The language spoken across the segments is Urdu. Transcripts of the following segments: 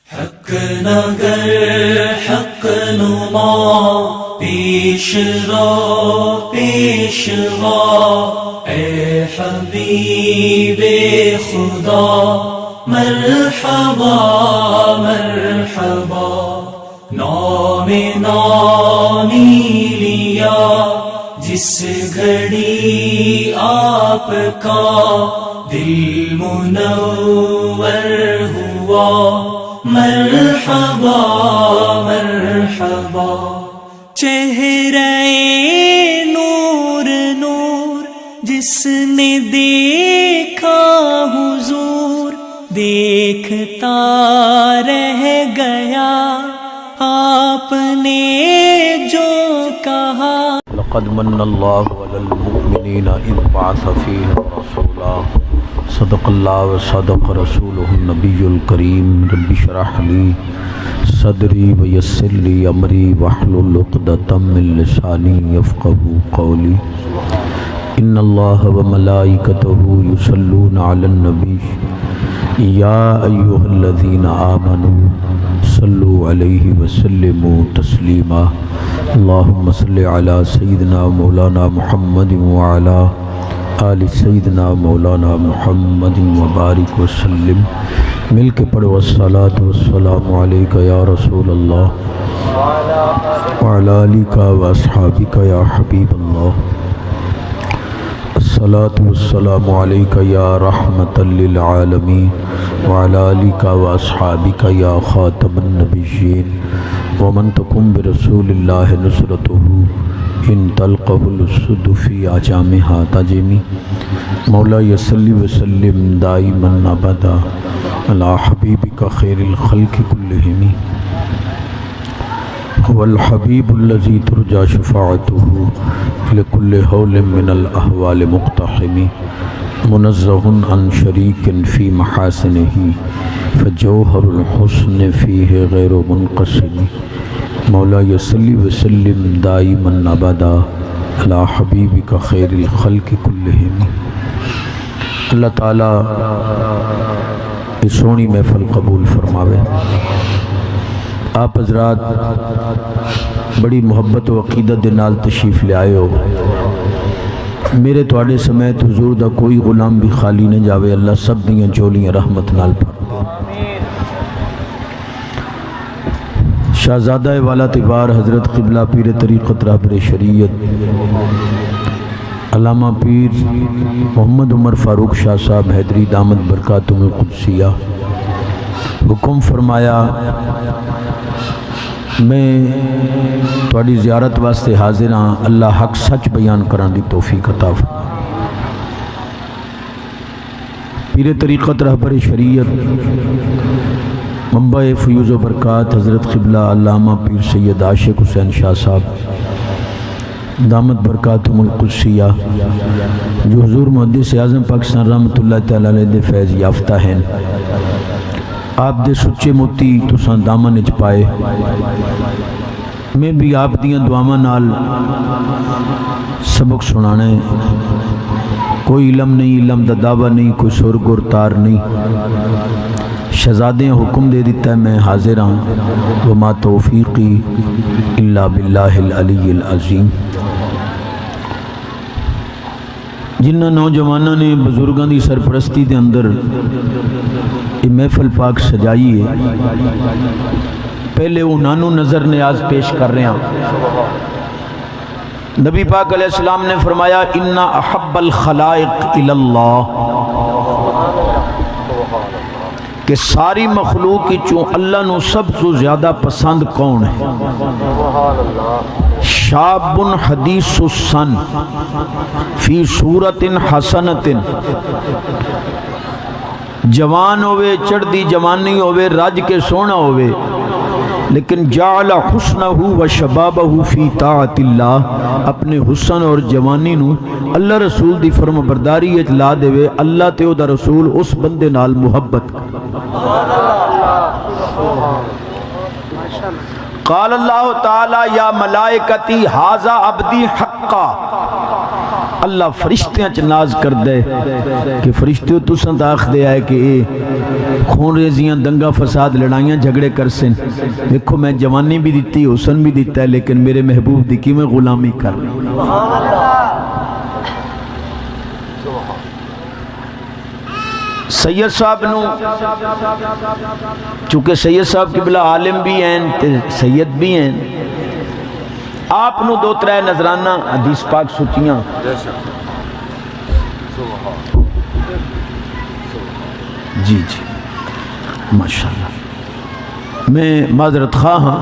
حق نگر حق نما پیش رو اے حبیب خدا مرحبا مرحبا نام نامی لیا جس گھڑی آپ کا دل منور ہوا مرحبا مرحبا چہرے نور نور جس نے دیکھا حضور دیکھتا رہ گیا آپ نے جو کہا لقد من اللہ علی المؤمنین اذ بعث فیہم رسولا صدق اللہ و صدق رسولہ النبی الکریم رب اشرح لی صدری ویسر لی امری واحلل عقدۃ من لسانی یفقهوا قولی ان اللہ وملائکتہ یصلون علی النبی یا ایھا الذین آمنوا صلوا علیہ وسلموا تسلیما اللہم صل علی سیدنا مولانا محمد وعلی آل سیدنا مولانا محمد وبارک وسلم مل کے پڑھو الصلاۃ والسلام علیک یا رسول اللہ وعلی آلک واصحابک یا حبیب اللہ الصلاۃ والسلام علیک یا رحمۃ للعالمین وعلی آلک واصحابک یا خاتم النبیین ومن تکن برسول اللہ نصرتہ ان تلقہ الاسد فی اعجامہا تجمی مولا یصلی وسلم دائما ابدا علی حبیبک خیر الخلق کلہم هو الحبیب الذی ترجى شفاعته لكل حول من الاحوال مقتحم منزہ عن شریک فی محاسنہ فجوہر الحسن فیہ غیر منقسم مولا یصلی وسلم دائما ابدا علی حبیبک خیر الخلق کلہم۔ اللہ تعالیٰ اس سونی محفل قبول فرماوے۔ آپ حضرات بڑی محبت و عقیدت دے نال تشریف لے آئے ہو، میرے تواڈے سمیت حضور دا کوئی غلام بھی خالی نہ جاوے، اللہ سب دیاں جولیاں رحمت نال بھر دے۔ شہزادہ والا تبار حضرت قبلہ پیر طریقت رہبر شریعت علامہ پیر محمد عمر فاروق شاہ صاحب حیدری دامت برکاتہم القدسیہ حکم فرمایا میں تواڈی زیارت واسطے حاضر ہاں، اللہ حق سچ بیان کران دی توفیق عطا فرمائے۔ پیر طریقت رہبر شریعت منبع فیوز و برکات حضرت قبلہ علامہ پیر سید عاشق حسین شاہ صاحب دامت برکاتہم القدسیہ جو حضور محدث اعظم پاکستان رحمۃ اللہ تعالیٰ علیہ دے فیض یافتہ ہیں، آپ دے سچے موتی تساں دامن اچ پائے۔ میں بھی آپ دیاں دعاواں نال سبق سنانا ہے، کوئی علم نہیں، علم دا دعویٰ نہیں، کوئی سرگ اور تار نہیں، شہزادے حکم دے دیتا ہے، میں حاضر ہاں۔ وما توفیقی الا باللہ العلی العظیم۔ جنہ نوجوانوں نے بزرگاں دی سرپرستی دے اندر یہ محفل پاک سجائی ہے، پہلے انہاں نوں نظر نیاز پیش کر رہے ہیں۔ نبی پاک علیہ السلام نے فرمایا ان احب الخلائق الی اللہ، کہ ساری مخلوق کی چوں اللہ نو سب سے زیادہ پسند کون ہے؟ شاب حدیث السن فی صورت حسنت، جوان ہوئے، چڑھ دی جوانی ہوئے، رج کے سونا ہوئے، لیکن جعل حسنہ و شبابہ فی طاعت اللہ، اپنے حسن اور جوانی نو اللہ رسول دی فرم برداری اچ لا دے، اللہ تے او دا رسول اس بندے نال محبت۔ قال اللہ تعالی یا ملائکتی ھذا عبدی حقا، اللہ فرشتیاں چ ناز کر دے کہ فرشتیوں تساں تے آکھ دے آئے کہ اے خون ریزیاں دنگا فساد لڑائیاں جھگڑے کر سن، دیکھو میں جوانی بھی دیتی حسن بھی دیتا ہے لیکن میرے محبوب دی کی میں غلامی کر سید صاحب نو چونکہ سید صاحب کی بلا عالم بھی ہیں تے سید بھی ہیں، آپ نو دو ترے نظرانہ حدیث پاک سچیاں جی جی ماشاءاللہ میں معذرت خواہ ہاں،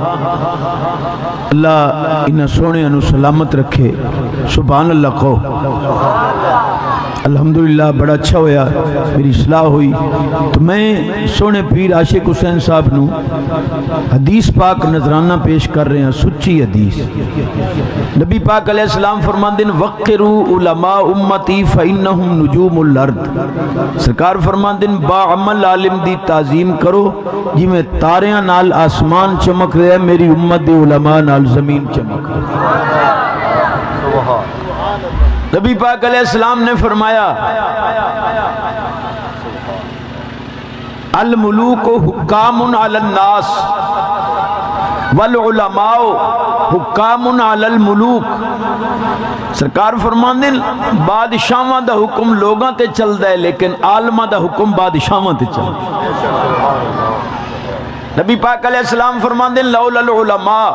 اللہ انہاں سونے انو سلامت رکھے، سبحان اللہ کو الحمدللہ بڑا اچھا ہویا، میری اصلاح ہوئی تو میں سونے پیر عاشق حسین صاحب نو حدیث پاک نظرانہ پیش کر رہے ہیں، سچی حدیث۔ نبی پاک علیہ السلام فرماندن وقروا علماء امتی فإنہم نجوم الارض، سرکار فرماندن با عمل عالم دی تعظیم کرو جی میں تاریاں نال آسمان چمک رہے ہیں، میری امت دی علماء نال زمین چمک رہے ہیں۔ نبی پاک علیہ السلام نے فرمایا الملوک حکام علی الناس والعلماء حکام علی الملوک، سرکار فرماندے بادشاہاں دا حکم لوگاں تے چلدا ہے لیکن عالماں دا حکم بادشاہاں تے چلدا ہے۔ نبی پاک علیہ السلام فرماندے لولا العلماء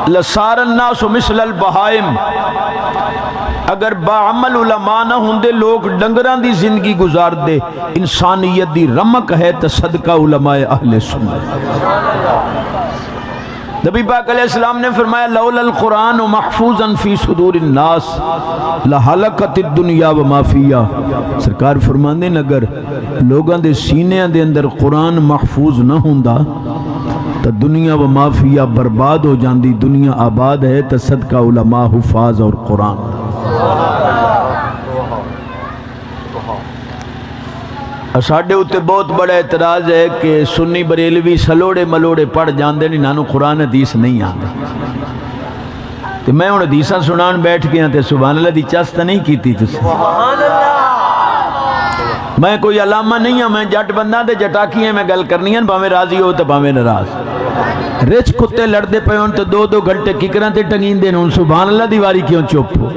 لصار الناس مثل البہائم، اگر باعمل علماء نہ ہوندے لوگ ڈنگراں دی زندگی گزار دے، انسانیت دی رمق ہے تو صدقہ علماء اہل سنت۔ نبی پاک علیہ السلام نے فرمایا لولا القرآن محفوظا فی صدور الناس لحلقت الدنیا وما فیہا، سرکار فرماندے اگر لوگاں دے سینے دے اندر قرآن محفوظ نہ ہوندا تو دنیا وما فیہا برباد ہو جاندی، دنیا آباد ہے تو صدقہ علماء حفاظ اور قرآن۔ ساڑھے ہوتے بہت بڑا اعتراض ہے کہ سنی بریلوی سلوڑے ملوڑے پڑھ جاندے نہیں، نانو قرآن حدیث نہیں آندے، تو میں ان حدیثاں سنان بیٹھ گیا تے سبحان اللہ دی چست نہیں کیتی تسی، میں کوئی علامہ نہیں ہوں، میں جٹ بندہ دے جٹاکی ہیں، میں گل کرنی ہیں باویں راضی ہو تو باویں ناراض۔ رچ کتے لڑدے پے ہون تو دو دو گھنٹے ککراں تے ٹنگین دے ہون، سبحان اللہ دی واری کیوں چپ ہو؟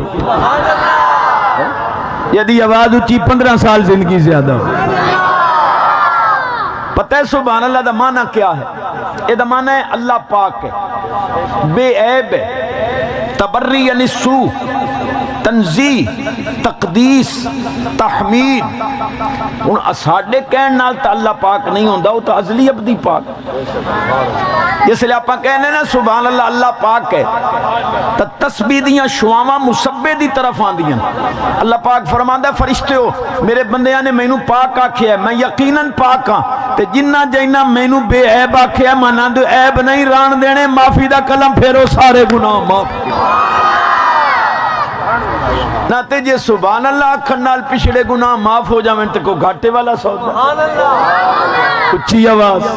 یدی آواز اچھی 15 سال زندگی زیادہ ہو۔ پتہ ہے سبحان اللہ دا معنی کیا ہے؟ یہ دا معنی ہے اللہ پاک ہے، بے عیب ہے، تبری یعنی سو، تنزیح، تقدیس، تحمید۔ ان اساڑے کہن نال تا اللہ پاک نہیں ہوندہ، وہ تو ازلی ابدی پاک۔ جس لئے آپ کہنے نا سبحان اللہ اللہ پاک ہے، تا تسبیح دیاں شواما مسبے دی طرف آن دیاں۔ اللہ پاک فرماندہ فرشتے ہو میرے بندیاں نے مینو پاک آکھیا ہے، میں یقیناً پاک ہاں، تے جنہ جائنہ مینو بے عیب آکھیا ہے، مانا دو عیب نہیں ران دینے، معافی دا کلم پھیرو سارے گناہ معاف۔ نہ تے جے سبحان اللہ اکھن نال پچھڑے گناہ معاف ہو جاویں تے کو گھاٹے والا سودا۔ اچھی آواز۔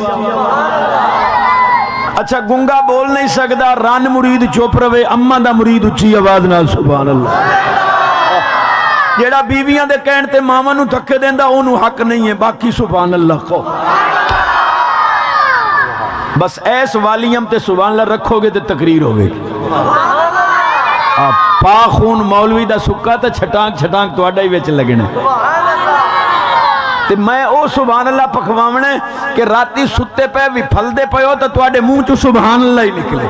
اچھا گنگا بول نہیں سکدا، رن مرید چپ روے، اماں دا مرید اچھی آواز نال سبحان اللہ۔ جیڑا بیویاں دے کہن تے ماما نو دھکے دیندا اونوں حق نہیں ہے، باقی سبحان اللہ کو۔ بس ایس والیم تے سبحان اللہ رکھو گے تے تقریر ہوگی۔ پا خون مولوی دا سکا تا چھٹانک چھٹانک تو اڈائی ویچ لگنے۔ تے میں او سبحان اللہ پکھوامنے کہ راتی ستے پہ بھی پھل دے پہ ہو تو اڈے منہ چو سبحان اللہ ہی نکلے۔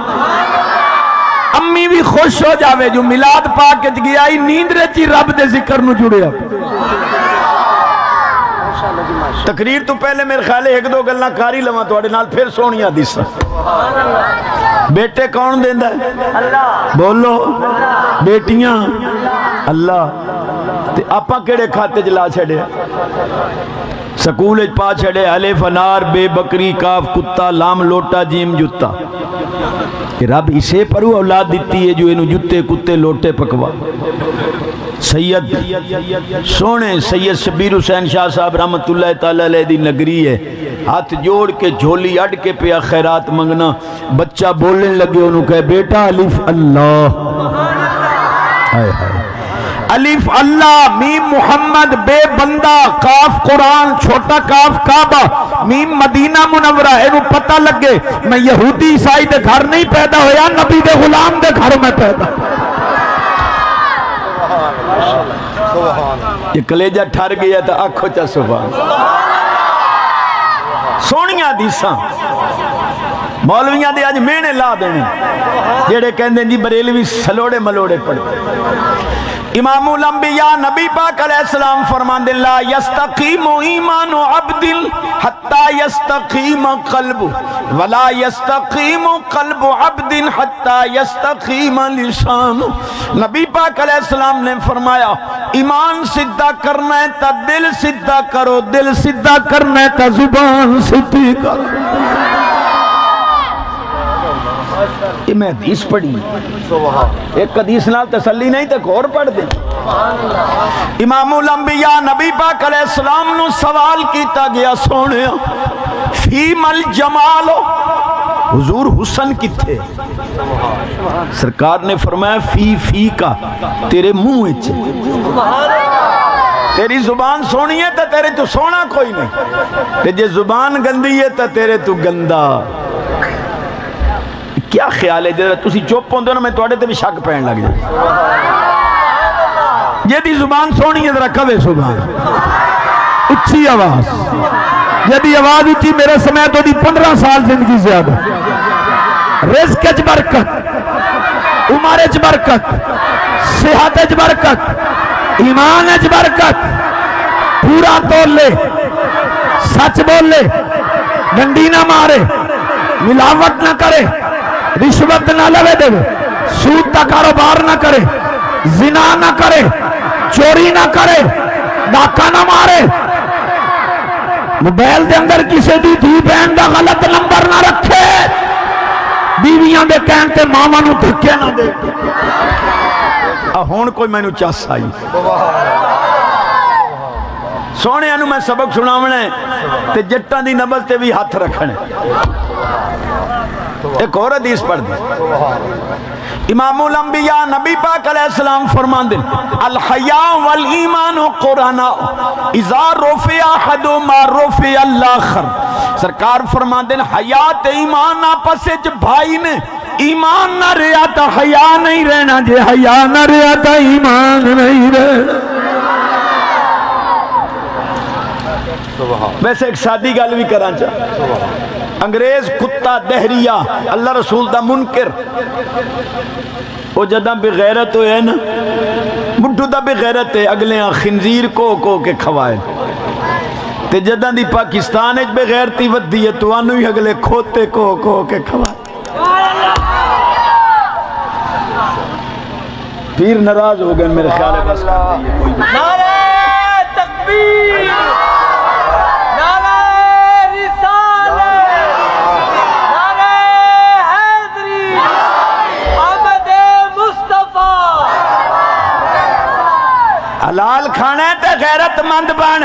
امی بھی خوش ہو جاوے جو ملاد پاکت گیا ہی نیند رچی رب دے ذکر نو جڑے اب۔ تقریر تو پہلے میرے خیال ہے ایک دو گلنا کاری لواں تو اڈے نال پھر سونی حدیث۔ بیٹے کون دیندہ ہے؟ اللہ۔ بولو بیٹیاں اللہ۔ تے آپا کیڑے کھاتے جلا چھڑے؟ سکول پا چھڑے الف انار بے بکری کاف کتا لام لوٹا جیم جتا۔ کہ رب اسے پرو اولاد دیتی ہے جو انہوں جتے کتے لوٹے پکوا۔ سید سونے سید شبیر حسین شاہ صاحب رحمت اللہ تعالیٰ علیہ دی نگری ہے، ہاتھ جوڑ کے جھولی اڑ کے پیا خیرات منگنا، بچہ بولنے لگے انہوں کہے بیٹا الف اللہ، الف اللہ، میم محمد، بے بندہ، کاف قرآن، چھوٹا کاف کعبہ، میم مدینہ منورہ. اینو پتہ لگے میں یہودی عیسائی دے گھر نہیں پیدا ہویا، نبی دے غلام دے گھر میں پیدا. یہ کلیجہ ٹھر گیا تو آنکھو چا سبحان. سونیاں حدیثاں مولویاں دے آج مینے لا دینے جیڑے کہندے جی بریلوی سلوڑے ملوڑے پڑھتے. امام الانبیاء نبی پاک علیہ السلام فرمان دے لا یستقیم ایمان عبد حتی یستقیم قلب ولا یستقیم قلب عبد حتی یستقیم لسان. نبی پاک علیہ السلام نے فرمایا ایمان سدھا کرنا ہے تا دل سدھا کرو، دل سدھا کرنا ہے تا زبان سدھی کرو. یہ میں حدیث پڑھی، ایک حدیث نال تسلی نہیں تے اور پڑھ دیں. امام الانبیاء نبی پاک علیہ السلام نو سوال کیتا گیا سونے فیم الجمال، حضور حسن کتھے؟ سرکار نے فرمایا فی کا، تیرے منہ وچ. تیری زبان سونی ہے تو تیرے تو سونا کوئی نہیں، تے جے زبان گندی ہے تو تیرے تو گندا. کیا خیال ہے جب تسی چپ ہوندے ہو نا میں تواڈے تے بھی شک پین لگ جائے. جدی زبان سونی ہے ذرا کہے سبحان، اچھی آواز. جدی آواز اچھی میرے سمیت ہوتی 15 سال زندگی زیادہ. رزق اچ برکت، عمر اچ برکت، صحت اچ برکت، ایمان اچ برکت. پورا تول لے، سچ بول لے، ڈنڈی نہ مارے، ملاوٹ نہ کرے، رشوت نہ لوے دے، سود کا کاروبار نہ کرے، زنا نہ کرے، چوری نہ کرے، ڈاکہ نہ مارے، موبائل دے اندر کسی دی دھی بہن دا غلط نمبر نہ رکھے، بیویاں دے کہن تے ماما نو دھکے نہ دے. ہون کوئی میں نو چاس آئی سونے انو میں سبق سناونے تے جٹاں دی نبض تے بھی ہاتھ رکھنے. ایک اور حدیث پڑھ دی. امام الانبیاء نبی پاک علیہ السلام فرمان دیں الحیاء والایمان قرانا اذا رفع احدهما رفع الاخر. سرکار فرمان دیں حیات ایمان آپس وچ بھائی نے، ایمان نہ رہیا تا حیا نہیں رہنا، جے حیا نہ رہیا تا ایمان نہیں رہنا. ویسے ایک سادی گل بھی کراں چاہ. انگریز کتا دہریہ اللہ رسول دا منکر وہ جدہ بغیرت ہوئے نا مڈھو دا بغیرت ہے اگلے خنزیر کو کے کھوائے تے جدہ دی پاکستان اچ بغیرتی ودی ہے تو آنو ہی اگلے کھوتے کو کے کھوائے. پیر ناراض ہو گئے میرے خیال ہے بس کر دیئے کوئی بھی. نعرہ تکبیر، حلال کھانا ہے تے غیرت مند بن.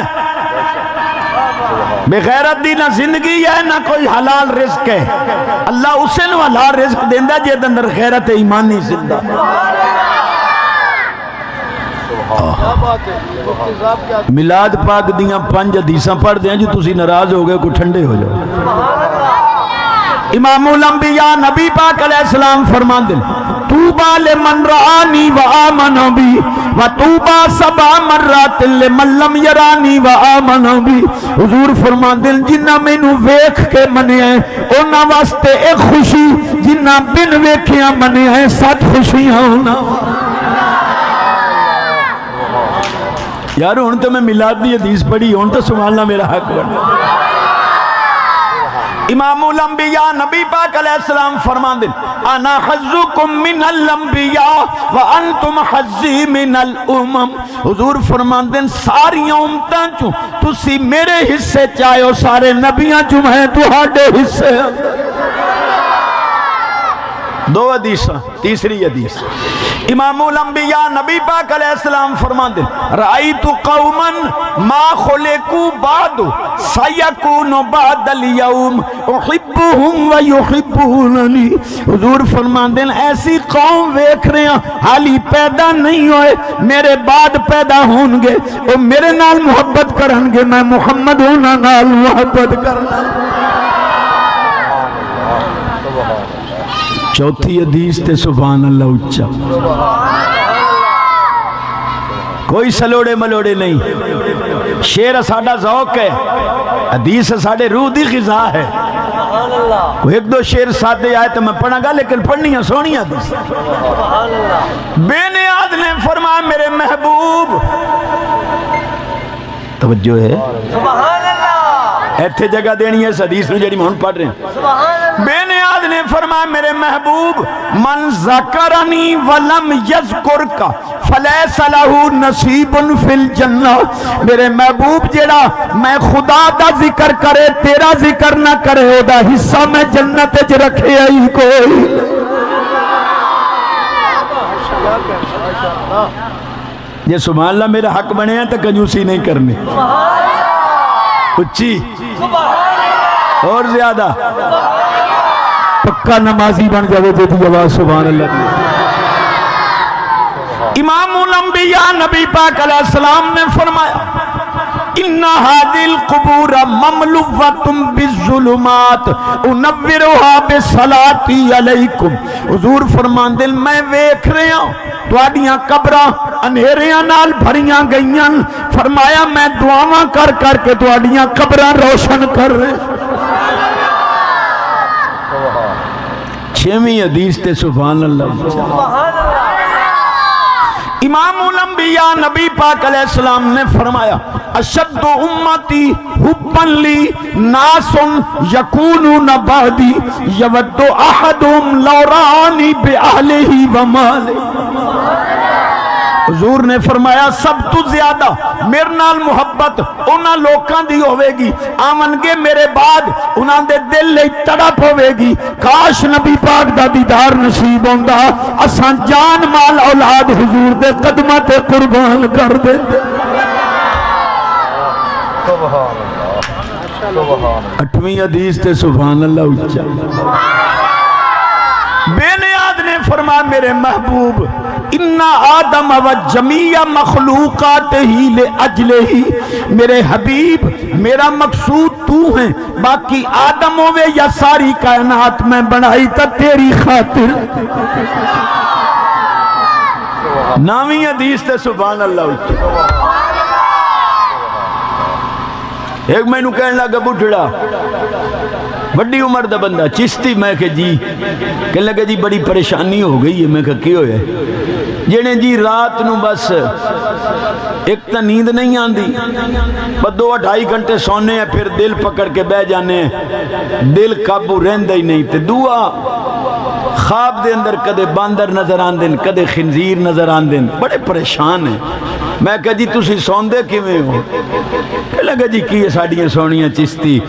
بے غیرت دی نہ زندگی ہے نہ کوئی حلال رزق ہے. اللہ اسے نو حلال رزق دیندہ جے اندر غیرت ایمانی زندہ. میلاد پاک دیاں 5 حدیثاں پڑھ دیں جو تسی ناراض ہو گئے کو ٹھنڈے ہو جاؤ. امام الانبیاء نبی پاک علیہ السلام فرمان دیں توبہ لمن رآنی و آمن بی و توبہ 7 مرات لمن لم یرانی و آمن بی. حضور فرمان دیں جنہ میں نو ویکھ کے منے ہیں اونا واسطے ایک خوشی، جنہ بن ویکھیاں منے ہیں 7 خوشیاں ہونا. یار ہون تو میں میلاد دی حدیث پڑھی ہون تو سنبھالنا میرا حق بڑھا. امام الانبیاء نبی پاک علیہ السلام فرمان دیں انا حظکم من الانبیاء وانتم حظی من الامم. حضور فرمان دیں ساری امتاں چوں تسی میرے حصے چاہے ہو، سارے نبیاں چوں ہیں تہاڈے حصے. 2 حدیث، تیسری حدیث امام الانبیاء نبی پاک علیہ السلام فرماتے رأیت قوما ما خلقوا بعد سیکون بعد اليوم احبهم ویحبوننی. حضور فرماتے ہیں ایسی قوم ویکھ رہے ہیں حالی پیدا نہیں ہوئے میرے بعد پیدا ہون گے وہ میرے نال محبت کرن گے میں محمد ہونا نال محبت کرنا. چوتھی حدیث تے سبحان اللہ اچھا کوئی سلوڑے ملوڑے نہیں. شعر ساڈا ذوق ہے حدیث ساڈے روح دی غذا ہے. کوئی ایک دو شعر سادے آئے تو میں پڑھا گا لیکن پڑھنی ہے سونی حدیث. بے نیاز نے فرمایا میرے محبوب توجہ ہے ایتھے جگہ دینی ہے اس حدیث میں جڑی میں ہن پڑھ رہے ہیں. بے نیاز نے فرمایا میرے محبوب من ذکرنی ولم یذکرک فلیس لہ نصیب فی الجنہ. میرے محبوب جڑا میں خدا دا ذکر کرے تیرا ذکر نہ کرے او دا حصہ میں جنت وچ رکھے ہی کوئی. یہ سبحان اللہ میرا حق بنے ہیں تو کنجوسی نہیں کرنی. اچھی اور زیادہ پکا نمازی بن جاوے دے دی آواز سبحان اللہ. امام الانبیاء نبی پاک علیہ السلام نے فرمایا ان هذه القبور مملوءة بالظلمات انورها بصلاتي علیکم. حضور فرماندے میں ویکھ رہا ہوں تواڈیاں قبراں انہیریاں نال بھریاں گئیاں. فرمایا میں دعاواں کر کر کے تواڈیاں قبراں روشن کر رہے. چھویں حدیث تے سبحان اللہ. امام الانبیاء نبی پاک علیہ السلام نے فرمایا اشد امتی حبا لی ناس یکونون بعدی یود احدهم لو رآنی باہلہ ومالہ. حضور نے فرمایا سب تو زیادہ میرے نال محبت انہاں لوکاں دی ہوے گی آون گے میرے بعد انہاں دے دل لئی تڑپ ہوے گی کاش نبی پاک دا دیدار نصیب ہوندا اساں جان مال اولاد حضور دے قدماں تے قربان کر دیندے. اٹھویں حدیث تے سبحان اللہ اچھا. بے نیاز نے فرمایا میرے محبوب ان آدم و جمیع مخلوقات ہی لأجلہ ہی. میرے حبیب میرا مقصود تو ہیں باقی آدم ہوئے یا ساری کائنات میں بنائی تا تیری خاطر. نامی حدیث تے سبحان اللہ. ایک میں نو کہنے لگا بڑھڑا بڑی عمر دا بندہ چشتی میں کہ جی کہنے لگا جی بڑی پریشانی ہو گئی ہے. میں کہ کیوں ہے جنہیں جی رات نو بس ایک تا نیند نہیں آن دی بس 2-2.5 گھنٹے سونے ہیں پھر دل پکڑ کے بہ جانے ہیں دل قابو رہندہ ہی نہیں تے دعا خواب دے اندر کدے باندر نظر آن دن کدے خنزیر نظر آن دن بڑے پریشان ہیں. میں کہا جی تسی سوندے کیویں ہو. کہ لگا جی کی ساڑیاں سونیاں چشتی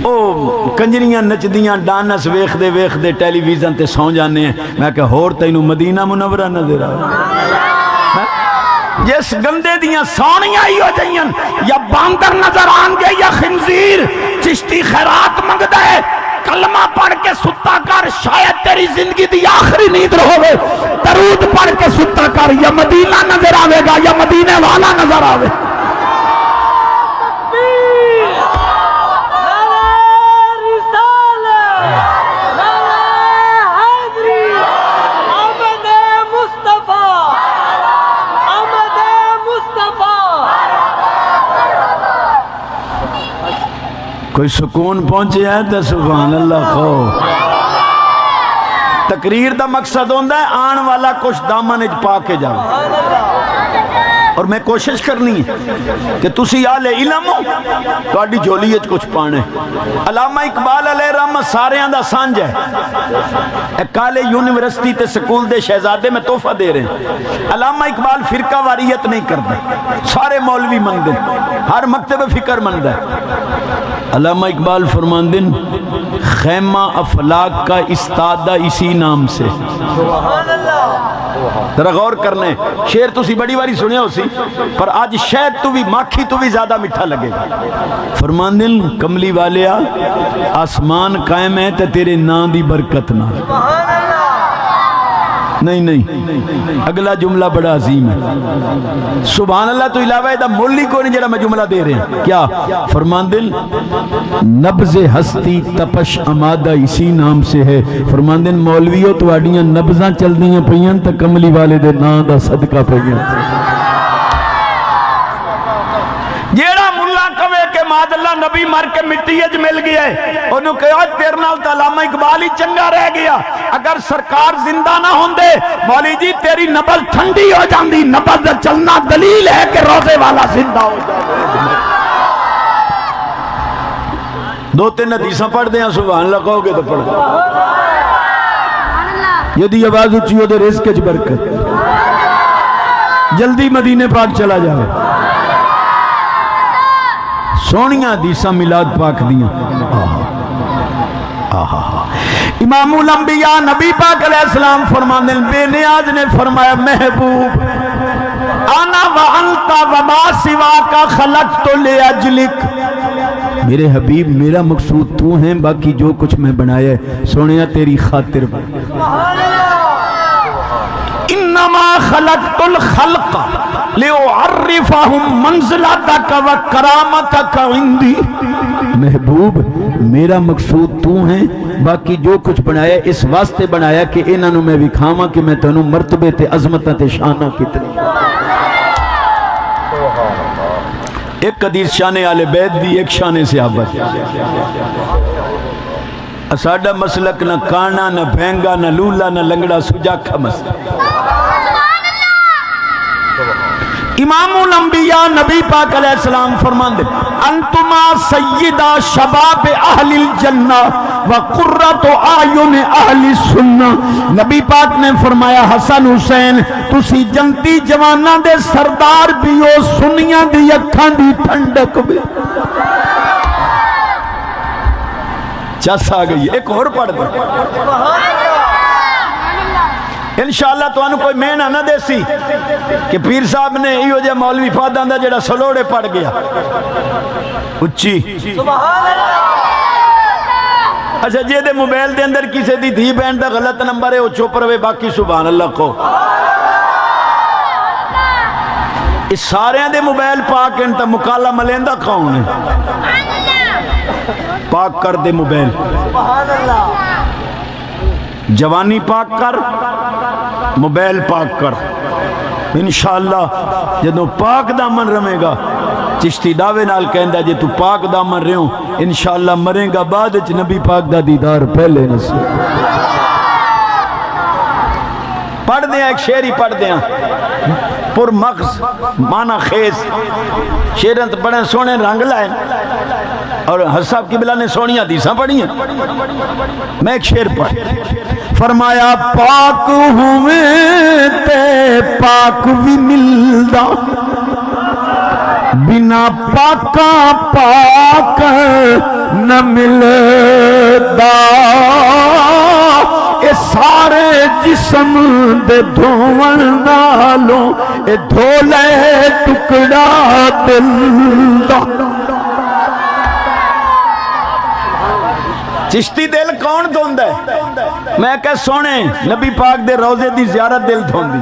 او کنجریاں نچدیاں ڈانس ویخ دے ٹیلی ویژن تے سو جانے ہیں. میں کہا ہور تینوں مدینہ منورہ نظر آ جس گندے دیاں سونیاں ہی ہو جائیں یا باندر نظر آن گے یا خنزیر. چشتی خیرات منگتا ہے کلمہ پڑھ کے ستا کر شاید تیری زندگی دی آخری نیند رہوے. درود پڑھ کے ستا کر یا مدینہ نظر آوے گا یا مدینے والا نظر آوے. کوئی سکون پہنچے ہے تو سبحان اللہ خو. تقریر دا مقصد ہوندہ ہے آن والا کچھ دامن اج پا کے جاؤ اور میں کوشش کرنی ہے کہ تسی آل علم ہو تو آڈی جھولی اج کچھ پانے. علامہ اقبال علیہ رحمہ سارے آندہ سانج ہے ایک کالے یونیورسٹی تے سکول دے شہزادے میں تحفہ دے رہے ہیں. علامہ اقبال فرقہ واریت نہیں کرتا سارے مولوی مند ہیں ہر مکتب فکر مند ہے. علامہ اقبال فرماندن خیمہ افلاک کا استادہ اسی نام سے. ذرا غور کرنے شعر تو سی بڑی باری سنیا ہو سی پر آج شاید تو بھی ماکھی تو بھی زیادہ میٹھا لگے گا. فرماندن کملی والیا آسمان قائم ہے تے تیرے نام دی برکت نہ. نہیں اگلا جملہ بڑا عظیم ہے. سبحان اللہ تو علاوہ دا مولی کو نہیں جڑا میں جملہ دے رہے ہیں. کیا فرماندن نبض ہستی تپش امادہ اسی نام سے ہے. فرماندن مولویوں تو آڈیاں نبضاں چل دیاں پئیاں تا کملی والے دے نا دا صدقہ پئیاں. جیڑا ملا کہے کہ ماد اللہ نبی مر کے مٹی اج مل گیا ہے انہوں کہا تیرے نال تے علامہ اقبال ہی چنگا رہ گیا. اگر سرکار زندہ نہ ہوندے مولی جی تیری نبض ٹھنڈی ہو جاندی. نبض چلنا دلیل ہے کہ روزے والا زندہ ہو جائے. دو تین حدیثاں پڑھ دیں سبحان اللہ کہو گے تو پڑھ. یدی آواز اچھی ہو دے رزق وچ برکت. جلدی مدینے پاک چلا جائے. سونیاں حدیثاں میلاد پاک دیاں. امام الانبیاء نبی پاک علیہ السلام فرمانے بے نیاز نے فرمایا محبوب انا وانت وما سواک خلقت لاجلک. میرے حبیب میرا مقصود تو ہیں باقی جو کچھ میں بنایا ہے سونیا تیری خاطر انما خلقت الخلق لأعرفهم منزلتک وکرامتک عندی. محبوب میرا مقصود تو ہیں باقی جو کچھ بنایا اس واسطے بنایا کہ انہوں میں وکھاواں کہ میں تنوں مرتبے تے عظمتاں تے شانہ کتنی. ایک حدیث شان آل بیت دی ایک شان صحابت. اساڈا مسلک نہ کانا نہ بھینگا نہ لولا نہ لنگڑا سجاکھا مسلک. امام الانبیاء نبی پاک علیہ السلام فرماندے انتما سیدہ شباب اہل الجنہ وقرۃ اعین اہل السنہ. نبی پاک نے فرمایا حسن حسین تسی جنتی جواناں دے سردار بھی ہو سنیاں دی اکھاں دی ٹھنڈک بھی. چس آ گئی. ایک اور پڑھ دے انشاءاللہ تو انہوں کوئی میں نہ دے سی کہ پیر صاحب نے ایو جے مولوی فاداں دا جڑا سلوڑے پڑ گیا اچھی. اچھا جے دے موبائل دے اندر کسی دی دھی بہن دا غلط نمبر ہے وہ چپ روے باقی سبحان اللہ کو. اس سارے دے موبائل پاک انتا مکالا ملیندہ کون ہے پاک کر دے موبائل. جوانی پاک کر موبائل پاک کر انشاءاللہ جدو پاک دامن رمے گا. چشتی دعوے نال کہندہ جے تو پاک دامن رہے ہوں انشاءاللہ مریں گا بعد اچھ نبی پاک دا دیدار پہلے نصیب. پڑھ دیا ایک شعری پڑھ دیا پر مغز مانا خیز. شیرنت بڑے سونے رنگ لائے اور حساب قبلہ نے سونیاں حدیثاں پڑھی ہیں. میں ایک شعر پڑھ فرمایا پاک ہوئے تے پاک بھی ملدا بنا پاکا پاک نہ ملدا. اے سارے جسم دے دھوون نالوں اے دھولے ٹکڑا دل دا. چشتی دل کون دھوندہ ہے؟ میں کہ سونے نبی پاک دے روزے دی زیارت دل دھوندی.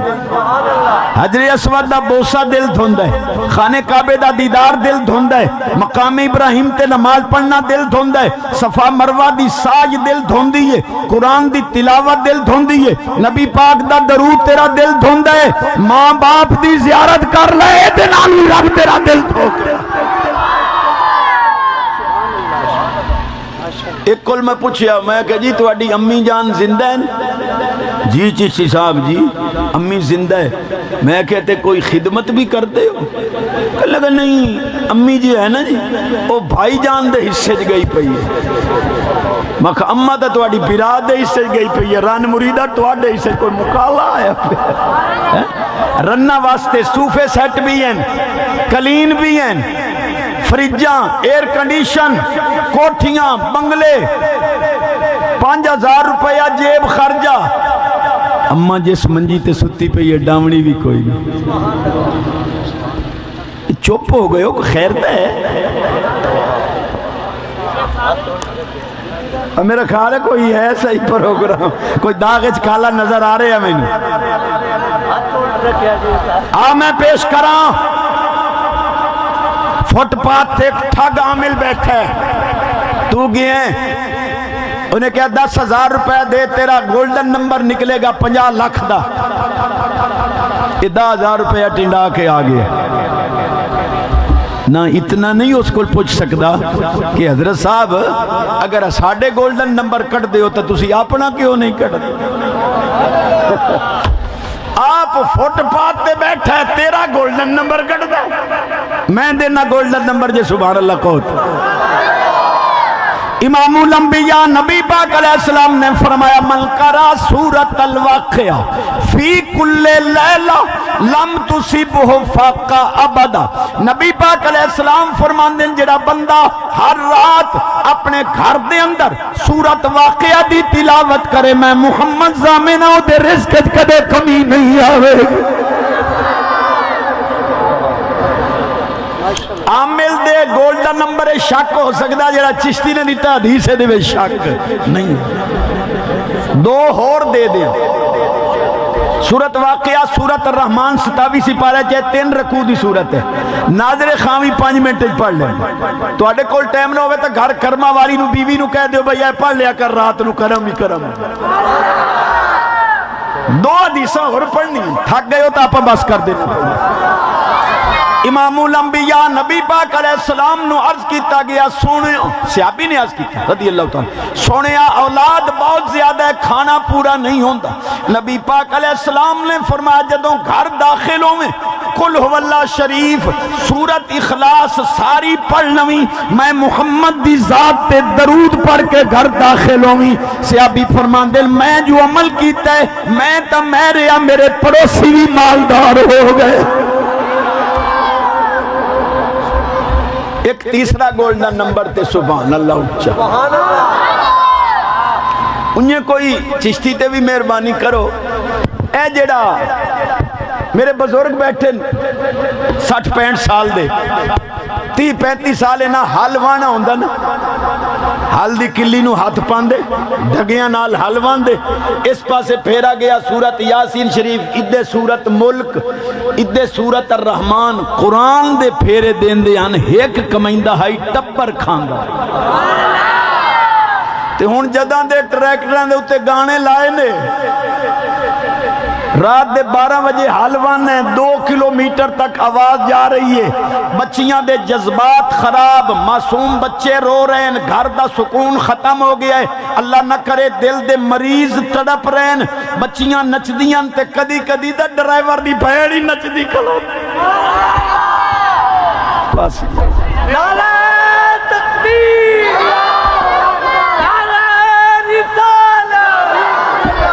حجر اسود دا بوسہ دل دھوندہ ہے. خانے کعبے دا دیدار دل دھوندہ ہے. مقام ابراہیم تے نماز پڑھنا دل دھوندہ ہے. صفا مروہ دی ساج دل دھوندی ہے. قرآن دی تلاوت دل دھوندی ہے. نبی پاک دا درود تیرا دل دھوندہ ہے. ماں باپ دی زیارت کر لے تے نامی رب تیرا دل دھوندہ ہے. ایک کل میں پوچھیا میں کہ جی تو اڈی امی جان زندہ ہے؟ جی چشتی صاحب جی امی زندہ ہے. میں کہتے کوئی خدمت بھی کرتے ہو؟ کہ لگا نہیں امی جی ہے نا جی وہ بھائی جان دے حصے گئی پئی ہے. میں کہا اممہ تا تو اڈی براد دے حصے گئی پئی ہے. رن مریدہ تو اڈے حصے کوئی مقالہ آیا. رنہ واسطے صوفے سیٹ بھی ہیں کلین بھی ہیں فریجاں، ایئر کنڈیشن، کوٹھیاں، بنگلے، 5000 روپیہ جیب خرجہ. اما جس منجی تے ستی پہ یہ ڈاونی بھی کوئی نہیں. چپ ہو گئے ہو، خیر ہے. میرا خیال ہے کوئی ہے صحیح پروگرام، کوئی داغچ کالا نظر آ رہے ہیں میں نے. میں پیش کراں فٹ پاتھ ایک ٹھگ عامل بیٹھا ہے. تو گئے انہیں کہا 10,000 روپے دے، تیرا گولڈن نمبر نکلے گا 50 لاکھ دا. یہ 10,000 روپے ٹنڈا کے آگے. نہ اتنا نہیں اس کو پوچھ سکتا کہ حضرت صاحب اگر ساڑھے گولڈن نمبر کٹ دے ہو تو تسی اپنا کیوں نہیں کٹ دے. آپ فٹ پاتھ تے بیٹھا ہے، تیرا گولڈن نمبر کٹ دے، میں دینا گولڈن نمبر جے. سبحان اللہ کہو. امام الانبیاء نبی پاک علیہ السلام نے فرمایا من قرأ سورۃ الواقعہ فی کل لیلہ لم تصبہ فاقہ ابدا. نبی پاک علیہ السلام فرماندے جڑا بندہ ہر رات اپنے گھر دے اندر سورۃ واقعہ دی تلاوت کرے، میں محمد ضامن او دے رزق کدے کمی نہیں آوے. عامل دے گولڈن نمبر شک ہو سکتا جڑا چشتی نے دیتا حدیث دے وچ شک نہیں. دو اور دے دے. سورت واقعہ سورت الرحمن 27 سپارہ چاہے 3 رکوع دی سورت ہے. ناظر خامی 5 منٹ پڑھ لیں. تو اڈے کول ٹائم نہ ہوئے تو گھر کرما والی نو بیوی نو کہہ دیو بھئی اے پڑھ لیا کر رات نو، کرم ہی کرم. 2 حدیثاں اور پڑھنی تھک گئے ہو تو آپ بس کر دینا. امام الانبیاء نبی پاک علیہ السلام نو عرض کیتا گیا، سونے صحابی نے عرض کیتا رضی اللہ تعالیٰ، سونے اولاد بہت زیادہ ہے، کھانا پورا نہیں ہوتا. نبی پاک علیہ السلام نے فرمایا جدوں گھر داخلوں میں قل هو اللہ شریف سورت اخلاص ساری پڑھ لویں، میں محمد دی ذات تے درود پڑھ کے گھر داخل ہویں. صحابی فرماندے میں جو عمل کیتا ہے میں تا میں رہا، میرے پڑوسی بھی مالدار ہو گئے. ایک تیسرا گولڈن نمبر تے سبحان اللہ اچھا. انہیں کوئی چشتی تے بھی مہربانی کرو. اے جڑا میرے بزرگ بیٹھے 60-65 سال دے 30-35 سال نہ حل وانا ہوندہ نا، حل دی کلی نو ہاتھ پاندے ڈھگیاں نال حل واندے. اس پاسے پھیرا گیا سورت یاسین شریف، ادھے سورت ملک، ادھے سورت الرحمن. قرآن دے پھیرے دین دے آن ایک کمائندہ ہائی ٹپر کھانگا. تے ہون جدان دے ٹریکٹران دے اتے گانے لائے نے، رات دے 12 بجے حلوان ہے، 2 کلومیٹر تک آواز جا رہی ہے. بچیاں دے جذبات خراب، معصوم بچے رو رہے ہیں، گھر دا سکون ختم ہو گیا ہے. اللہ نہ کرے دل دے مریض تڑپ رہے ہیں. بچیاں نچ دیاں تے کدی کدی دا ڈرائیور دی بھیڑی نچ دی کھلو. بس نعرہ تکبیر، نعرہ رسالت،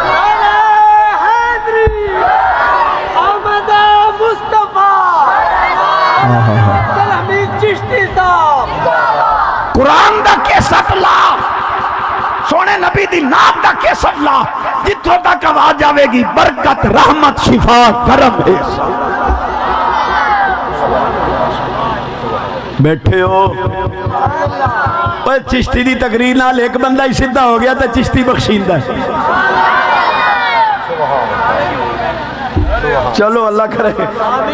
نعرہ حیدری، احمد مصطفیٰ، عبدالحمید چشتی صاحب. قرآن دا کیسٹ لا، سونے نبی دی نام دا کیسٹ لا، جتوں تک آواز جاوے گی برکت رحمت شفا کرم ہے. بیٹھے ہو پر چشتی دی تقریر نال ایک بندہ ہی سدھا ہو گیا تو چشتی بخشیندہ ہے. چلو اللہ کرے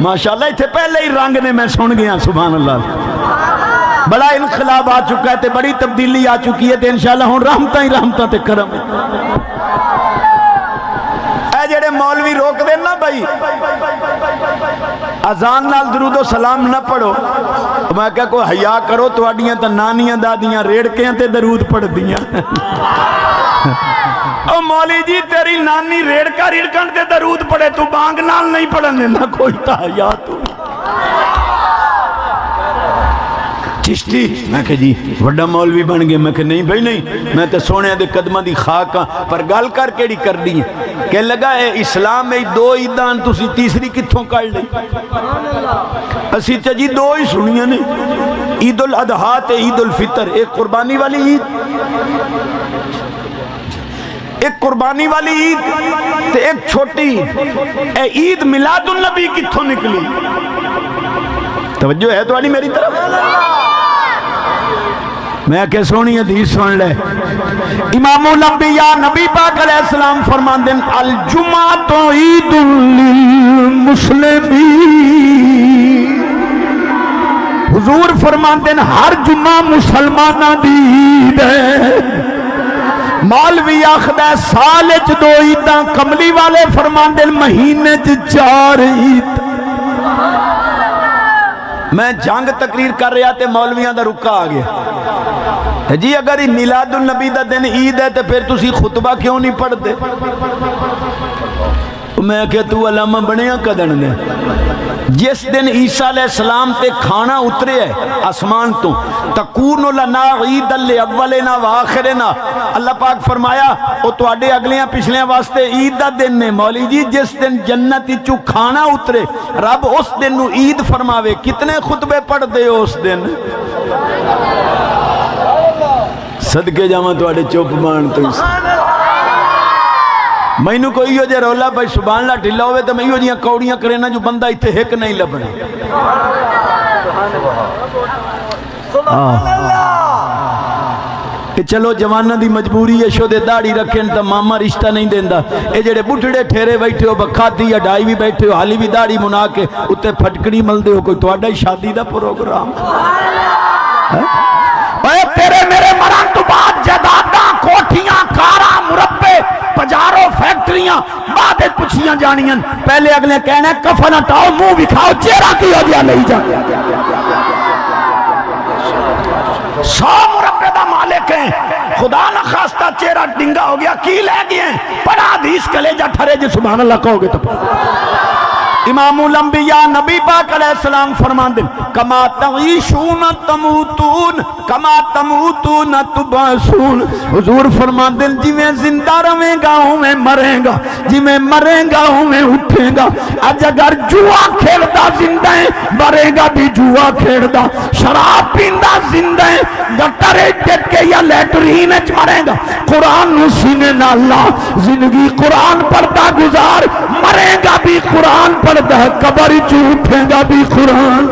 ماشاءاللہ. اتھے پہلے ہی رنگ نے میں سن گیا. سبحان اللہ. بڑا انقلاب آ چکا ہے تے بڑی تبدیلی آ چکی ہے تے انشاءاللہ ہوں رحمتاں ہی رحمتاں تے کرم. اے جڑے مولوی روک دیں نا بھائی اذان نال درود و سلام نہ پڑھو، میں کہا کوئی حیا کرو، تو اڈیاں تا نانیاں دادیاں ریڑکیاں تے درود پڑھ دیاں. او مولی جی تیری نانی ریڑکا ریڑکن تے درود پڑھے، تو بانگ نال نہیں پڑھن دینا کوئی تا حیا تو. چشتی میں کہ جی وڈا مولوی بن گئے میں کہ نہیں بھائی نہیں میں تے سونے دے قدمہ دی خاک ہاں پر گل کر کیڑی کر دی کہ لگا ہے اسلام میں دو عیدان تسی تیسری کتھوں کر لئی اسی تے جی دو ہی سنیاں نے عید الاضحیٰ تے عید الفطر ایک قربانی والی عید ایک قربانی والی عید تے ایک چھوٹی اے عید میلاد النبی کتھوں نکلی توجہ ہے تو آنی میری طرف میں کہ سونی حدیث سن لے امام الانبیاء نبی پاک علیہ السلام فرمان دیں الجمعۃ عید للمسلمین حضور فرمان دیں ہر جمعہ مسلمانہ دی عید ہے مولوی آخدہ سال چ دو عیداں کملی والے فرمان دیں مہینے چ 4 عید میں جنگ تقریر کر رہا تے مولویاں دا رکا آ گیا جی اگر میلاد النبی دا دن عید ہے تو پھر تسی خطبہ کیوں نہیں پڑھتے میں کہ تو علامہ بنیا کدن نے جس دن عیسیٰ علیہ السلام تے کھانا اترے ہے آسمان تو تکون لنا عید الاولنا وآخرنا اللہ پاک فرمایا او تو اڈے اگلیاں پچھلیاں واسطے عید دا دن نے مولی جی جس دن جنتی چو کھانا اترے رب اس دن نو عید فرماوے کتنے خطبے پڑھ دے اس دن صدقے جاواں تو اڈے چوپ مان تو میں نو کوئی ہو جے رولا بھائی سبحان اللہ ڈھلا ہوئے تو میں ہو جیاں کوڑیاں کرینا جو بندہ ایتھے ہک نہیں لبنا چلو جوانہ دی مجبوری ہے شو دے داڑی رکھیں تا ماما رشتہ نہیں دیندہ اے جڑے بٹھڑے ٹھیرے بیٹھے ہو بکھاتی یا ڈائی بھی بیٹھے ہو حالی بھی داڑی منا کے اتے پھٹکڑی مل دے ہو کوئی توڑا ہی شادی دا پروگرام اے تیرے میرے مران تو بعد جدادہ کوٹھیاں کارا مربے پجاروں فیکٹریاں بعد پچھیاں جانیاں پہلے اگلے کہنا ہے کفن ہٹاؤ منہ بکھاؤ چہرہ کی ہو گیا نہیں جا 100 مربے دا مالک ہیں خدا نہ خواستہ چہرہ ڈنگا ہو گیا کی لے گئے ہیں پڑھا حدیث کلیجہ ٹھرے جی سبحان اللہ کہو گے تو امام الانبیاء نبی پاک علیہ السلام فرمان دیں کما تعیشون تموتون کما تموتون تبعثون حضور فرمان دیں جی میں زندہ رہیں گا ہوں میں مریں گا جی میں مریں گا ہوں میں اٹھیں گا آج اگر جوا کھیڑتا زندہ ہے مریں گا بھی جوا کھیڑتا شراب پیندہ زندہ ہے گٹرے ٹٹ کے یا لیٹرین اچ مریں گا قرآن سینے نہ اللہ زندگی قرآن پڑھتا گزار مریں گا بھی قرآن پڑھتا قبر اٹھیں گا بھی قرآن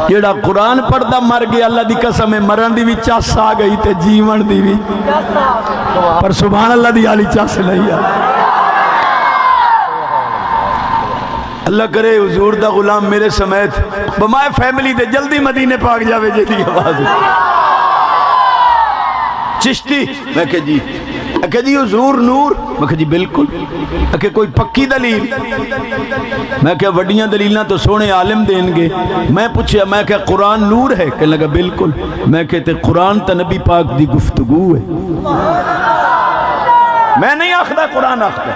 جیڑا قرآن پڑھتا مر گیا اللہ دی قسم ہے مرن دی بھی چاس آ گئی تے جیون دی بھی پر سبحان اللہ دی آلی چاس نہیں ہے اللہ کرے حضور دا غلام میرے سمیت بمائے فیملی دے جلدی مدینے پاک جاوے جے دی آواز چشتی میں کہ جی کہ جی حضور نور میں کہ جی بالکل کہ کوئی پکی دلیل میں کہ وڈیاں دلیلیں تو سونے عالم دیں گے میں پوچھے میں کہ قرآن نور ہے کہ لگا بالکل میں کہتے قرآن تا نبی پاک دی گفتگو ہے میں نہیں آخدہ قرآن آخدہ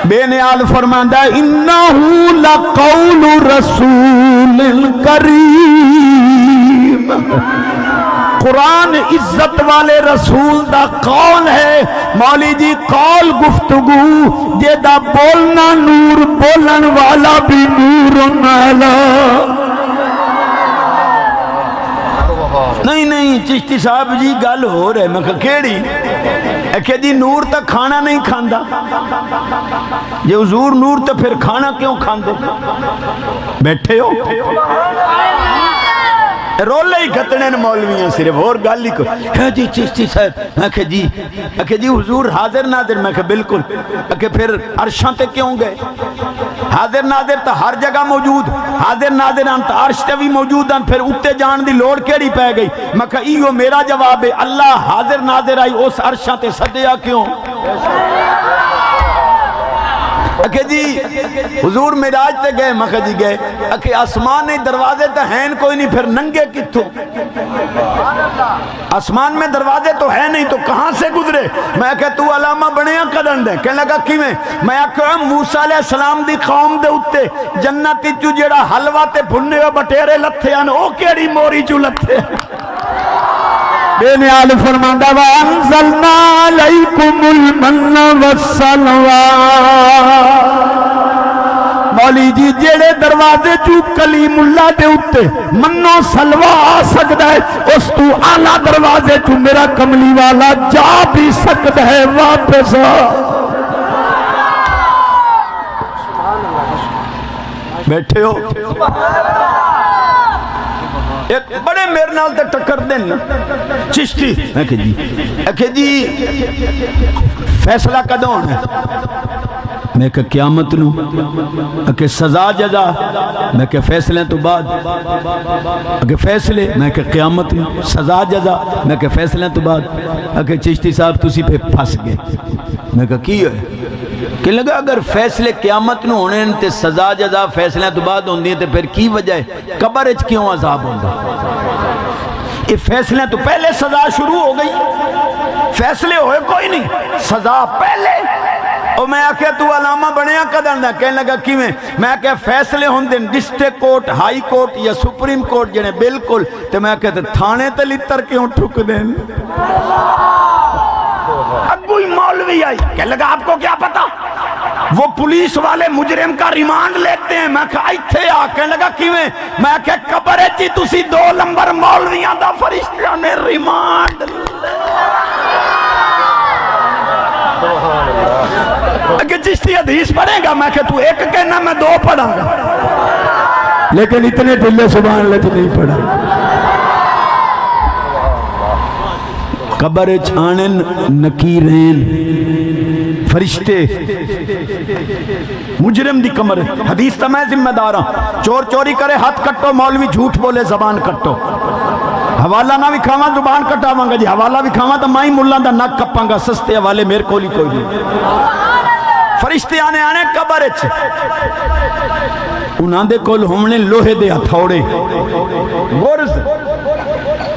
بے نیال فرماندہ انہو لقول رسول کریم قرآن عزت والے رسول دا قول ہے مولی جی قول گفتگو جے دا بولنا نور بولن والا بھی نور نالا نہیں چشتی صاحب جی گل ہو رہے میں کہا کیڑی کہ جی نور تک کھانا نہیں کھاندا یہ حضور نور تو پھر کھانا کیوں کھاندے بیٹھے ہو رولے ہی گھتنے مولویاں صرف اور گالی کو ہے جی چشتی صاحب میں کہ جی حضور حاضر ناظر میں کہ بالکل کہ پھر عرشاں تے کیوں گئے حاضر ناظر تا ہر جگہ موجود حاضر ناظر تا عرش تے بھی موجود ہیں پھر اتے جان دی لوڑ کیڑی پہ گئی میں کہ ایو میرا جواب ہے اللہ حاضر ناظر آئی اس عرشاں تے صدیہ کیوں اکھے جی حضور معراج تے گئے، میں جی گئے، اکھے آسمان نے دروازے تے ہیں کوئی نہیں، پھر ننگے کتھوں؟ آسمان میں دروازے تو ہے نہیں تو کہاں سے گزرے؟ میں کہ تو علامہ بنیا قدن دے، کہنے لگا کی میں آکھا موسیٰ علیہ السلام دی قوم دے اتے جنتی چو جڑا حلوہ تے بھنے و بٹیرے لتھے آن او کیڑی موری چو لتھے؟ بے نیال فرماندہ وَأَنزَلْنَا عَلَيْكُمُ الْمَنَّ وَالسَّلْوَىٰ۔ مولی جی جیڑے دروازے چو کلیم اللہ دے اتے منو سلوہ آ سکتا ہے، اس تو آلہ دروازے چو میرا کملی والا جا بھی سکتا ہے واپس آ۔ بیٹھے ہو ایک بڑے میرے نال تے ٹکر دن چشتی، میں کہ جی فیصلہ کدوں ہے؟ میں کہ قیامت نو، کہ سزا جزا، میں کہ فیصلے تو بعد، کہ فیصلے، میں کہ قیامت نو، سزا جزا، میں کہ فیصلے تو بعد، کہ چشتی صاحب تسی پہ پھنس گئے۔ میں کہ کی ہے کہ لگا اگر فیصلے قیامت نو ہونے تے سزا جزا فیصلے تو بعد ہوندی ہے تے پھر کی وجہ ہے قبر اچ کیوں عذاب ہوندا؟ یہ فیصلے تو پہلے سزا شروع ہو گئی، فیصلے ہوئے کوئی نہیں، سزا پہلے۔ اور میں آکھیا تو علامہ بنیا قدر دا، کہنے لگا کی میں آکھیا فیصلے ہوں دن ڈسٹرکٹ کورٹ، ہائی کورٹ یا سپریم کورٹ جنے بالکل، تو میں آکھیا تھانے تے لتر کیوں ٹھک دیں؟ اب کوئی مولوی آئی، کہنے لگا آپ کو کیا پتا وہ پولیس والے مجرم کا ریمانڈ لیتے ہیں؟ میں کہا ایتھے آ، کہنے لگا کیویں؟ میں کہا قبر چی تسی 2 نمبر مولویاں دا فرشتیاں نے ریمانڈ کہ چشتی حدیث پڑھے گا؟ میں کہ تو ایک کہنا میں 2 پڑھا گا، لیکن اتنے ڈلے سبحان اللہ نہیں پڑھا۔ قبر چھانن نکیرین فرشتے مجرم دی کمر، حدیث تا میں ذمہ دار ہوں، چور چوری کرے ہاتھ کٹو، مولوی جھوٹ بولے زبان کٹو، حوالہ نہ بھی کھاواں زبان کٹا مانگا جی، حوالہ بھی کھاواں تو مائی ملان دا نک کپاں گا، سستے حوالے میرے کولی کوئی نہیں۔ فرشتے آنے قبر اچھ، انہاں دے کول ہونے لوہے دے ہتھوڑے، گورز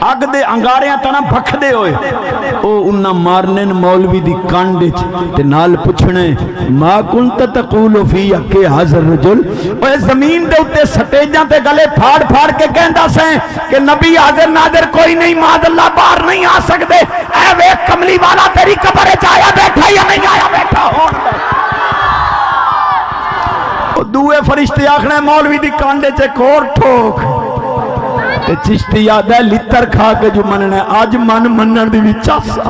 اگ دے انگاریاں تنا بھکھ دے ہوئے، او انہاں مارنے مولوی دی کانڈے تے نال پچھنے ما کنت تقول فی کہ حضر رجل، اوہ زمین دے اتے سٹیجاں تے گلے پھاڑ پھاڑ کے کہندہ سیں کہ نبی حاضر ناظر کوئی نہیں، معاذ اللہ باہر نہیں آ سکتے، اے وے کملی والا تیری قبر آیا بیٹھا یا نہیں آیا بیٹھا ہون۔ دوئے فرشتے آخنے مولوی دی کانڈے چے کھور ٹھوک، تے چشتی یاد ہے لتر کھا کے جو مننے آج من منن دی وچا سا،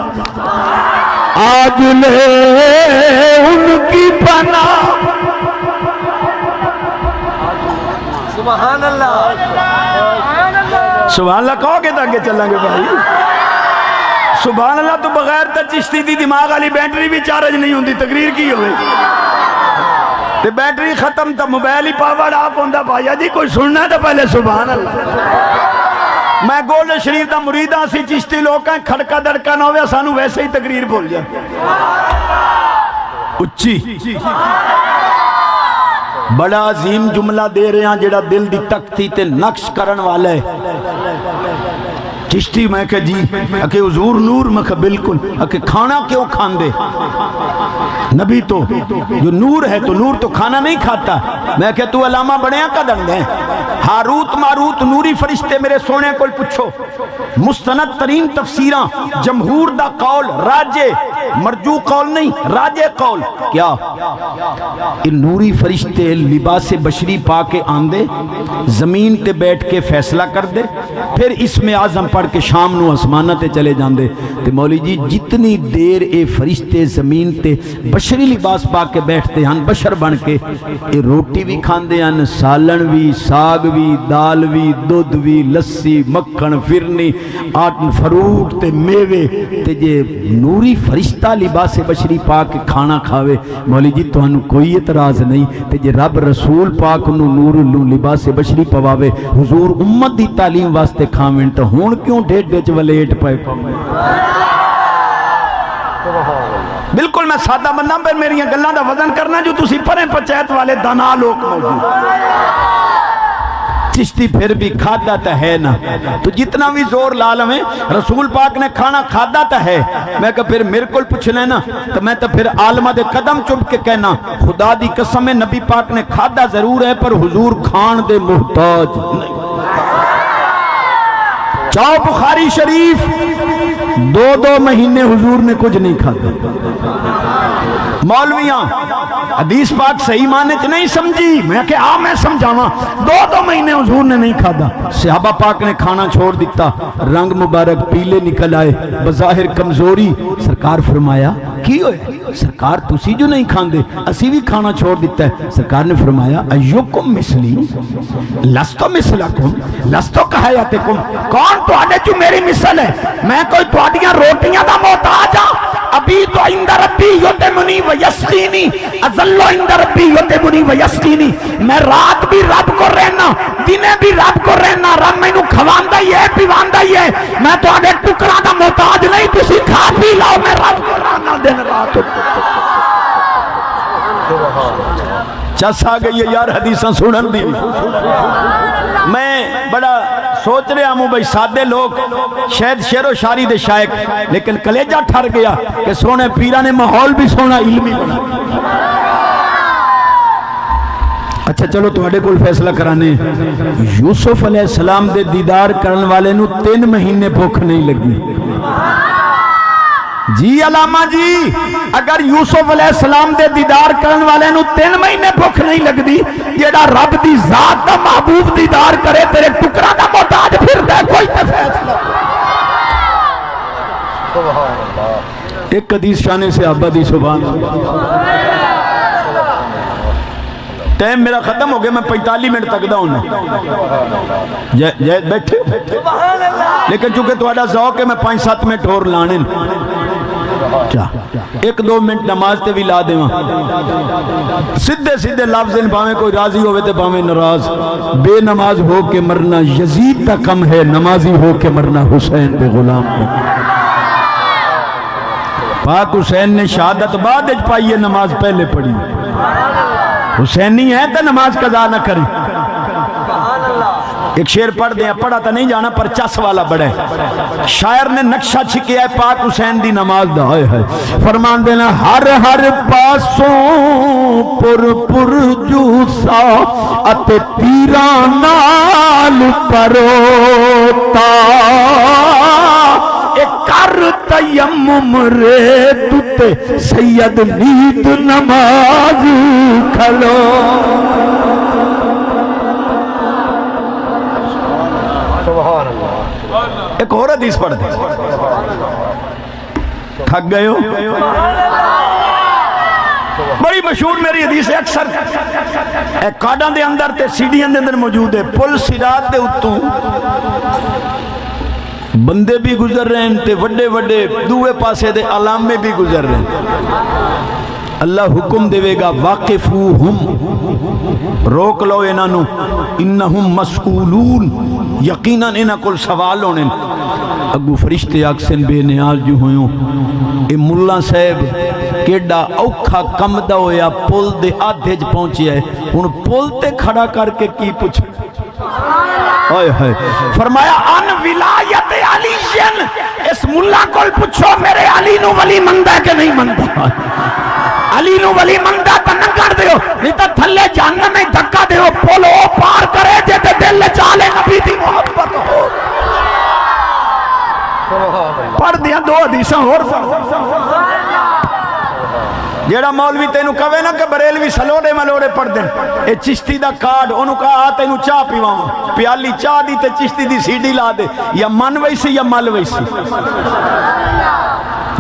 آج لے ان کی پناہ۔ سبحان اللہ، سبحان اللہ کہو گے تاکہ چلیں گے بھائی، سبحان اللہ تو بغیر تا چشتی دی دماغ والی بیٹری بھی چارج نہیں ہوندی، تقریر کی ہوئی تے بیٹری ختم تا موبائل ہی پاور آپ ہوندہ بھائیا جی کوئی سننا ہے تو پہلے سبحان اللہ۔ میں گولڈ شریف دا مریدہ سی چشتی لوگ ہیں کھڑکا دڑکا نہ ہویا سانو ویسے ہی تقریر بول جائے اچھی بڑا عظیم جملہ دے رہے ہیں جڑا دل دی تکتی تے نقش کرن والا ہے۔ چشتی میں کہ جی کہ حضور نور میں کہ بالکل کہ کھانا کیوں کھان دے؟ نبی تو جو نور ہے تو نور تو کھانا نہیں کھاتا۔ میں کہ تو علامہ بڑیاں کا دن گئے، ہاروت ماروت نوری فرشتے میرے سونے کو پوچھو، مستند ترین تفسیراں جمہور دا قول راجے مرجو قول نہیں راجے قول کیا ان نوری فرشتے لباس بشری پا کے آندے زمین تے بیٹھ کے فیصلہ کر دے، پھر اس میں اعظم پڑھ کے شام نو آسمانہ تے چلے جاندے۔ تے مولی جی جتنی دیر اے فرشتے زمین تے بشری لباس پا کے بیٹھتے ہیں بشر بن کے، اے روٹی بھی کھاندے ہیں، سالن بھی، ساگ بھی، دال بھی، دودھ بھی، لسی مکھن فرنی آٹن فروٹ تے میوے تے جے نوری فرشتہ لباس بشری پاک کھانا کھاوے مولی جی تو انہوں کوئی اعتراض نہیں۔ تے جے رب رسول پاک انہوں نور لباس بشری پواوے حضور امت دی تعلیم واسطے کھاویں تو ہون کیوں ڈیٹ ڈیچ ولیٹ پائے؟ بالکل میں میں سادہ بندہ پر میری گلاں دا وزن کرنا جو تسی پریں پنچایت والے دانا لوگ موجود. چشتی پھر بھی کھادا تا ہے نا, تو جتنا بھی زور لالمیں رسول پاک نے کھانا کھادا تا ہے. میں کہا پھر میرے کو پوچھ لینا تو میں تو پھر عالمہ دے قدم چپ کے کہنا خدا دی قسم نبی پاک نے کھادا ضرور ہے پر حضور کھان دے محتاج نہیں. چاہو بخاری شریف 2 مہینے حضور نے کچھ نہیں کھادا. مولویاں حدیث پاک صحیح معنی چ نہیں سمجھی, میں کہ میں سمجھاواں 2 مہینے حضور نے نہیں کھادا. صحابہ پاک نے کھانا چھوڑ دیتا, رنگ مبارک پیلے نکل آئے, بظاہر کمزوری. سرکار فرمایا کی ہوئے؟ سرکار تسی جو نہیں کھاندے اسی بھی کھانا چھوڑ دیتا ہے. سرکار نے فرمایا ایوکم مثلی لستو مثلکم لستو کہایتکم, کون تو آنے جو میری مثل ہے؟ میں کوئی تو آڈیاں روٹیاں دا محتاج ہاں. ابھی تو عند ربی یطعمنی ویسقینی, ازلو عند ربی یطعمنی ویسقینی. میں رات بھی رب کو رہنا, دنے بھی رب کو رہنا, رب میں نو کھواندا ہی ہے پیواندا ہی ہے. میں تو آگے ٹکڑا دا محتاج نہیں, تسی کھا پی لاؤ, میں رب کو رہنا دن رات. چس آ گئی ہے یار حدیثاں سنن دی. میں بڑا سوچ رہا ہوں بھائی سادے لوگ شاید شعر و شاعری دے شائق, لیکن کلیجہ ٹھر گیا کہ سونے پیرہ نے ماحول بھی سونا علمی بنا. اچھا چلو تواڈے کول فیصلہ کرانے. یوسف علیہ السلام دے دیدار کرن والے نو 3 مہینے بھوک نہیں لگی. جی علامہ جی, اگر یوسف علیہ السلام دے دیدار کرن والے نو 3 مہینے بھوک نہیں لگ دی, جیڑا رب دی ذات دا محبوب دیدار کرے تیرے ٹکڑا دا محتاج پھر دے کوئی تے فیصلہ. ایک حدیث شان صحابہ دی سبحان اللہ. ٹائم میرا ختم ہو گیا, میں 45 منٹ تک دا ہونا بیٹھے, لیکن چونکہ تواڈا ذوق ہے میں 5-7 منٹ اور لانے. 1-2 منٹ نماز تے بھی لا دے سیدھے لفظ باویں کوئی راضی ہوئے تے باویں ناراض. بے نماز ہو کے مرنا یزید تا کم ہے, نمازی ہو کے مرنا حسین بے غلام ہے. پاک حسین نے شہادت بعد اج پائی ہے, نماز پہلے پڑھی. حسینی ہے تو نماز قضا نہ کریں. ایک شعر پڑھ دیں, پڑھا تو نہیں جانا پر چس والا بڑے. شاعر نے نقشہ چھکیا ہے پاک حسین دی نماز دا. فرمان دینا ہر ہر پاسوں پر جوسا اتے تیران نال پروتا, کر تیمم رے تُتے سید نیت نماز کھلو. ایک اور حدیث پڑھ دیں. تھک گئے ہو؟ بڑی مشہور میری حدیث ہے, اکثر کارڈاں دے اندر تے سیڈیاں دے اندر موجود ہے. پل صراط دے اتوں بندے بھی گزر رہے ہیں تے وڈے وڈے دوے پاسے دے علامے بھی گزر رہے ہیں. اللہ حکم دے گا واقفوہم, روک لو انہوں, انہم مسئولون, یقیناً انہاں کل سوال ہونے. اگو فرشتے آکسن بے نیاز جو ہوئیوں, اے ملا صاحب کیڈا اوکھا کمدہ ہویا, پل دے آدھے جو پہنچی ہے, ان پل تے کھڑا کر کے کی پوچھ. فرمایا ان ولایت علیین, اس ملا کل پوچھو میرے علی نو ولی مندہ کہ نہیں مندہ. علی نو ولی مندہ تا نگر دیو, نہیں تا تھلے جہنم میں دھکا دیو, پولو پار کرے جیتے دل چالے نبی دی محبت ہو. پڑھ دیا 2 حدیثاں اور جیڑا مولوی تینو کہے نا کہ بریلوی سلوڑے ملوڑے پڑھ دیں, اے چشتی دا کارڈ انہوں کہا تینو چاہ پیواں, پیالی چاہ دی تے چشتی دی سیڈی لا دے, یا من ویسی یا مل ویسی.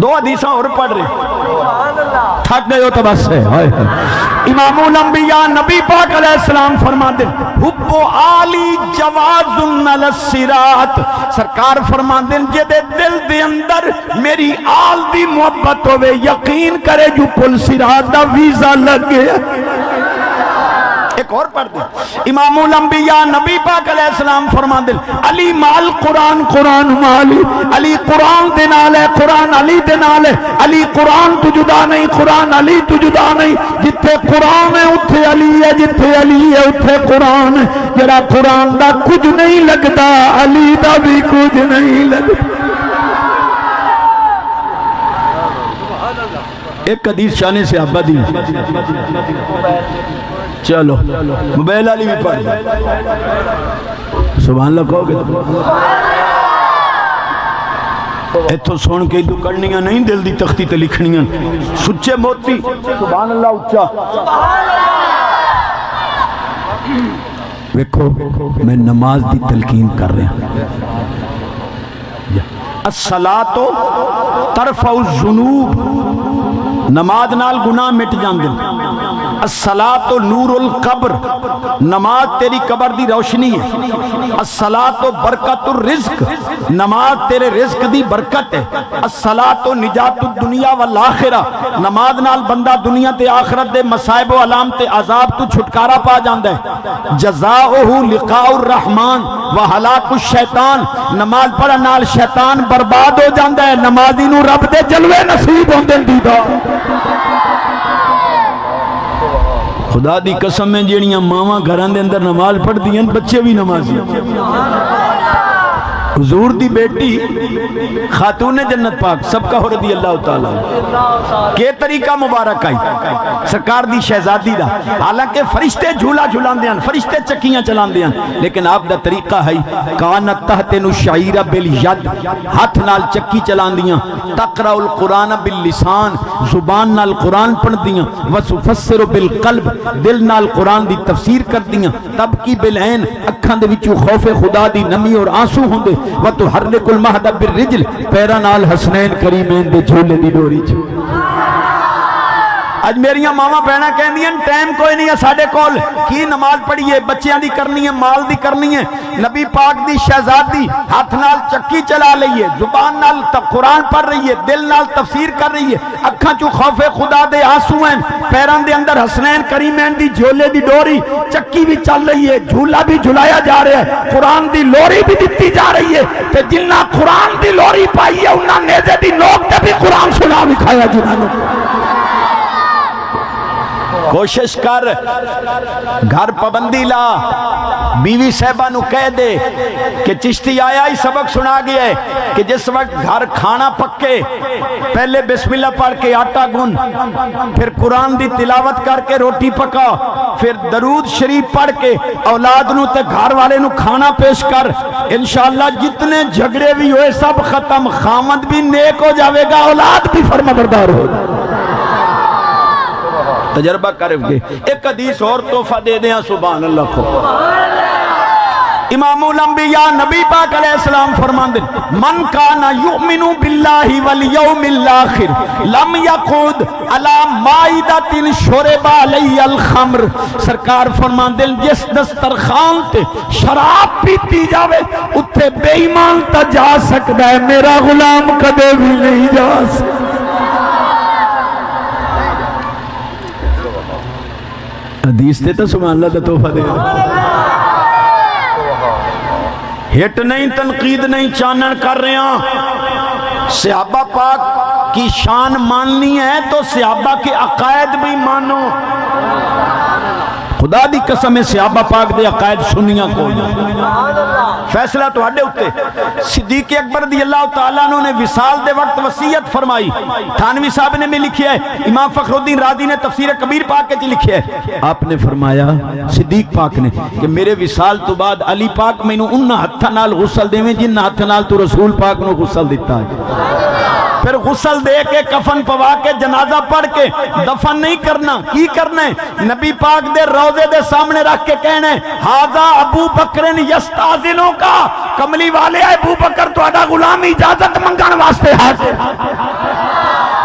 2 حدیثاں اور پڑھ رہے, تھک گئے ہو تو بس ہے. امام الانبیاء نبی پاک علیہ السلام فرما دیں حب و آلی جواز علی الصراط, سرکار فرما دیں جدے دل دے اندر میری آل دی محبت ہوئے, یقین کرے جو پل صراط دا ویزا لگ گیا. ایک اور پڑھ دیں امام الانبیاء نبی پاک علیہ السلام فرما دل علی مال قرآن قرآن مالی علی قرآن دے نال ہے قرآن علی دے نال ہے علی قرآن تو جدا نہیں قرآن علی تو جدا نہیں جتھے قرآن ہے اتھے علی ہے جتھے علی ہے اتھے قرآن ہے جڑا قرآن دا کچھ نہیں لگتا علی دا بھی کچھ نہیں لگتا ایک حدیث شان صحابہ دی چلو موبائل والی بھی پڑھ سبحان اللہ کہو گے ایتھو سن کے تو کرنیاں نہیں دل دی تختی تے لکھنیاں سچے موتی سبحان اللہ اچھا ویکھو میں نماز دی تلقین کر رہا ہوں الصلاۃ ترفع الذنوب نماز نال گناہ مٹ جاندے الصلاۃ نور القبر نماز تیری قبر دی روشنی ہے الصلاۃ برکت الرزق نماز تیرے رزق دی برکت ہے الصلاۃ نجات الدنیا والآخرہ نماز نال بندہ دنیا تے آخرت دے مصائب و علامت عذاب تو چھٹکارا پا جاندا ہے جزاؤہ لقاء الرحمن وہلاک الشیطان نماز پڑھن نال شیطان برباد ہو جاندا ہے نمازی نو رب دے جلوے نصیب ہوندے دیدا خدا دی قسم میں جیڑیاں ماواں گھراں دے اندر نماز پڑھ دیاں بچے بھی نمازی حضور دی بیٹی خاتون جنت پاک سب کا رضی اللہ تعالیٰ کہ طریقہ مبارک آئی سرکار دی شہزادی دا حالانکہ فرشتے جھولا جھولان دیاں فرشتے چکیاں چلان دیاں لیکن آپ دا طریقہ ہے کانت تحتن الشعیر بالید ہاتھ نال چکی چلان دیاں تقرأ القرآن باللسان زبان نال قرآن پڑھ دیاں وسفسر بالقلب دل نال قرآن دی تفسیر کر دیاں تب کی بالعین اکھاں دے وچوں خوف خدا دی نمی اور آنسو ہوندے وَتُحَرِّكُ الْمَهْدَ بِالرِّجْلِ پیرا نال حسنین کریمین دے جھولے دی ڈوری چھو اج میریاں ماما بہنا کہندی ہیں ٹائم کوئی نہیں ہے ساڈے کول کی نماز پڑھیے بچیاں دی کرنی ہے مال دی کرنی ہے نبی پاک دی شہزادی ہاتھ نال چکی چلا لئیے زبان نال قرآن پڑھ رہی ہے دل نال تفسیر کر رہی ہے اکھاں چوں خوف خدا دے آنسو ہیں پیران دے اندر حسنین کریمین دی جھولے دی ڈوری چکی بھی چل رہی ہے جھولا بھی جھلایا جا رہا ہے قرآن دی لوری بھی دتی جا رہی ہے تے جنہ قرآن دی لوری پائی ہے انہاں نیزے دی نوک تے بھی قرآن سنا بھی کھایا جنہاں نے کوشش کر گھر پابندی لا بیوی صاحبہ نو کہہ دے کہ چشتی آیا ہی سبق سنا گیا ہے کہ جس وقت گھر کھانا پکے پہلے بسم اللہ پڑھ کے آٹا گن پھر قرآن دی تلاوت کر کے روٹی پکا پھر درود شریف پڑھ کے اولاد نو تے گھر والے نو کھانا پیش کر انشاءاللہ جتنے جھگڑے بھی ہوئے سب ختم خامد بھی نیک ہو جاوے گا اولاد بھی فرما بردار ہو تجربہ کرے گے ایک حدیث اور تحفہ دے دیں سبحان اللہ کو امام الانبیاء نبی پاک علیہ السلام فرمان دے من کانا یؤمن باللہ والیوم الاخر لم یقود علی مائدۃ شرب علی الخمر سرکار فرمان دے جس دسترخوان تے شراب پیتی جاوے اتھے بے ایمان تا جا سکتا ہے میرا غلام کدے بھی نہیں جا سکتا حدیث دیتا سبحان اللہ دا توفہ دے ہٹ نہیں تنقید نہیں چانن کر رہے ہیں صحابہ پاک کی شان ماننی ہے تو صحابہ کے عقائد بھی مانو خدا دی قسم صحابہ پاک دے عقائد سنیاں کو فیصلہ تو ہڈے ہوتے صدیق اکبر رضی اللہ تعالیٰ عنہ نے وصال دے وقت وصیت فرمائی تھانوی صاحب نے بھی لکھی ہے امام فخر الدین رازی نے تفسیر کبیر پاک کے لکھی ہے آپ نے فرمایا صدیق پاک نے کہ میرے وصال تو بعد علی پاک میں انہوں ہتھا نال غسل دے میں جن ہتھا نال تو رسول پاک نے غسل دیتا ہے پھر غسل دے کے کفن پوا کے جنازہ پڑھ کے دفن نہیں کرنا کی کرنا ہے نبی پاک دے روزے دے سامنے رکھ کے کہنا ہے ہاذا ابو بکر یستاذنو کا کملی والے ابو بکر تہاڈا غلام اجازت منگن واسطے حاضر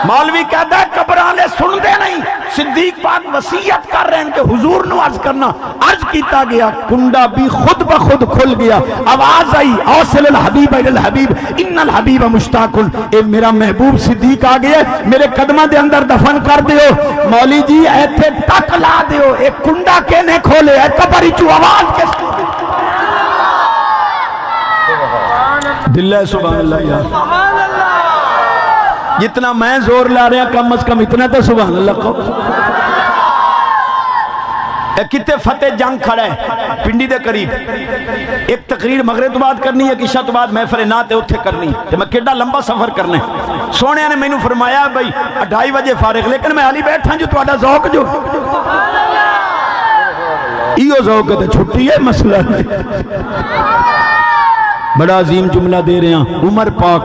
مولوی کہتا ہے قبرانے سن دے نہیں، صدیق پاک وصیت کر رہے ہیں کہ حضور نو عرض کرنا، عرض کیتا گیا، کنڈا بھی خود بخود کھل گیا، آواز آئی اوصل الحبیب الی الحبیب ان الحبیب مشتاق، اے میرا محبوب صدیق آ گیا، میرے قدمہ دے اندر دفن کر دیو۔ مولی جی ایتھے تک لا دیو، ایک کنڈا کینے کھولے، اے قبری چو آواز کس دل ہے سبحان اللہ یار، جتنا میں زور لا رہا کم از کم اتنا تو سبحان اللہ کو۔ کتے فتح جنگ کھڑا ہے پنڈی دے قریب، ایک تقریر مغرب تو بعد کرنی ہے، عشاء تو بعد محفل نعت اتھے کرنی ہے، میں کیڈا لمبا سفر کرنا ہے۔ سونے نے مینوں فرمایا بھائی 2:30 بجے فارغ، لیکن میں علی بیٹھا جو تہاڈا ذوق جو ایو ذوق تے چھٹی ہے مسئلہ ہے۔ بڑا عظیم جملہ دے رہے ہیں، عمر پاک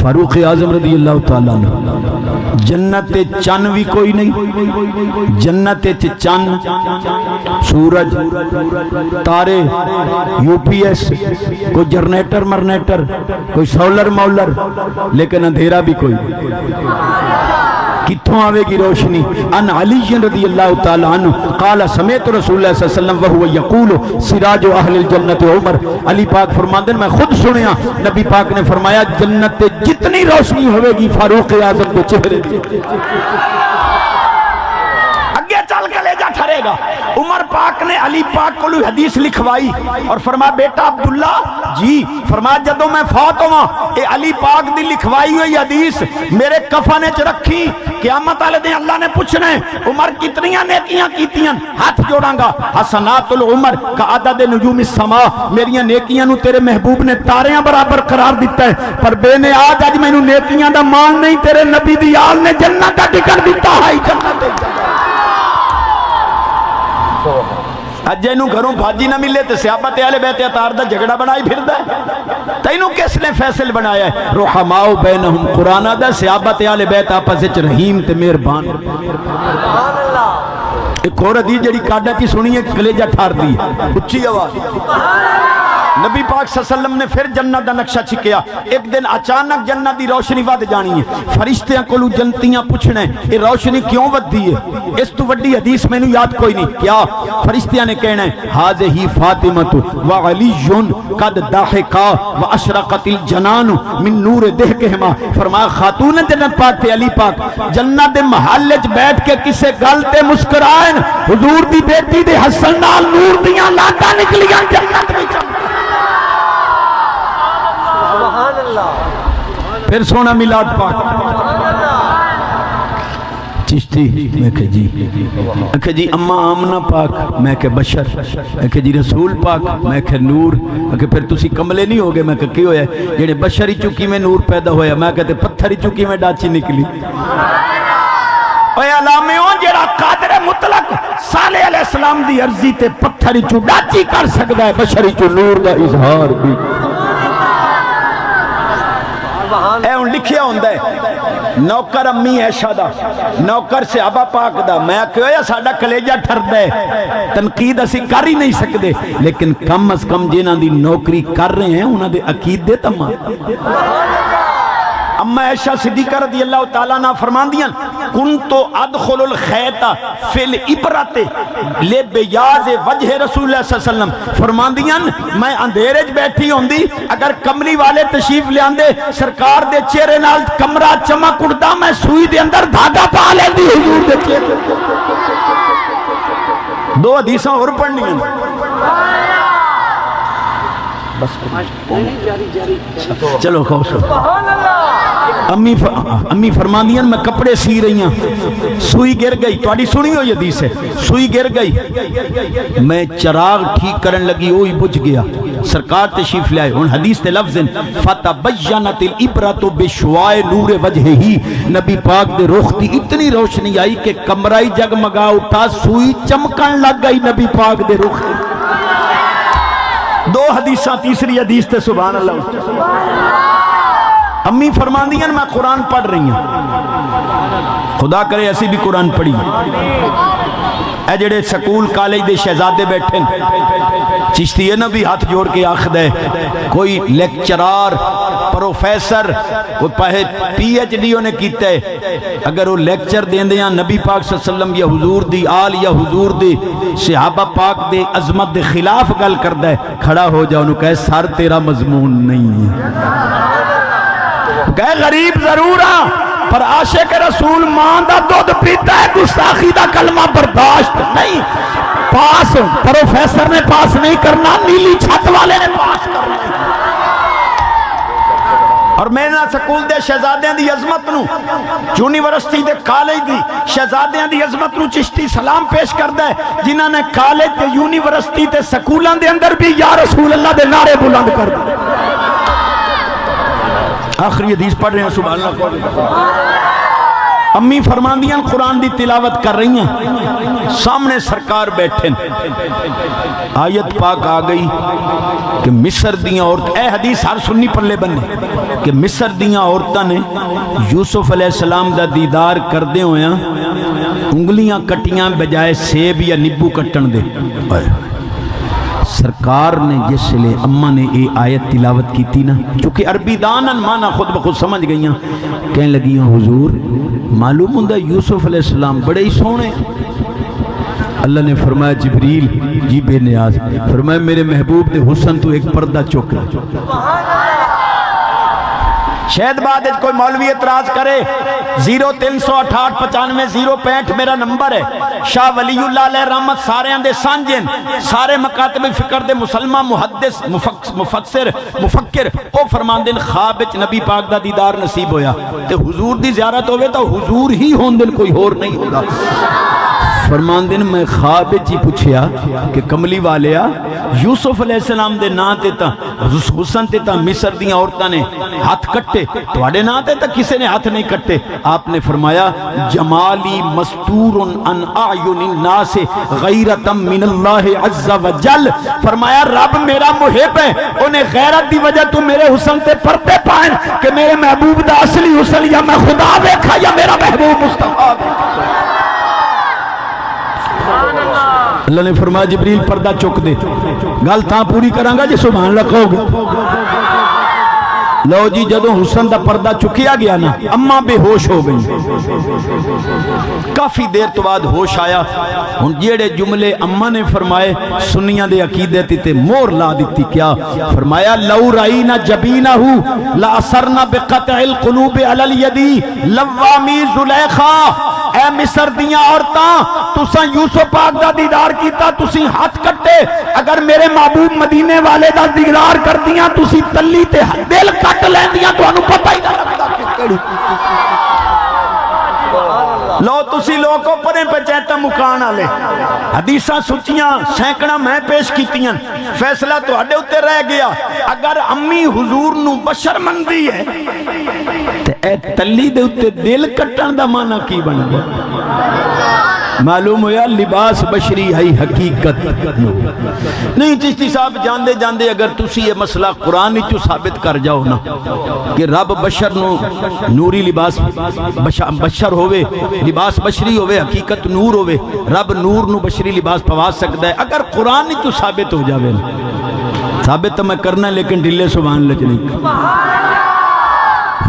فاروق اعظم رضی اللہ تعالیٰ عنہ، جنت چن بھی کوئی نہیں، جنت چن سورج تارے یو پی ایس کوئی جنریٹر مرنیٹر کوئی سولر مولر، لیکن اندھیرا بھی کوئی کتھوں آوے گی روشنی؟ ان علی رضی اللہ تعالیٰ عنہ قال سمیت رسول اللہ صلی اللہ علیہ وسلم وہو یقول سراج اہل الجنت عمر، علی پاک فرماندے میں خود سنیا نبی پاک نے فرمایا جنت جتنی روشنی ہوئے گی فاروق اعظم کے چہرے اگے چل کے لے جا ٹھرے گا۔ عمر پاک نے علی پاک کو حدیث لکھوائی اور فرمایا بیٹا عبداللہ جی، فرمایا جدو میں فوت ہوا اے علی پاک دی لکھوائی ہوئی حدیث میرے کفن وچ رکھی، قیامت والے دن اللہ نے پوچھنا ہے عمر کتنیاں نیکیاں کیتیاں، ہاتھ جوڑاں گا حسنات العمر کا عدد نجوم السماء، میریاں نیکیاں نو تیرے محبوب نے تاریاں برابر قرار دیتا ہے، پر بے نیاز اج مینوں نیکیاں دا مان نہیں، تیرے نبی دی آل نے جنت دا ٹکٹ دیتا ہے، جنت اجے نو گھروں بھاجی نہ ملے تے صحابت اہل بیت اطہار دا جھگڑا بنائی پھردا ہے، تینوں کس نے فیصل بنایا ہے؟ رحماء بینہم، قرآن دا صحابت اہل بیت آپس وچ رحیم تے مہربان۔ سبحان اللہ۔ ایک اور حدیث جڑی کاڈا کی سنی ہے کلیجہ ٹھار دی اچھی آواز، نبی پاک صلی اللہ علیہ وسلم نے پھر جنت دا نقشہ چھکیا، ایک دن اچانک جنت دی روشنی ود جانی ہے، فرشتیاں کولو جنتیاں پوچھنے یہ روشنی کیوں ود دی ہے؟ اس تو وڈی حدیث میں نو یاد کوئی نہیں، کیا فرشتیاں نے کہنا ہے حاذہ فاطمۃ و علی قد ضحکا و اشرقت الجنان من نور دہکہما، فرمایا خاتون جنت پاک تے علی پاک جنت دے محل وچ بیٹھ کے کسے گل تے مسکرائیں، حضور دی بیٹی دے حسن نال نور دیاں لاٹاں نکلیاں جنت وچ۔ پھر سونا میلاد پاک چشتی میں کہ جی، میں کہ جی اماں آمنہ پاک، میں کہ بشر، میں کہ جی رسول پاک، میں کہ نور، میں کہ پھر تسی کملے نہیں ہوگے، میں کہ کی ہویا ہے جنہیں بشری چکی میں نور پیدا ہویا، میں کہتے پتھری چکی میں ڈاچی نکلی۔ اے علامیوں جیڑا قادر مطلق صالح علیہ السلام دی عرضی تے پتھری چو ڈاچی کر سکتا ہے، بشری چو نور دا اظہار بھی اے ان لکھیا ہوندہ ہے نوکر امی عائشہ دا، نوکر صحابہ پاک دا، میں کہو یا ساڑا کلیجہ ٹھر دے، تنقید اسی کر ہی نہیں سکتے، لیکن کم از کم جنہاں دی نوکری کر رہے ہیں انہاں دے عقیدے تمام۔ اما عائشہ صدیقہ رضی اللہ تعالیٰ عنہ فرماندیاں کنتو ادخل الخیط فی العبرت لبیاض وجہ رسول اللہ صلی اللہ علیہ وسلم، فرماندیاں میں اندھیرے چ بیٹھی ہوندی اگر کمری والے تشریف لے آندے سرکار دے چہرے نال کمرہ چمک اڑدا، میں سوئی دے اندر دھاگا پا لیندی حضور دے چہرے۔ دو حدیثاں اور پڑھنی ہیں بس چلو خوش ہو۔ امی فرماندیاں میں کپڑے سی رہی ہیں، سوئی گر گئی، توڑی سنی ہو یہ حدیث ہے، سوئی گر گئی، میں چراغ ٹھیک کرن لگی وہی بجھ گیا، سرکار تشریف لائے، ان حدیث تے لفظ فتبینت العبرۃ بشعاع نور وجہہ، نبی پاک دے رخ دی اتنی روشنی آئی کہ کمرہ ہی جگمگا اٹھا، سوئی چمکن لگ گئی نبی پاک دے رخ۔ دو حدیثاں، تیسری حدیث تے سبحان اللہ۔ امی فرماندیاں میں قرآن پڑھ رہی ہوں، خدا کرے ایسی بھی قرآن پڑھی، اے جڑے سکول کالج دے شہزادے بیٹھے چشتی ہے نا بھی ہاتھ جوڑ کے آخد ہے کوئی lecturer professor P H D نے کیتا ہے اگر وہ لیکچر دین دیاں نبی پاک صلی اللہ علیہ وسلم یا حضور دی آل یا حضور دی صحابہ پاک دے عظمت دے خلاف گل کردہ ہے کھڑا ہو جاؤ انہوں کہے سر تیرا مضمون نہیں ہے کہے غریب ضرور ہاں پر عاشق رسول ماں دا دودھ پیتا ہے گستاخی دا کلمہ برداشت نہیں پاس پروفیسر نے پاس نہیں کرنا نیلی چھت والے نے پاس کرنا اور میں نہ سکول دے شہزادیاں دی عظمت نو یونیورسٹی دے کالج دی شہزادیاں دی عظمت نو چشتی سلام پیش کردہ ہے جنہاں نے کالج تے یونیورسٹی تے سکولان دے اندر بھی یا رسول اللہ دے نعرے بلند کر دے آخری حدیث پڑھ رہے ہیں سبحان اللہ امی فرماندیاں قرآن دی تلاوت کر رہی ہیں سامنے سرکار بیٹھیں آیت پاک آ گئی کہ مصر دیاں عورت اے حدیث ہر سنی پلے بنے کہ مصر دیاں عورتاں نے یوسف علیہ السلام دا دیدار کردے ہویاں انگلیاں کٹیاں بجائے سیب یا نیبو کٹن دے سرکار نے جس لئے اممہ نے اے آیت تلاوت کی تھی نا چونکہ عربی دانن مانا خود بخود سمجھ گئیاں کہنے لگیاں حضور معلوم ہوندہ یوسف علیہ السلام بڑے ہی سونے اللہ نے فرمایا جبریل جی بے نیاز فرمایا میرے محبوب دے حسن تو ایک پردہ چوک شاید بعد کوئی مولوی اعتراض کرے 0368959065 میرا نمبر ہے شاہ ولی اللہ علیہ رحمت سارے اندے سانجن سارے مکاتب فکر دے مسلمہ محدث مفکر او فرماندن خوابچ نبی پاک دا دیدار نصیب ہویا تے حضور دی زیارت ہوئے تو حضور ہی ہوندن کوئی اور نہیں ہوگا فرماندن میں خوابچ ہی پوچھیا کہ کملی والیا یوسف علیہ السلام دے نا تے تا حسن تے تا مصر دیاں عورتاں نے ہاتھ کٹے تو اڑے نا تے تا کسے نے ہاتھ نہیں کٹے آپ نے فرمایا جمالی مستور ان اعین الناس غیرتا من اللہ عز و جل فرمایا رب میرا محب ہے انہیں غیرت دی وجہ تو میرے حسن تے پردے پائیں کہ میرے محبوب دا اصلی حسن یا میں خدا دیکھا یا میرا محبوب مصطفیٰ دیکھا اللہ نے فرمایا جبریل پردہ چک دے گل تاں پوری کرانگا جی سبحان اللہ کہو گے لو جی جدوں حسن دا پردہ چکیا گیا نا اماں بے ہوش ہو گئی کافی دیر تو بعد ہوش آیا ان جیڑے جملے اماں نے فرمائے سنیاں دے عقیدے تے مور لا دیتی کیا فرمایا لو رائینا جبینہو لا اثرنا بقطع القلوب علی الیدی لوامی زلیخا اے مصر دیاں عورتاں تساں یوسف پاک دا دیدار کیتا تسی ہاتھ کٹے اگر میرے محبوب مدینے والے دا دیدار کر دیاں تسی تلی تے دل کٹ لین دیاں تو انہوں پتہ ہی نہ لگتا کہ کڑی لو تسی لوگوں پریں پہ چہتا مکان آلے حدیثاں سچیاں سینکڑا میں پیش کیتیاں فیصلہ تو اڈے ہوتے رہ گیا اگر امی حضور نو بشر مندی ہے تے اے تلی دے ہوتے دل کٹن دا معنی کی بن گیا معلوم ہویا لباس بشری ہے حقیقت نہیں چشتی صاحب جاندے جاندے اگر تسی یہ مسئلہ قرآن ہی چو ثابت کر جاؤ نا کہ رب بشر نو نوری لباس بشر ہوئے لباس بشری ہوئے حقیقت نور ہوئے رب نور نو بشری لباس پوا سکتا ہے اگر قرآن ہی چو ثابت ہو جاوے ثابت تو میں کرنا لیکن ڈلے سبحان اللہ نہیں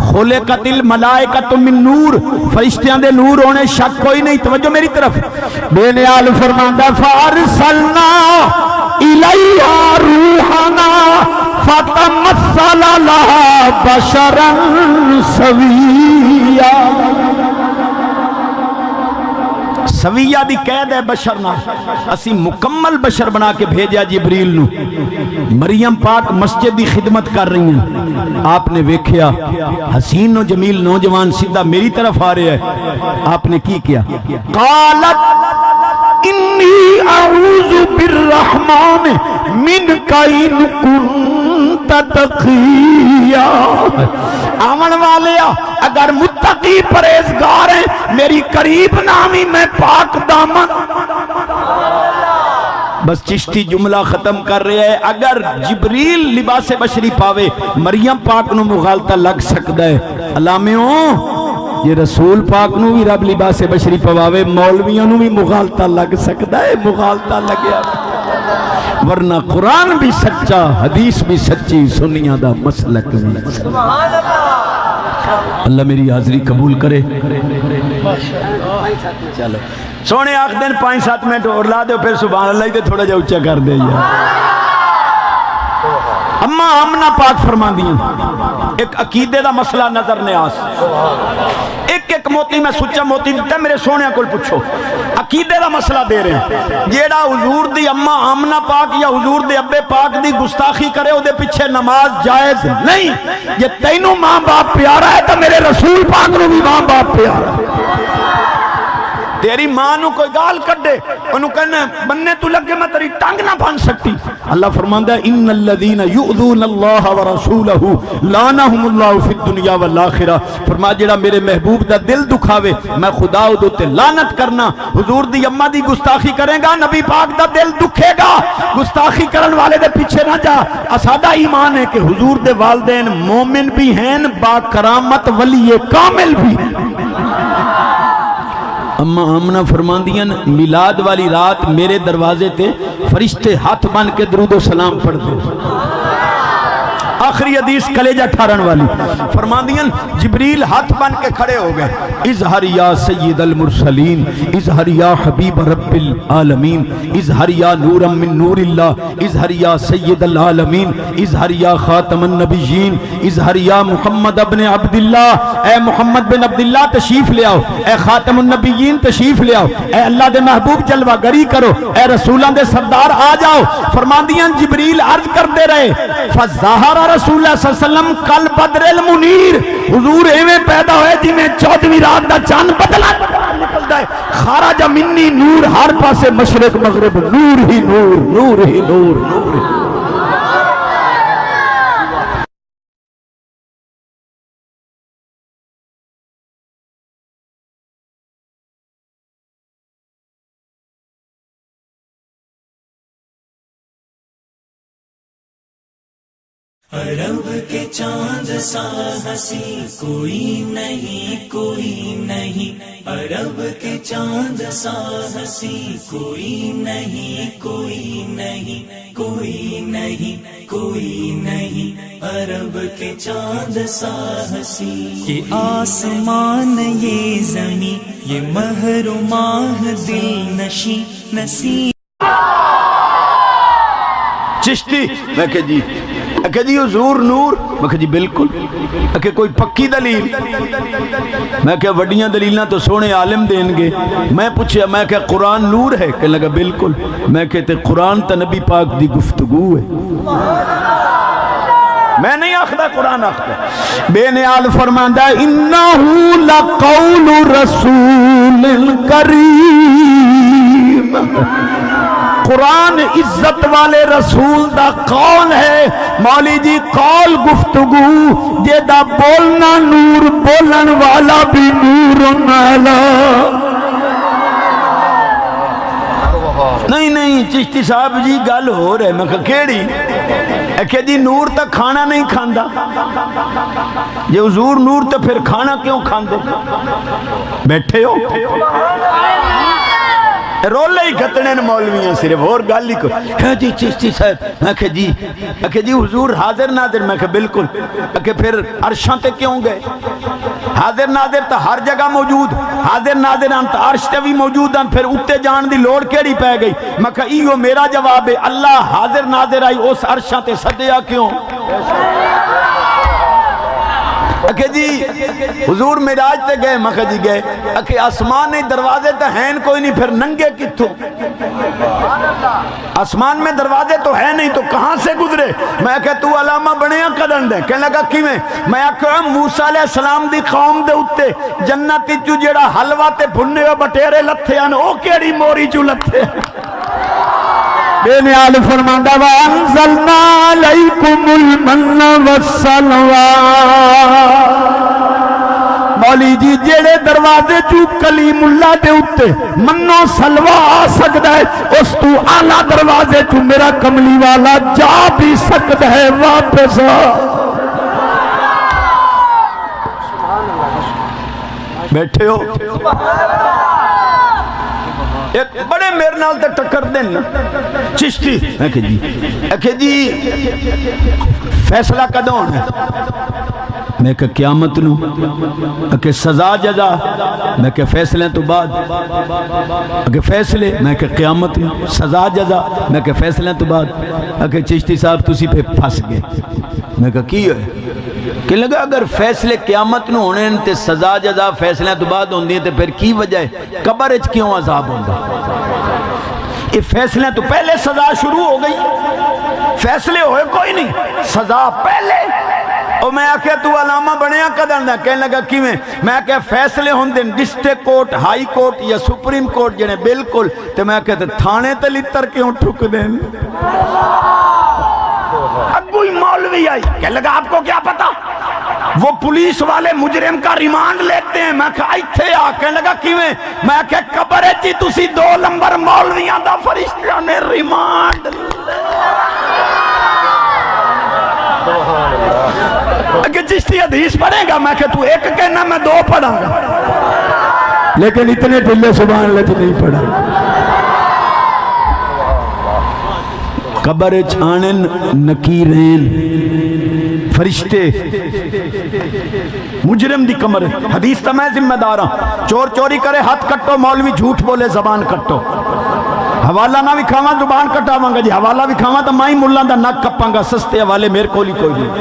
خلقت الملائکۃ من نور فرشتیاں دے نور ہونے شک کوئی نہیں توجہ میری طرف بے نیال فرماندہ فارسلنا الیہا روحنا فتمثل لہا بشرا سویا سویہ دی قید ہے بشرنا اسی مکمل بشر بنا کے بھیجا جبریل نو مریم پاک مسجد دی خدمت کر رہی ہیں آپ نے ویکھیا حسین و جمیل نوجوان سیدھا میری طرف آ رہے ہیں آپ نے کی کیا قالت انی اعوذ بالرحمن منک ان کنت تقیا آمن والیا اگر متقی پریزگار ہیں میری قریب نامی میں پاک دامن بس چشتی جملہ ختم کر رہے ہیں اگر جبریل لباس بشری پاوے مریم پاک نو مغالطہ لگ سکتا ہے علامیوں یہ رسول پاک نو بھی رب لباس بشری پواوے مولویوں نو بھی مغالطہ لگ سکتا ہے، مغالطہ لگیا ورنہ قرآن بھی سچا، حدیث بھی سچی، سنیاں دا مسلک بھی۔ سبحان اللہ۔ اللہ میری حاضری قبول کرے۔ چلو سونے آخ دن 5-7 منٹ اور لا دے پھر سبحان اللہ ہی تے تھوڑا جا اچھا کر دے یار۔ اما آمنہ پاک فرما دیا ایک عقیدے دا مسئلہ نظر نیاز، ایک موتی میں سچا موتی دیتا ہے، میرے سونے کل پوچھو عقیدے دا مسئلہ دے رہے ہیں۔ جیڑا حضور دی اما آمنہ پاک یا حضور دے ابے پاک دی گستاخی کرے او دے پیچھے نماز جائز نہیں۔ یہ تینوں ماں باپ پیارا ہے تو میرے رسول پاک نو بھی ماں باپ پیارا ہے۔ تیری ماں نو کوئی گال کڈے انہوں کہنا بننے تو لگے میں تیری ٹانگ نہ بھان سکتی۔ اللہ فرماندہ ہے ان الذین یؤذون اللہ ورسولہ لعنہم اللہ فی الدنیا والآخرہ۔ فرما جڑا میرے محبوب دا دل دکھاوے میں خدا ادو تے لعنت کرنا۔ حضور دی اماں دی گستاخی کرے گا نبی پاک دا دل دکھے گا، گستاخی کرن والے دے پیچھے نہ جا۔ اسادہ ایمان ہے کہ حضور دے والدین مومن بھی ہیں، با کرامت ولی کامل بھی ہیں۔ اما آمنہ فرماندیاں میلاد والی رات میرے دروازے تے فرشتے ہاتھ بن کے درود و سلام پڑھ دے۔ آخری حدیث کلیجہ ٹھارن والی فرماندیاں جبریل ہاتھ بن کے کھڑے ہو گئے، اظہر یا سید المرسلین، اظہر یا حبیب رب العالمین، اظہر یا نورا من نور اللہ، اظہر یا سید العالمین، اظہر یا خاتم النبیین، اظہر یا محمد ابن عبداللہ۔ اے محمد بن عبداللہ تشریف لے آؤ، اے خاتم النبیین تشریف لے آؤ، اے اللہ دے محبوب جلوہ گری کرو، اے رسولان دے سردار آ جاؤ۔ فرماندیاں جبریل عرض کر دے رہے فظاہر رسول اللہ صلی اللہ علیہ وسلم کل بدر المنیر، حضور ایویں پیدا ہوئے جی میں 14ویں رات دا چاند بدلا نکلتا ہے، خارج منی نور، ہر پاسے مشرق مغرب نور ہی نور، نور ہی نور، نور ہی نور۔ عرب کے چاند سا ہنسی کوئی نہیں، کوئی نہیں، عرب کے چاند سا ہنسی کوئی نہیں، کوئی نہیں، کوئی نہیں، کوئی نہیں، عرب کے چاند سا ہنسی۔ یہ آسمان یہ زمین یہ مہر و ماہ دل نشیں نصیب۔ چشتی میں کہ جی حضور نور، میں کہ جی بالکل، کہ کوئی پکی دلیل، میں کہ وڈیاں دلیلاں تو سونے عالم دیں گے۔ میں پوچھے میں کہ قرآن نور ہے، کہ لگا بالکل، میں کہتے قرآن تا نبی پاک دی گفتگو ہے، میں نہیں آخدہ قرآن آخدہ۔ بے نیال فرماندہ انہو لقول رسول کریم، قرآن عزت والے رسول دا قول ہے۔ مولی جی قول گفتگو جے دا بولنا نور، بولن والا بھی نور نالا۔ نہیں چشتی صاحب جی گل ہو رہے، میں کہا کیڑی؟ کہ جی نور تک کھانا نہیں کھاندا، جے حضور نور تو پھر کھانا کیوں کھاندے؟ بیٹھے ہو رولے ہی کھتنے مولویاں صرف اور گل ہی کو ہے جی چشتی صاحب۔ میں کہ جی حضور حاضر ناظر، میں کہ بالکل، کہ پھر عرشاں تے کیوں گئے؟ حاضر ناظر تا ہر جگہ موجود، حاضر ناظر ہم تا عرش تے بھی موجود ہیں، پھر اتے جان دی لوڑ کیڑی پہ گئی؟ میں کہ ایو میرا جواب ہے، اللہ حاضر ناظر آئی اس عرشاں تے سدیا کیوں؟ کہ جی حضور معراج تے گئے، میں کہ جی گئے، کہ آسمان نہیں دروازے تے ہیں کوئی نہیں، پھر ننگے کتھوں؟ آسمان میں دروازے تو ہے نہیں تو کہاں سے گزرے؟ میں کہ تو علامہ بنیا قدن دے، کہنے لگا کی میں کہ موسیٰ علیہ السلام دی قوم دے اتے جنتی چو جڑا حلوہ تے بھنے و بٹیرے لتھے آن او کیڑی موری چو لتھے۔ بے نیال فرماندہ وَأَنزَلْنَا عَلَيْكُمُ الْمَنَّ وَالسَّلْوَىٰ۔ مولی جی جیڑے دروازے چو کلیم اللہ دے اتے منو سلوہ آ سکتا ہے، اس تو آلہ دروازے چو میرا کملی والا جا بھی سکتا ہے واپس۔ بیٹھے ہو ایک بڑے میرے نال تے ٹکر دین چشتی میں کہ جی فیصلہ کدوں ہونا ہے میں کہ قیامت نو کہ سزا جزا میں کہ فیصلے تو بعد کہ فیصلے میں کہ قیامت نو سزا جزا میں کہ فیصلے تو بعد کہ چشتی صاحب تسی پہ پھنس گئے میں کہ کی ہے کہ لگا اگر فیصلے قیامت نو ہونے تے سزا جزا فیصلے تو بعد ہوندی ہے تے پھر کی وجہ ہے قبر اچ کیوں عذاب ہوندا یہ فیصلے تو پہلے سزا شروع ہو گئی فیصلے ہوئے کوئی نہیں سزا پہلے اور میں آکھیا تو علامہ بنیا قدر نہ کہنے لگا کی میں آکھیا فیصلے ہوندے ڈسٹرکٹ کورٹ ہائی کورٹ یا سپریم کورٹ جنے بالکل تے میں آکھیا تھانے تے لتر کیوں ٹھک دیں اب کوئی مولوی آئی کہنے لگا آپ کو کیا پتا وہ پولیس والے مجرم کا ریمانڈ لیتے ہیں میں کہا ایتھے آ کہنے لگا کیویں میں کہ قبر چ تسی 2 نمبر مولویاں دا فرشتیاں نے ریمانڈ کہ چشتی حدیث پڑھے گا میں کہ تو ایک کہنا میں 2 پڑھا گا لیکن اتنے ڈلے سبحان اللہ تو نہیں پڑھا قبر چھانن نکیرین فرشتے مجرم دی کمر حدیث تا میں ذمہ دار ہوں چور چوری کرے ہاتھ کٹو مولوی جھوٹ بولے زبان کٹو حوالہ نہ بھی کھاواں زبان کٹاواں گا جی حوالہ بھی کھاواں تو مائی ملہ دا نک کپاں گا سستے حوالے میرے کولی کوئی نہیں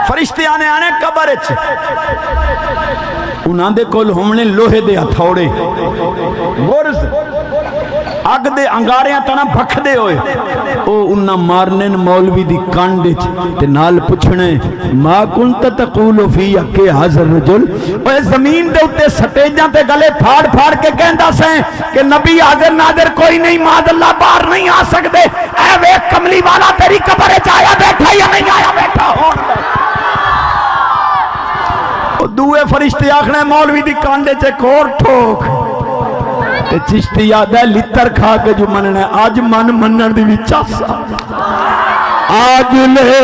فرشتے آنے قبر اچھ انہاں دے کول ہونے لوہے دے ہتھوڑے گرز اگ دے انگاریاں تنا بھکھ دے ہوئے او انہاں مارنن مولوی دی کانڈے تے نال پچھنے ما کنت تقول فی کہ حضر رجل اے زمین دے اتے سٹیجاں تے گلے پھاڑ پھاڑ کے کہندا سیں کہ نبی حاضر ناظر کوئی نہیں معاذ اللہ باہر نہیں آ سکتے اے وے کملی والا تیری قبر وچ آیا بیٹھا یا نہیں آیا بیٹھا ہون دوے فرشتے آخنے مولوی دی کانڈے چے کور ٹھوک تے چشتی یاد ہے لتر کھا کے جو مننے آج منن دی بھی چاسا آج لے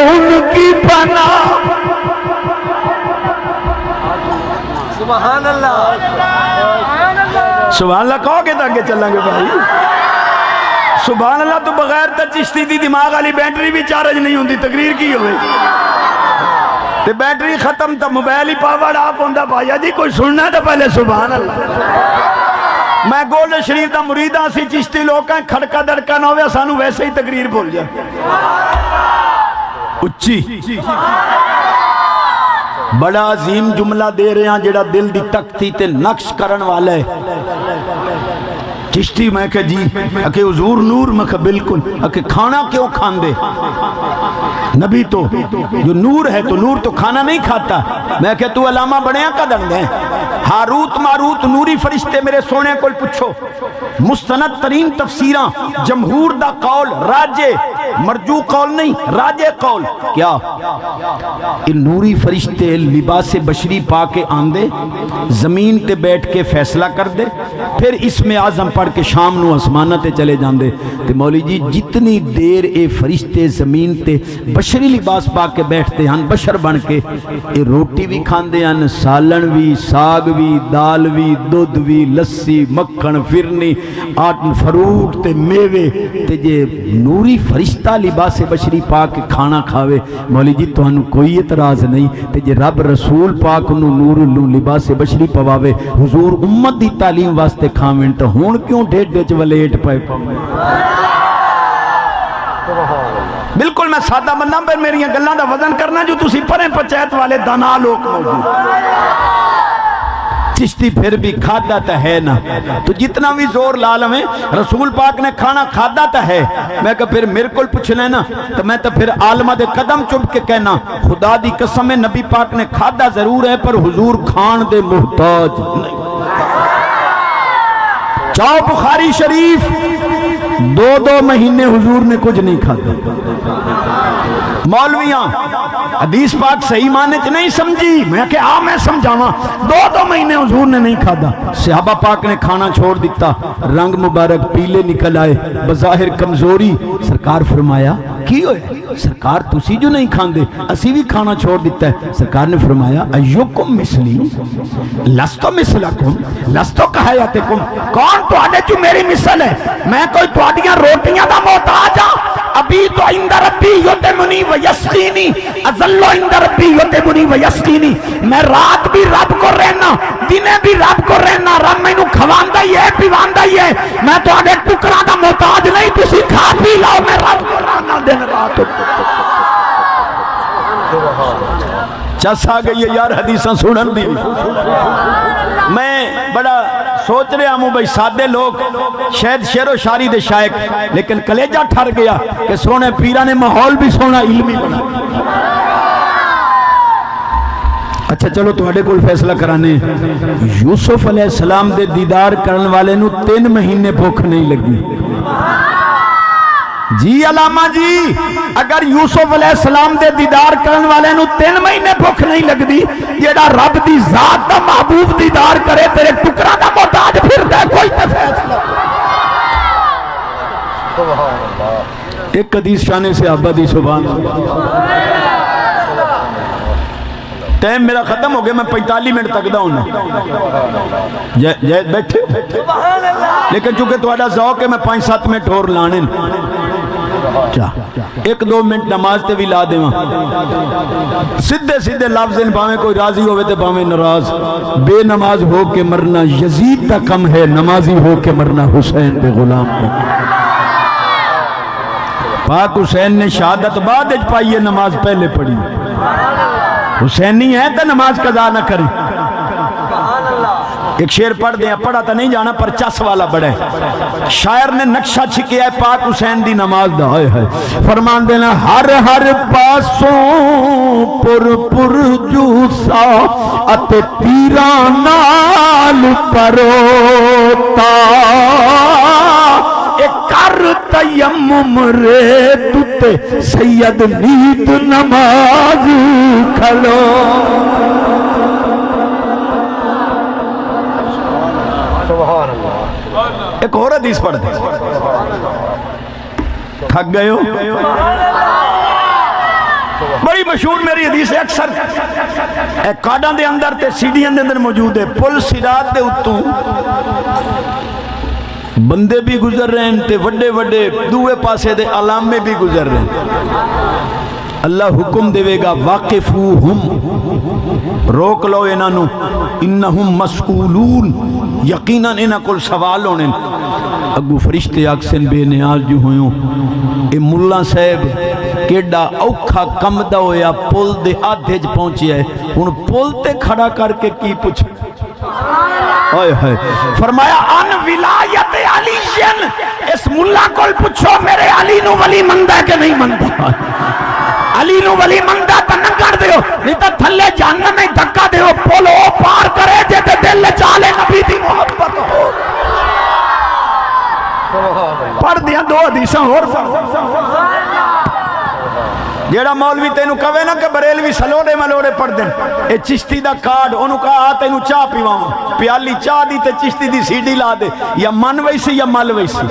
ان کی پناہ سبحان اللہ سبحان اللہ کہو کہ تاکہ چلیں گے بھائی سبحان اللہ تو بغیر تا چشتی دی دماغ والی بیٹری بھی چارج نہیں ہوندی تقریر کی ہوئے تے بیٹری ختم تا موبائل ہی پاور آپ ہوندہ بھائیا جی کوئی سننا ہے تا پہلے سبحان اللہ میں گولڈ شریف دا مریدہ سی چشتی لوگ ہیں کھڑکا دڑکا نہ ہویا سانو ویسے ہی تقریر بول جائے اچھی بڑا عظیم جملہ دے رہے ہیں جڑا دل دی تکتی تے نقش کرن والا ہے چشتی میں کہ جی کہ حضور نور میں کہ بالکل کہ کھانا کیوں کھان دے نبی تو جو نور ہے تو نور تو کھانا نہیں کھاتا میں کہ تو علامہ بڑے ہیں قدر دیں ہاروت ماروت نوری فرشتے میرے سونے کو پچھو مستند ترین تفسیراں جمہور دا قول راجے مرجو قول نہیں راجے قول کیا ان نوری فرشتے لباس بشری پا کے آندے زمین تے بیٹھ کے فیصلہ کر دے پھر اسم اعظم پڑھ کے شام نو آسمانہ تے چلے جاندے تے مولی جی جتنی دیر اے فرشتے زمین تے بشری لباس پا کے بیٹھتے ہیں بشر بن کے اے روٹی بھی کھاندے ہیں سالن بھی ساگ بھی دال بھی دودھ بھی لسی مکھن فرنی آٹن فروٹ تے میوے تے جے نوری فرشتہ لباس بشری پا کے کھانا کھاوے مولی جی تو انہوں کوئی اعتراض نہیں تے جے رب رسول پاک انہوں نور لباس بشری پواوے حضور امت دی تعلیم واسطے کھاویں تو ہون کیوں ڈیٹ ڈیچ ولیٹ پائے بالکل میں سادہ بندہ پر میری گلہ دا وزن کرنا جو تسی پریں پچیت والے دانا لوگ موجود چشتی پھر بھی کھادا تا ہے نا تو جتنا بھی زور لالمیں رسول پاک نے کھانا کھادا تا ہے میں کہ پھر میرے کل پوچھ لینا تو میں تو پھر عالمہ دے قدم چپ کے کہنا خدا دی قسم نبی پاک نے کھادا ضرور ہے پر حضور کھان دے محتاج نہیں چاہو بخاری شریف 2 مہینے حضور نے کچھ نہیں کھاتا مولویاں حدیث پاک صحیح معنی چ نہیں سمجھی میں کہ میں سمجھاواں 2 مہینے حضور نے نہیں کھادا صحابہ پاک نے کھانا چھوڑ دیتا رنگ مبارک پیلے نکل آئے بظاہر کمزوری سرکار فرمایا کی ہوئے سرکار تسی جو نہیں کھاندے اسی بھی کھانا چھوڑ دیتا ہے. سرکار نے فرمایا ایوکم مثلی لستو مثلکم لستو کہایتکم, کون تو آنے جو میری مثل ہے؟ میں کوئی تو آدیاں روٹیاں دا محتاج ہاں. ابھی تو عند ربی یطعمنی ویسقینی ازلو عند ربی یطعمنی ویسقینی, میں رات بھی رب کو رہنا دنے بھی رب کو رہنا, رب میں نو کھواندا ہی ہے پیواندا ہی ہے, میں تو آدھے ٹکرا دا محتاج نہیں, تسی کھا پی لاؤ, میں رب کو رہنا دن رات. چس آ گئی ہے یار حدیثاں سنن دی. میں بڑا سوچ رہا ہوں بھائی سادے لوگ شاید شعر و شاعری دے شائق, لیکن کلیجہ ٹھر گیا کہ سونے پیرا نے ماحول بھی سونا علمی بنا. اچھا چلو تواڈے کول فیصلہ کرانے. یوسف علیہ السلام دے دیدار کرن والے نو 3 مہینے بھوک نہیں لگی. جی علامہ جی, اگر یوسف علیہ السلام دے دیدار کرن والے نو 3 مہینے بھوک نہیں لگ دی, جیڑا رب دی ذات دا محبوب دیدار کرے تیرے ٹکرا دا محتاج پھر دے کوئی تے فیصلہ. ایک حدیث شان صحابہ دی سبحان اللہ. ٹائم میرا ختم ہو گیا, میں 45 منٹ تک دا ہونا. جائد بیٹھے, لیکن چونکہ تواڈا ذوق ہے میں 5-7 منٹ اور لانے. 1-2 منٹ نماز تے بھی لا دے وہاں. سدھے سدھے لفظ ان, پاویں کوئی راضی ہوئے تے پاویں ناراض. بے نماز ہو کے مرنا یزید تا کم ہے, نمازی ہو کے مرنا حسین بے غلام ہے. پاک حسین نے شہادت بعد اج پائی ہے, نماز پہلے پڑھی. حسینی ہے تو نماز قضا نہ کریں. ایک شعر پڑھ دیں, پڑھا تو نہیں جانا پر چس والا بڑا ہے. شاعر نے نقشہ چھکیا ہے پاک حسین دی نماز دا. فرمان دینا ہر ہر پاسوں پر جوسا اتے تیران نال پروتا, کر تیمم رے تُتے سید نیت نماز کھلو. ایک اور حدیث پڑھ دیں. تھک گئے ہو؟ بڑی مشہور میری حدیث ہے, اکثر کارڈاں دے اندر تے سیڈیاں دے اندر موجود ہے. پل صراط دے اتوں بندے بھی گزر رہے ہیں تے وڈے وڈے دوے پاسے دے علامے بھی گزر رہے ہیں. اللہ حکم دے گا واقفوہم, روک لو انہوں, انہم مسئولون, یقیناً انہاں کل سوال ہونے. اگو فرشتے آکسن بے نیاز جو ہوئوں, اے ملا صاحب کیڈا اوکھا کمدہ ہویا, پل دے آدھے جو پہنچیا ہے, ان پل تے کھڑا کر کے کی پوچھ. فرمایا ان ولایت علی جن, اس ملا کل پوچھو میرے علی نو ولی مندہ ہے کہ نہیں مندہ. علی نو ولی مندہ تا ننگر دیو, نہیں تا تھلے جہنم میں دھکا دیو, پولو پار کرے جے تے دل چالے نبی دی محبت ہو. پڑھ دیا 2 حدیثاں اور جیڑا مولوی تینوں کہے نا کہ بریلوی سلوڑے ملوڑے پڑھ دیں, اے چشتی دا کارڈ انہوں کہا آ تینوں چاہ پیواں, پیالی چاہ دی تے چشتی دی سیڈی لا دے, یا من ویسی یا مل ویسی.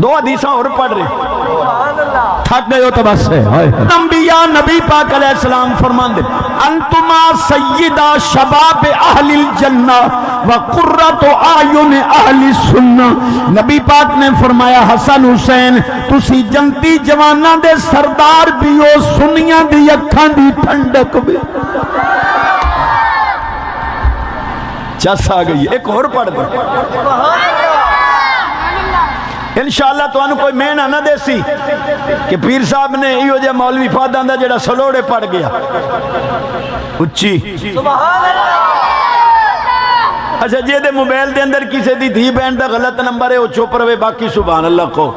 2 حدیثاں اور پڑھ رہے, تھک گئے ہو تو بس ہے. انبیاء نبی پاک علیہ السلام فرمان دے انتما سیدہ شباب اہل الجنہ وقرۃ اعین اہل السنہ. نبی پاک نے فرمایا حسن حسین تسی جنتی جواناں دے سردار بھی ہو, سنیاں دی اکھاں دی ٹھنڈک بھی. چس آ گئی. ایک اور پڑھ دے انشاءاللہ تو انہوں کوئی میں نہ دے سی کہ پیر صاحب نے ایو جے مولوی فادان دا جڑا سلوڑے پڑھ گیا اچھی. اچھا جے دے موبائل دے اندر کسی دی دھی بہن دا غلط نمبر ہے وہ چپ روے, باقی سبحان اللہ کو.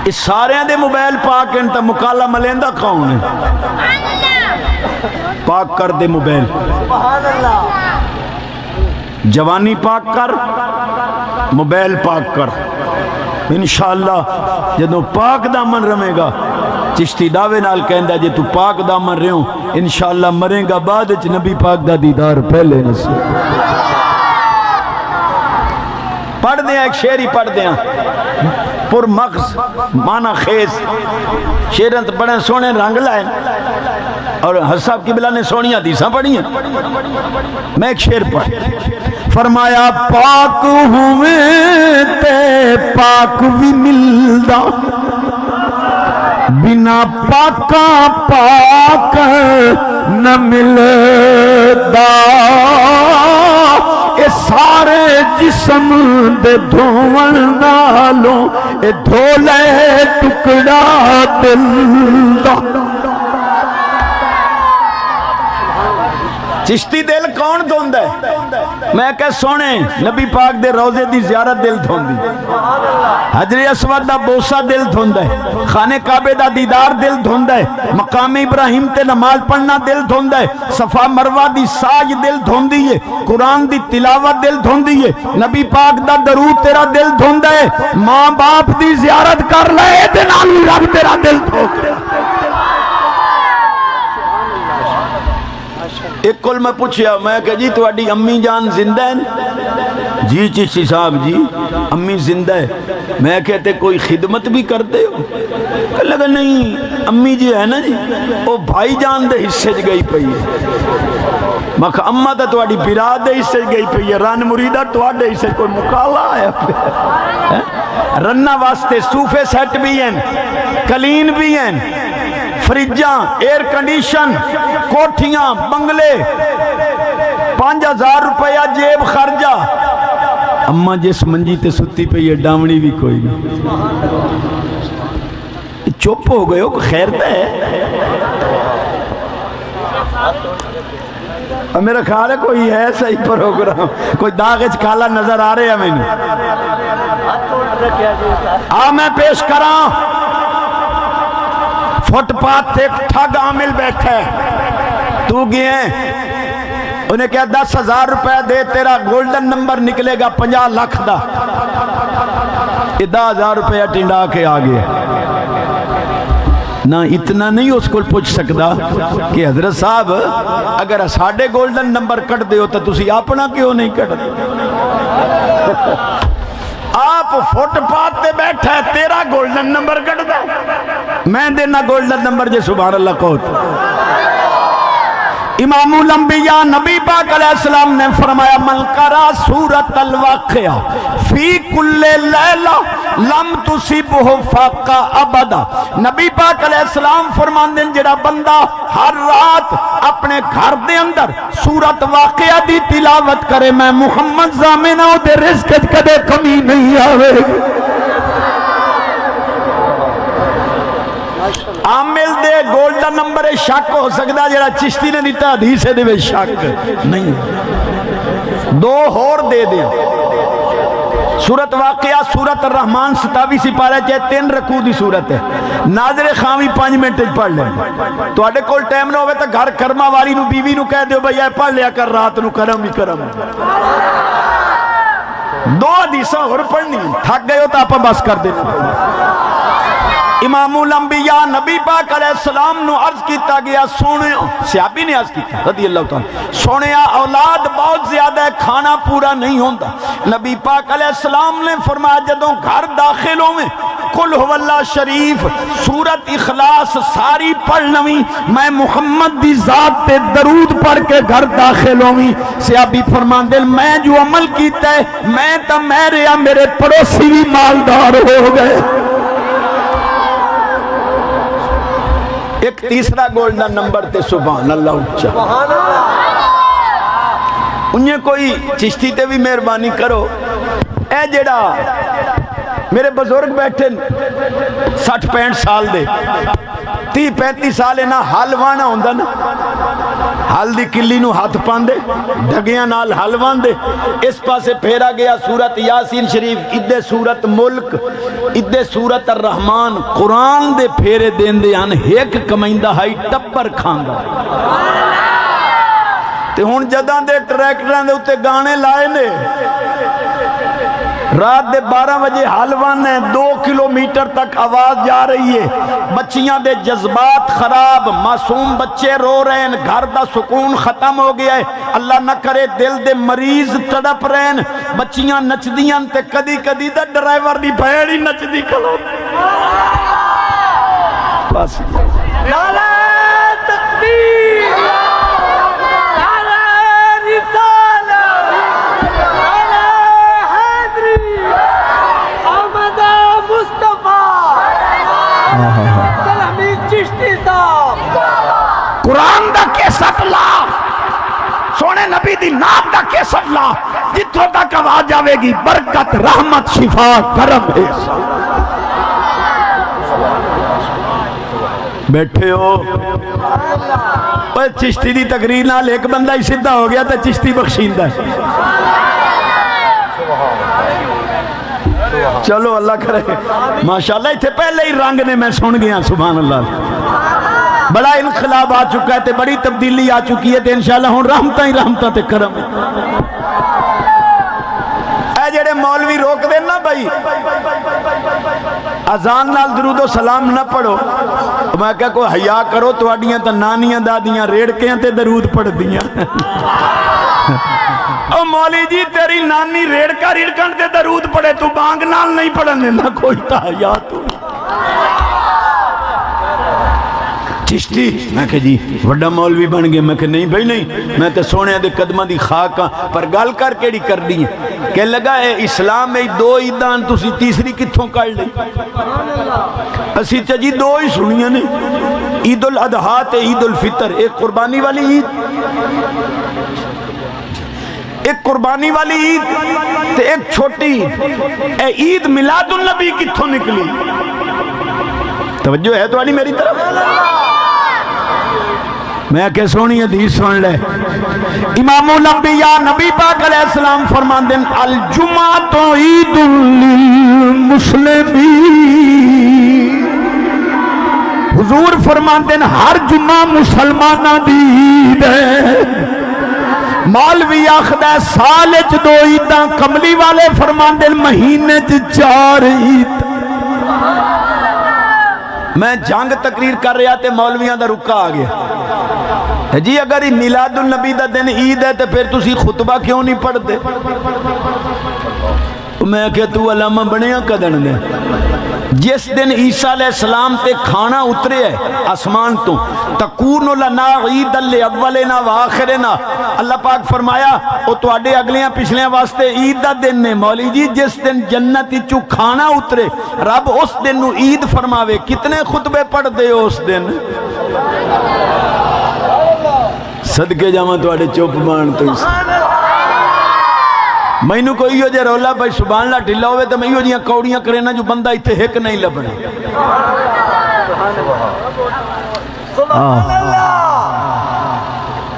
اس سارے دے موبائل پاک ان تا مکالا ملیندہ کون ہے؟ پاک کر دے موبائل, جوانی پاک کر, موبائل پاک کر. انشاءاللہ جدوں پاک دامن رمے گا, چشتی دعوے نال کہندہ جے تو پاک دامن رہوں انشاءاللہ مریں گا بعد اچ نبی پاک دا دیدار پہلے نصیب. پڑھ دیں ایک شعر ہی پڑھ دیں پر مغز مانا خیز شعریں تو بڑے سونے رنگ لائے اور حساب قبلہ نے سونی حدیثاں پڑھی ہیں میں ایک شعر پڑھ فرمایا پاک ہوئے تے پاک بھی ملدا بنا پاکا پاک نہ ملدا اے سارے جسم دے دھون نالوں اے دھولے ٹکڑا دل دا چشتی دل کون دھوندا ہے میں کہ سونے نبی پاک دے روزے دی زیارت دل دھوندی حجر اسود دا بوسہ دل دھوندا ہے خانہ کعبے دا دیدار دل دھوندا ہے مقام ابراہیم تے نماز پڑھنا دل دھوندا ہے صفا مروہ دی ساج دل دھوندی ہے قرآن دی تلاوت دل دھوندی ہے نبی پاک دا درود تیرا دل دھوندا ہے ماں باپ دی زیارت کر لے تے نال رب تیرا دل دھوک دے ایک کل میں پوچھیا میں کہ جی تواڈی امی جان زندہ ہے جی چشتی صاحب جی امی زندہ ہے میں کہتے کوئی خدمت بھی کرتے ہو کہ لگا نہیں امی جی ہے نا جی وہ بھائی جان دے حصے چ گئی پئی ہے میں کہا اماں تے تواڈی برا دے حصے چ گئی پئی ہے رن مریدہ تواڈے حصے کوئی مکالا آیا رنہ واسطے صوفے سیٹ بھی ہیں کلین بھی ہیں فریجاں ایئر کنڈیشن کوٹھیاں بنگلے 5000 روپیہ جیب خرجہ اماں جس منجی تے ستی پہ یہ ڈامنی بھی کوئی نہیں چپ ہو گئے ہو خیر ہے میرا خیال ہے کوئی ہے صحیح پروگرام کوئی داغچ کالا نظر آ رہے ہیں میں میں پیش کراں فٹ پاتھ ایک ٹھگ عامل بیٹھا ہے تو گئے انہیں کہا 10,000 روپے دے تیرا گولڈن نمبر نکلے گا 50 لاکھ دا 10,000 روپے ٹنڈا کے آگے نہ اتنا نہیں اس کو پوچھ سکتا کہ حضرت صاحب اگر ساڑھے گولڈن نمبر کٹ دے ہو تو تسی اپنا کیوں نہیں کٹ دے آپ فٹ پاتھ تے بیٹھا ہے تیرا گولڈن نمبر کٹ دا میں دینا گولڈن نمبر جے سبحان اللہ کوت امام الانبیاء نبی پاک علیہ السلام نے فرمایا من قرأ سورۃ الواقعہ فی کل لیلہ لم تصیبہ فاقہ ابدا نبی پاک علیہ السلام فرمان دیں جڑا بندہ ہر رات اپنے گھر دے اندر سورۃ واقعہ دی تلاوت کرے میں محمد زامنہ دے رزق کدے کمی نہیں آوے عامل دے گولڈن نمبر شک ہو سکتا جڑا چشتی نے دیتا حدیث دے شک نہیں دو اور دے دیں سورت واقعہ سورت الرحمن 27 سپارہ چاہے 3 رکوع دی سورت ہے ناظر خامی 5 منٹ پڑھ لیں تو اڈے کول ٹائم نہ ہوئے تو گھر کرما والی نو بیوی نو کہہ دیو بھئی پڑھ لیا کر رات نو کرم ہی کرم 2 حدیثاں اور پڑھنی تھک گئے ہو تو آپ بس کر دینا امام الانبیاء نبی پاک علیہ السلام نو عرض کیتا گیا سونے صحابی نے عرض کیتا رضی اللہ تعالیٰ سونے اولاد بہت زیادہ ہے کھانا پورا نہیں ہوتا نبی پاک علیہ السلام نے فرمایا جدوں گھر داخلوں میں قل هو اللہ شریف سورت اخلاص ساری پڑھ لویں میں محمد دی ذات تے درود پڑھ کے گھر داخلوں میں صحابی فرمان دل میں جو عمل کیتا ہے میں تا میرے پڑوسی بھی مالدار ہو گئے ایک تیسرا گولڈن نمبر تے سبحان اللہ اچھا انہیں کوئی چشتی تے بھی مہربانی کرو اے جڑا میرے بزرگ بیٹھے 60-65 سال دے 30-35 سال نہ حل وانا ہوندہ نا حل دی کلی نو ہاتھ پاندے ڈھگیاں نال حل واندے اس پاسے پھیرا گیا سورت یاسین شریف ادھے سورت ملک ادھے سورت الرحمن قرآن دے پھیرے دین دے آن ایک کمائندہ ہائی ٹپر کھانگا تے ہون جدہ دے ٹریکٹران دے اتے گانے لائے نے رات دے 12 بجے حلوان ہے 2 کلومیٹر تک آواز جا رہی ہے، بچیاں دے جذبات خراب، معصوم بچے رو رہے ہیں، گھر دا سکون ختم ہو گیا ہے، اللہ نہ کرے دل دے مریض تڑپ رہے ہیں، بچیاں نچ دیاں تے کدی کدی دا ڈرائیور دی بھیڑ ہی نچ دی کھلو بس نعرہ تکبیر، نعرہ رسالت، نعرہ حیدری، احمد مصطفیٰ، عبدالحمید چشتی صاحب، قرآن دا کیسٹ لا، سونے نبی دی نام دا کیسٹ لا، جتوں تک آواز جاوے گی برکت رحمت شفا کرم ہے۔ بیٹھے ہو چشتی دی تقریر نال ایک بندہ ہی سدھا ہو گیا تو چشتی بخشیندہ ہے۔ چلو اللہ کرے ماشاءاللہ اتھے پہلے ہی رنگ نے میں سن گیا سبحان اللہ، بڑا انقلاب آ چکا ہے تے بڑی تبدیلی آ چکی ہے تے انشاءاللہ ہوں رحمتاں ہی رحمتاں تے کرم اے جڑے مولوی روک دیں نا بھائی اذان نال درود و سلام نہ پڑھو، میں کہا کوئی حیا کرو تو اڈیاں تا نانیاں دادیاں ریڑکیاں تے درود پڑھ دیاں او مولی جی تیری نانی ریڑکا ریڑکن تے درود پڑھے تو بانگ نال نہیں پڑھن دینا کوئی تا حیا تو چشتی میں کہ جی وڈا مولوی بن گئے، میں کہ نہیں بھائی نہیں، میں تے سونے دے قدمہ دی خاک ہاں، پر گل کر کیڑی کر دی ہیں کہ لگا ہے اسلام میں 2 عیدان تسی تیسری کتھوں کر لئی، اسی تے جی 2 ہی سنیاں نے، عید الاضحیٰ تے عید الفطر، ایک قربانی والی عید، ایک قربانی والی عید تے ایک چھوٹی عید، اے عید میلاد النبی کتھوں نکلی؟ توجہ ہے تو آنی میری طرف؟ میں کہ سونی حدیث سن لے، امام الانبیاء نبی پاک علیہ السلام فرمان دیں الجمعۃ عید للمسلمین، حضور فرمان دیں ہر جمعہ مسلمانہ دی عید ہے، مولوی آخدہ ہے سال اچ 2 عیداں، کملی والے فرمان دیں مہینے چ 4 عید۔ میں جنگ تقریر کر رہا تے مولویاں دا رکا آ گیا جی اگر یہ میلاد النبی دا دن عید ہے تو پھر تسی خطبہ کیوں نہیں پڑھ دے؟ میں کہ تو علامہ بنیا کدن دے جس دن عیسیٰ علیہ السلام تے کھانا اترے ہے آسمان تو تکون لنا عید الاولنا و آخرنا، اللہ پاک فرمایا او تو اڈے اگلیاں پچھلیاں واسطے عید دا دن نے، مولی جی جس دن جنت چو کھانا اترے رب اس دن نو عید فرماوے، کتنے خطبے پڑھ دے ہو اس دن؟ صدقے جاواں تو اڈے چپ مان تو میں نو کوئی ہو جائے رولا بھائی سبحان اللہ ڈھلا ہوئے تو میں ہو جائے کوڑیاں کرے نا جو بندہ اتھے ہک نہیں لبنا۔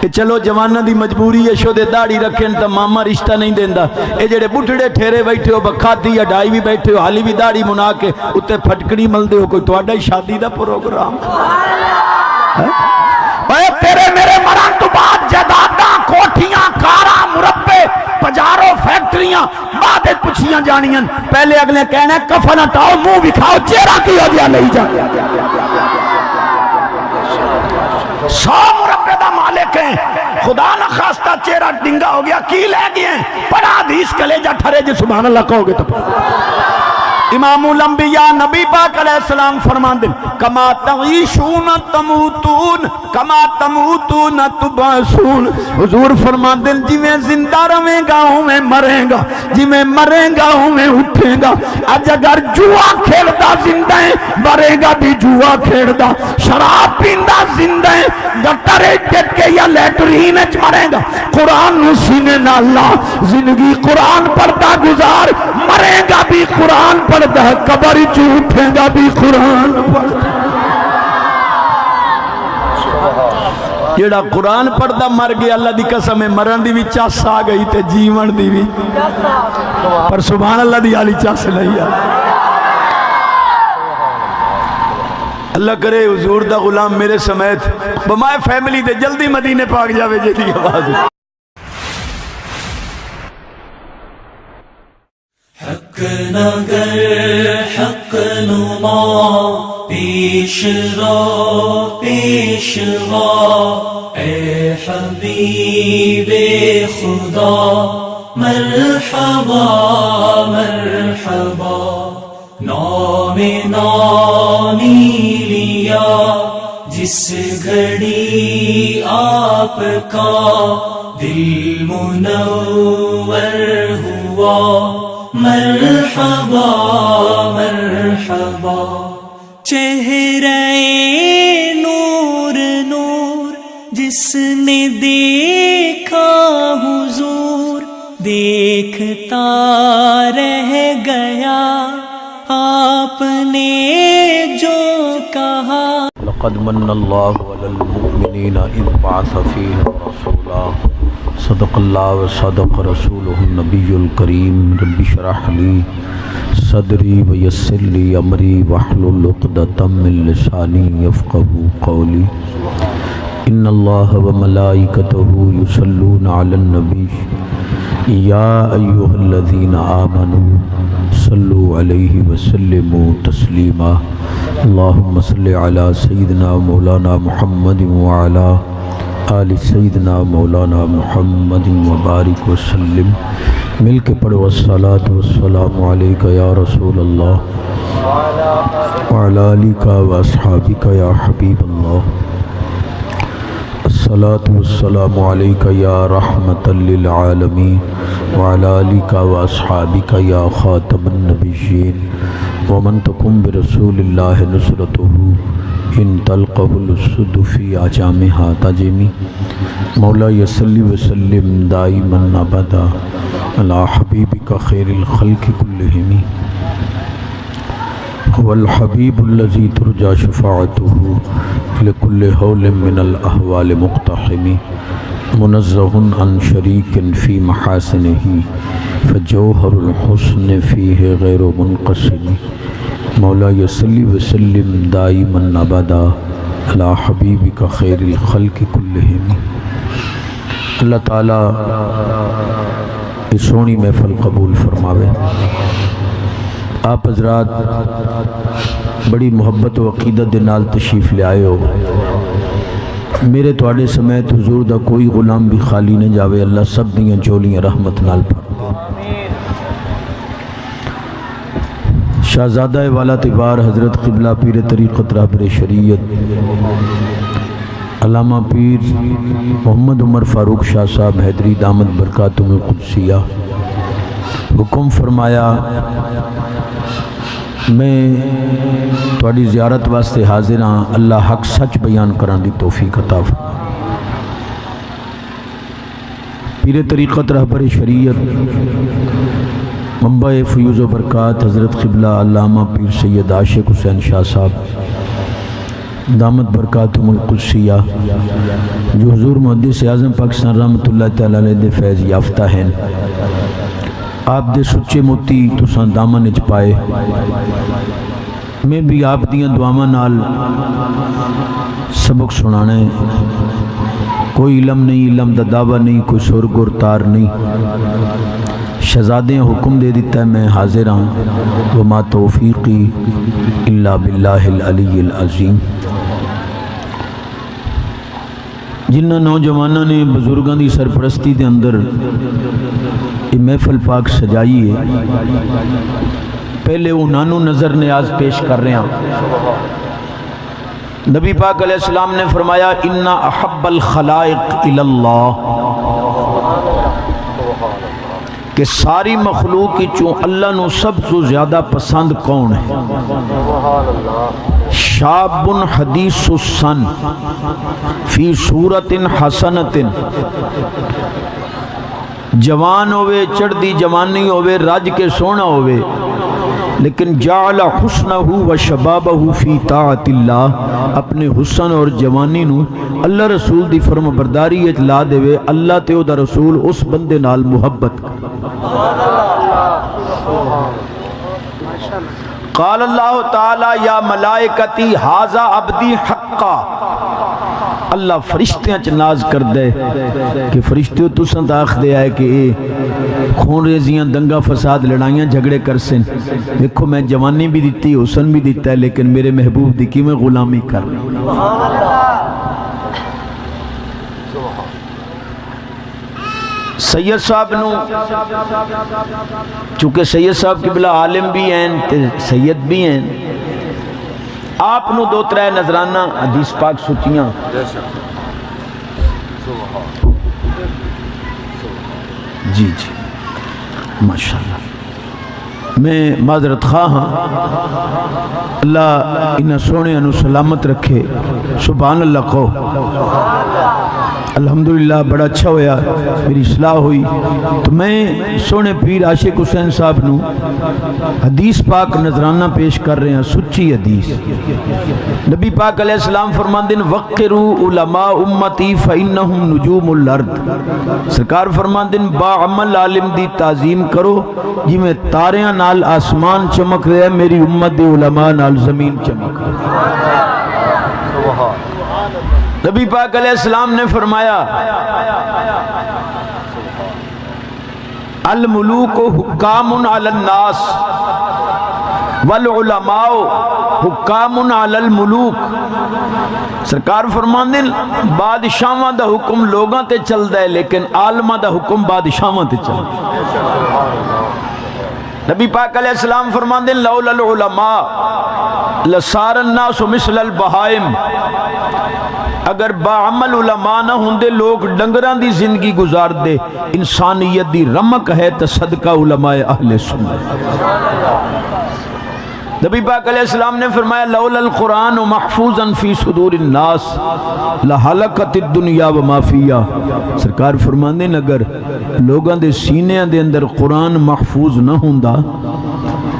کہ چلو جوانہ دی مجبوری ہے شو دے داڑی رکھیں تا ماما رشتہ نہیں دیندہ، اے جڑے بٹھڑے ٹھیرے بیٹھے ہو بکھاتی یا ڈائی بھی بیٹھے ہو حالی بھی داڑی منا کے اتے پھٹکڑی مل دے ہو، کوئی تو اڈائی شادی دا پروگرام اے تیرے میرے مران تو بعد جداداں کوٹھیاں کاراں مربے پجاروں فیکٹریاں بعد پچھیاں جانیاں، پہلے اگلے کہنا ہے کفن ہٹاؤ منہ بکھاؤ چہرہ کی ہو جیا نہیں جا 100 مربے دا مالک ہیں، خدا نہ خواستہ چہرہ ڈنگا ہو گیا کی لے گئے ہیں، پڑھا حدیث کلیجہ ٹھرے جی سبحان اللہ کہو گے تو امام الانبیاء نبی پاک علیہ السلام فرمان دیں کما تعیشون تموتون کما تموتون تبعثون، حضور فرمان دیں جی میں زندہ رہیں گا ہوں میں مریں گا، جی میں مریں گا ہوں میں اٹھیں گا، آج اگر جوا کھیڑ دا زندہ ہے مرے گا بھی جوا کھیڑ دا، شراب پیندہ زندہ ہے گٹرے ڈٹ کے یا لیٹرین اچ مرے گا، قرآن نو سینے نہ اللہ زندگی قرآن پڑھتا گزار، مرے گا بھی قرآن پڑھتا ہے، قبر چو اٹھیں گا بھی قرآن پڑھتا، جیڑا قرآن پڑھتا مر گیا اللہ دی قسم ہے، مرن دی بھی چاس آ گئی تے جیون دی بھی، پر سبحان اللہ دی آلی چاس نہیں آ اللہ کرے حضور دا غلام میرے سمیت بمائے فیملی دے جلدی مدینے پاک جاوے جیدی آواز نگر حق نما پیش رو اے حبیب خدا مرحبا مرحبا نام نامی لیا جس گھڑی آپ کا دل منور ہوا مرحبا مرحبا چہرے نور نور جس نے دیکھا حضور دیکھتا رہ گیا آپ نے جو کہا لقد من اللہ علی المؤمنین اذ بعث فیہم رسولا صدق اللہ و صدق رسولہ النبی الکریم رب اشرح لی صدری ویسر لی امری واحلل عقدۃ من لسانی یفقهوا قولی ان اللہ و ملائکتہ یصلون علی النبی یا ایھا الذین آمنوا صلوا علیہ وسلموا تسلیما اللہم صل علی سیدنا مولانا محمد وعلی آل سیدنا مولانا محمد وبارک وسلم مل کے پڑھو الصلاۃ والسلام علیک یا رسول اللہ وعلی آلک واصحابک یا حبیب اللہ الصلاۃ والسلام علیک یا رحمۃ للعالمین وعلی آلک واصحابک یا خاتم النبیین ومن تکن برسول اللہ نصرتہ ان تلقہ الاسد فی اجامہا تجمی مولا یصلی وسلم دائما ابدا علی حبیبک خیر الخلق کلہم هو الحبیب الذی ترجى شفاعته لكل حول من الاحوال مقتحم منزہ عن شریک فی محاسنہ فجوہر الحسن فیہ غیر منقسم مولا یصلی وسلم دائما ابدا علی حبیبک خیر الخلق کلہم۔ اللہ تعالیٰ اس سونی محفل قبول فرماوے۔ آپ حضرات بڑی محبت و عقیدت دے نال تشریف لے آئے ہو، میرے تواڈے سمیت حضور دا کوئی غلام بھی خالی نہ جاوے، اللہ سب دیاں جولیاں رحمت نال پر شہزادہ والا تبار حضرت قبلہ پیر طریقت رہبر شریعت علامہ پیر محمد عمر فاروق شاہ صاحب حیدری دامت برکاتہم القدسیہ حکم فرمایا میں تواڈی زیارت واسطے حاضر ہاں، اللہ حق سچ بیان کران دی توفیق عطا فرما۔ پیر طریقت رہبر شریعت منبع فیوز و برکات حضرت قبلہ علامہ پیر سید عاشق حسین شاہ صاحب دامت برکاتہم القدسیہ جو حضور محدث اعظم پاکستان رحمت اللہ تعالیٰ علیہ دے فیض یافتہ ہیں، آپ دے سچے موتی تساں دامن اچ پائے، میں بھی آپ دیاں دعاواں نال سبق سنانا ہے۔ کوئی علم نہیں، علم دا دعویٰ نہیں، کوئی سرگ اور تار نہیں، شہزادیں حکم دے دیتا ہے میں حاضر ہوں، وما توفیقی الا باللہ العلی العظیم۔ جنہ نوجوانوں نے بزرگاں دی سرپرستی دے اندر یہ محفل پاک سجائی ہے، پہلے انہاں نوں نظر نیاز پیش کر رہے ہیں۔ نبی پاک علیہ السلام نے فرمایا ان احب الخلائق الی اللہ، کہ ساری مخلوق چوں اللہ نو سب سے زیادہ پسند کون ہے؟ شاب حدیث السن فی صورت حسنت، جوان ہوئے چڑھ دی جوانی ہوئے رج کے سونا ہوئے لیکن جعل حسنہ و شبابہ فی طاعت اللہ، اپنے حسن اور جوانی نو اللہ رسول دی فرم برداری لا دے وے، اللہ تے او دا رسول اس بندے نال محبت۔ قال اللہ تعالی یا ملائکتی ھذا عبدی حقا، اللہ فرشتیاں چ ناز کر دے کہ فرشتیوں تساں داخ دے آئے کہ خون ریزیاں دنگا فساد لڑائیاں جھگڑے کر سن دیکھو میں جوانی بھی دیتی حسن بھی دیتا ہے لیکن میرے محبوب دی کی میں غلامی کر سید صاحب نو چونکہ سید صاحب کی بلا عالم بھی ہیں تے سید بھی ہیں آپ نو دو ترے نظرانہ حدیث پاک سوچیاں جی جی ماشاءاللہ میں معذرت خواہ ہاں اللہ انہاں سونے انو سلامت رکھے سبحان اللہ کو الحمدللہ بڑا اچھا ہویا میری اصلاح ہوئی تو میں سونے پیر عاشق حسین صاحب نو حدیث پاک نظرانہ پیش کر رہے ہیں سچی حدیث نبی پاک علیہ السلام فرماندن وقروا علماء امتی فإنہم نجوم الارض سرکار فرماندن با عمل عالم دی تعظیم کرو جی میں تاریاں نال آسمان چمک رہے ہیں میری امت دی علماء نال زمین چمک رہے ہیں نبی پاک علیہ السلام نے فرمایا الملوک حکام علی الناس والعلماء حکام علی الملوک سرکار فرماندے بادشاہاں دا حکم لوگاں تے چلدا ہے لیکن عالماں دا حکم بادشاہاں تے چلدا ہے نبی پاک علیہ السلام فرماندے لولا العلماء لصار الناس مثل البہائم اگر باعمل علماء نہ ہوندے لوگ ڈنگران دی زندگی گزار دے انسانیت دی رمک ہے تو صدقہ علماء اہل سنت نبی پاک علیہ السلام نے فرمایا لولا القرآن محفوظا فی صدور الناس لحلقت الدنیا وما فیہا سرکار فرماندے اگر لوگاں دے سینے دے اندر قرآن محفوظ نہ ہوندا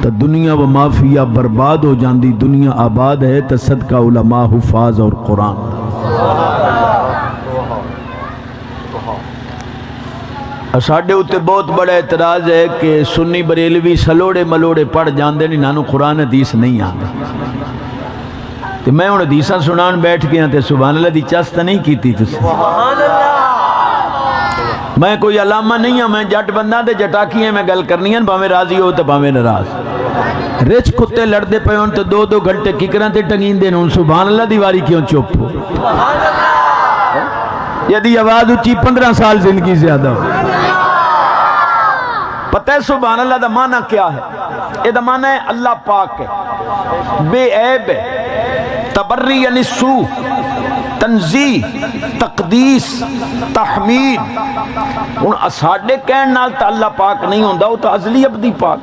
تو دنیا وما فیہا برباد ہو جاندی دنیا آباد ہے تو صدقہ علماء حفاظ اور قرآن ساڑھے ہوتے بہت بڑا اعتراض ہے کہ سنی بریلوی سلوڑے ملوڑے پڑھ جاندے نہیں نانو قرآن حدیث نہیں آندے کہ میں انہوں حدیثاں سنان بیٹھ گیا تے سبحان اللہ دی چست نہیں کیتی تسی میں کوئی علامہ نہیں ہوں میں جٹ بندہ دے جٹاکی ہیں میں گل کرنی ہیں باویں راضی ہو تے باویں ناراض رچ کتے لڑدے پہ ہون تے دو دو گھنٹے ککران تے ٹنگین دے ہون سبحان اللہ دیواری کیوں چپ ہو یدی آواز اچھی 15 سال زندگی زیادہ ہو پتہ ہے سبحان اللہ دا معنی کیا ہے یہ دا معنی ہے اللہ پاک ہے بے عیب ہے تبری یعنی سو تنزیح تقدیس تحمید ان اساڑے کہن نال تا اللہ پاک نہیں ہوندہ وہ تا ازلی ابدی پاک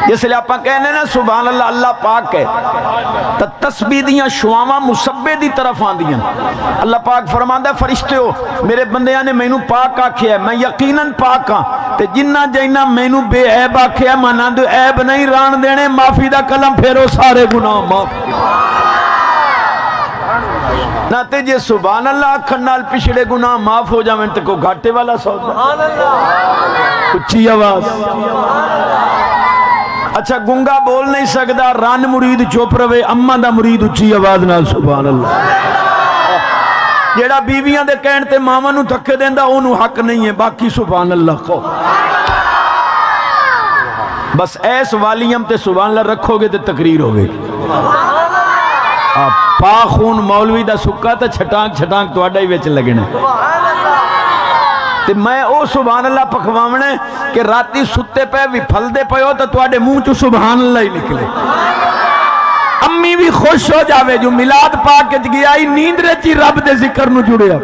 جس لئے آپ کہنے نا سبحان اللہ اللہ پاک ہے تا تسبیح دیاں شواما مصبے دی طرف آن دیاں اللہ پاک فرماندہ فرشتے ہو میرے بندیاں نے مینو پاک آکھیا ہے میں یقیناً پاک ہاں تے جنہ جائنہ مینو بے عیب آکھیا ہے مانا دو عیب نہیں ران دینے معافی دا کلم پھیرو سارے گناہ معافی نہ تے جے سبحان اللہ اکھن نال پچھڑے گناہ معاف ہو جاویں تے کو گھاٹے والا سودا اچھی آواز اچھا گنگا بول نہیں سکدا رن مرید چپ رہے اما دا مرید اچھی آواز نال سبحان اللہ جیڑا بیویاں دے کہن تے ماما نو تھکے دیندا اونوں حق نہیں ہے باقی سبحان اللہ کو بس ایس والیم تے سبحان اللہ رکھو گے تے تقریر ہوگی پا خون مولوی دا سکا تا چھٹانک چھٹانک تو اڈا ہی ویچ لگنے تے میں او سبحان اللہ پکھوامنے کہ راتی ستے پہ بھی پھل دے پہ ہو تو اڈے منہ چو سبحان اللہ ہی نکلے امی بھی خوش ہو جاوے جو ملاد پاک کے گیائی نیند رچی رب دے ذکر نو جڑے اب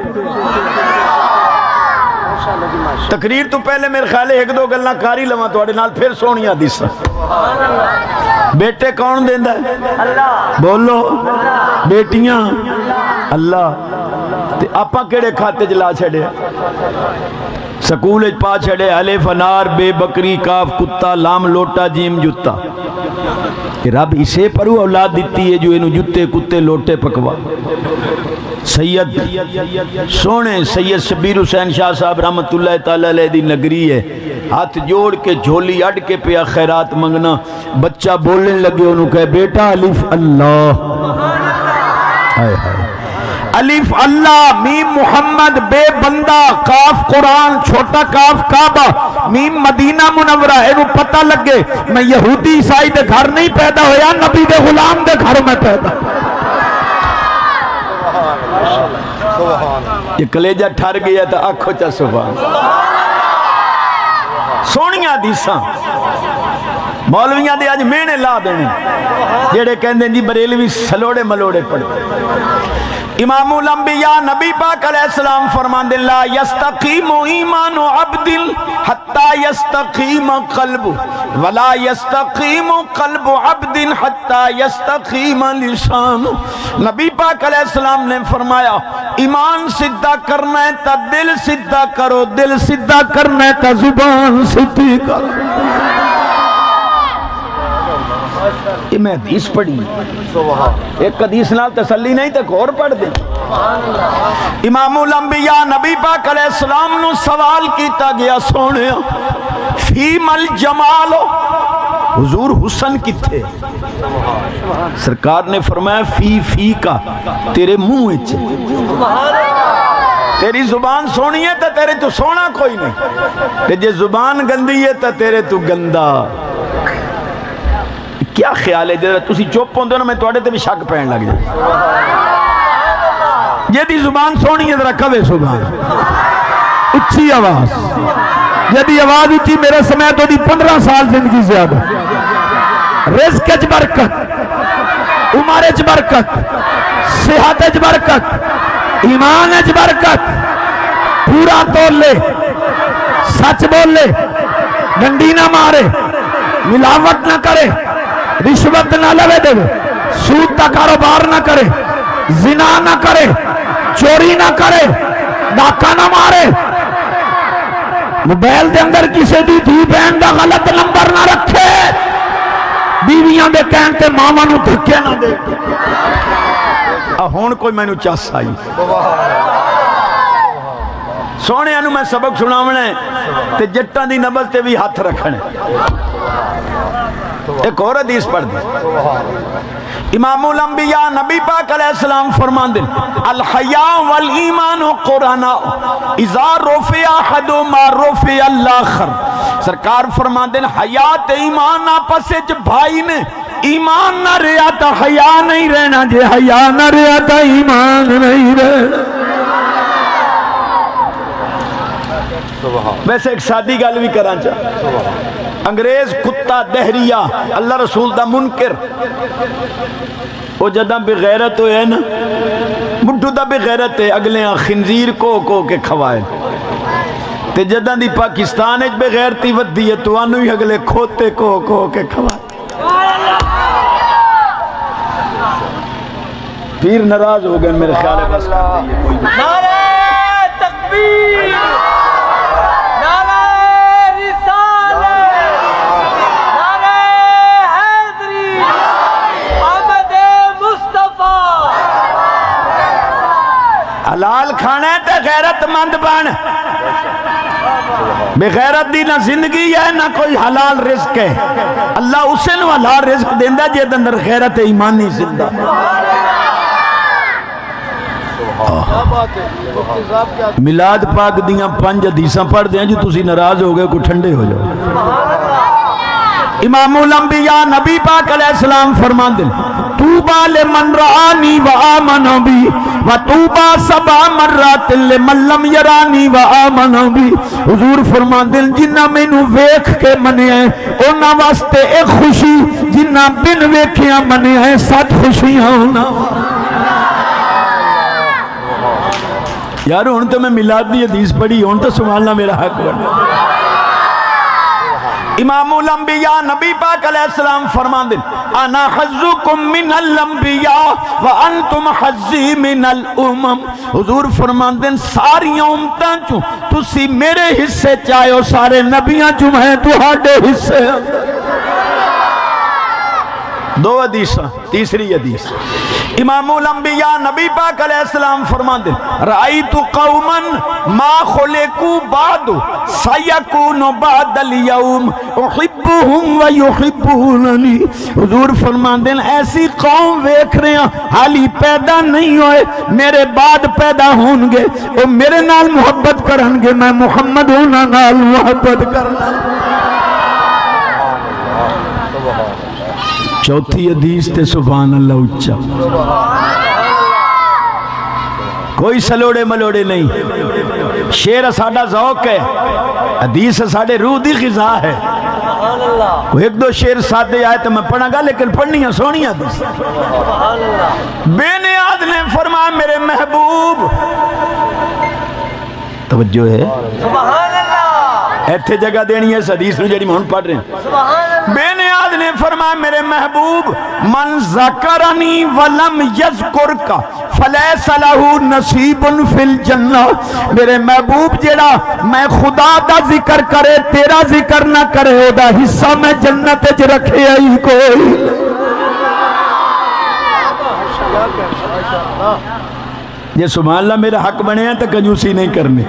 تقریر تو پہلے میرے خیال ایک دو گلنا کاری لما تو اڈے نال پھر سونی حدیث بیٹے کون دیندہ ہے اللہ بولو بیٹیاں اللہ تے آپا کیڑے کھاتے جلا چھڑے سکول پا چھڑے الف انار بے بکری کاف کتا لام لوٹا جیم جتا کہ رب اسے پرو اولاد دیتی ہے جو انہوں جتے کتے لوٹے پکوا سید سونے سید شبیر حسین شاہ صاحب رحمت اللہ تعالیٰ علیہ دی نگری ہے ہاتھ جوڑ کے جھولی اڑ کے پیا خیرات منگنا بچہ بولنے لگے انہوں کہے بیٹا الف اللہ الف اللہ، میم محمد، بے بندہ، کاف قرآن، چھوٹا کاف کعبہ، میم مدینہ منورہ. اینو پتہ لگے میں یہودی عیسائی دے گھر نہیں پیدا ہویا، نبی دے غلام دے گھر میں پیدا. یہ کلیجہ ٹھر گیا تو آنکھو چا سبحان. سونیاں حدیثاں مولویاں دے آج مینے لا دینے جیڑے کہندے جی بریلوی سلوڑے ملوڑے پڑھتے. امام الانبیاء نبی پاک علیہ السلام فرمان دن لا یستقیم ایمان عبد حتی یستقیم قلب ولا یستقیم قلب عبد حتی یستقیم لسان. نبی پاک علیہ السلام نے فرمایا ایمان سدھا کرنا ہے تا دل سدھا کرو، دل سدھا کرنا ہے تا زبان سدھی کرو. یہ میں حدیث پڑھی، ایک حدیث نال تسلی نہیں تے اور پڑھ دیں. امام الانبیاء نبی پاک علیہ السلام نو سوال کیتا گیا سونے فیم الجمال، حضور حسن کتھے؟ سرکار نے فرمایا فی کا، تیرے منہ وچ. تیری زبان سونی ہے تو تیرے تو سونا کوئی نہیں، تے جے زبان گندی ہے تو تیرے تو گندا. کیا خیال ہے جب تسی چپ ہوندے ہو نا میں تواڈے تے بھی شک پین لگ جائے. جدی زبان سونی ہے ذرا کہے سبحان، اچھی آواز. جدی آواز اچھی میرے سمیت ہوتی 15 سال زندگی زیادہ. رزق اچ برکت، عمر اچ برکت، صحت اچ برکت، ایمان اچ برکت. پورا تول لے، سچ بول لے، ڈنڈی نہ مارے، ملاوٹ نہ کرے، رشوت نہ لوے دے، سود کا کاروبار نہ کرے، زنا نہ کرے، چوری نہ کرے، ڈاکہ نہ مارے، موبائل دے اندر کسی دی دھی بہن دا غلط نمبر نہ رکھے، بیویاں دے کہن تے ماما نو دھکے نہ دے. ہون کوئی میں نو چاس آئی سونے انو میں سبق سناونے تے جٹاں دی نبض تے بھی ہاتھ رکھنے. ایک اور حدیث پڑھ دی. امام الانبیاء نبی پاک علیہ السلام فرمان دن الحیاء والایمان قرانا اذا رفع احدهما رفع الاخر. سرکار فرمان دن حیات ایمان آپس وچ بھائی نے، ایمان نہ رہیا تا حیا نہیں رہنا، جے حیا نہ رہیا تا ایمان نہیں رہنا. ویسے ایک سادی گل بھی کرنا چاہ. انگریز کتا دہریہ اللہ رسول دا منکر وہ جدہ بغیرت ہوئے نا مڈھو دا بغیرت ہے اگلے خنزیر کو کے کھوائے تے جدہ دی پاکستان اچ بغیرتی ودی ہے تو آنو ہی اگلے کھوتے کو کے کھوائے. پیر ناراض ہو گئے میرے خیال ہے. بس نعرہ تکبیر، نعرہ رسالت، نعرہ حیدری، محمد مصطفیٰ. حلال کھانا ہے تے غیرت مند بن. بے غیرت دی نہ زندگی ہے نہ کوئی حلال رزق ہے. اللہ اسے نو حلال رزق دیندہ جے اندر غیرت ایمانی زندہ. میلاد پاک دیاں 5 حدیثاں پڑھ دیں جو تسی ناراض ہو گئے کو ٹھنڈے ہو جاؤ. امام الانبیاء نبی پاک علیہ السلام فرمان دیں توبہ لمن رآنی و آمن بی و توبہ 7 مرات لمن لم یرانی و آمن بی. حضور فرمان دیں جنہ میں نو ویکھ کے منے ہیں اونا واسطے ایک خوشی، جنہ بن ویکھیاں منے ہیں 7 خوشیاں ہونا. یارو ہون تو میں میلاد دی حدیث پڑھی ہون تو سبحاناللہ میرا حق بنا. امام الانبیاء نبی پاک علیہ السلام فرمان دیں انا حظکم من الانبیاء وانتم حظی من الامم. حضور فرمان دیں ساری امتاں چوں تسی میرے حصے چاہے ہو، سارے نبیاں چوں میں تہاڈے حصے. دو حدیث، تیسری حدیث امام الانبیاء نبی پاک علیہ السلام فرماتے ہیں رأیت قوما ما خلقوا بعد سیکون بعد اليوم احبهم ویحبوننی. حضور فرماتے ہیں ایسی قوم ویکھ رہے ہیں حالی پیدا نہیں ہوئے، میرے بعد پیدا ہون گے، وہ میرے نال محبت کرن گے، میں محمد ہونا نال محبت کرنا. چوتھی حدیث تے سبحان اللہ اچھا، کوئی سلوڑے ملوڑے نہیں، شعر ساڈا ذوق ہے، حدیث ساڈے روح دی غذا ہے. کوئی ایک دو شعر ساتھ آئے تو میں پڑھا گا، لیکن پڑھنی ہے سونی حدیث. بے نیاز نے فرمایا میرے محبوب، توجہ ہے سبحان اللہ، ایتھے جگہ دینی ہے اس حدیث میں جڑی میں ہن پڑھ رہے ہیں. سبحان اللہ. بے نیاز نے فرمایا میرے محبوب من ذکرنی ولم یذکرک فلیس لہ نصیب فی الجنہ. میرے محبوب جڑا میں خدا دا ذکر کرے تیرا ذکر نہ کرے او دا حصہ میں جنت وچ رکھے ہی کوئی. یہ سبحان اللہ میرا حق بنے ہیں تو کنجوسی نہیں کرنی،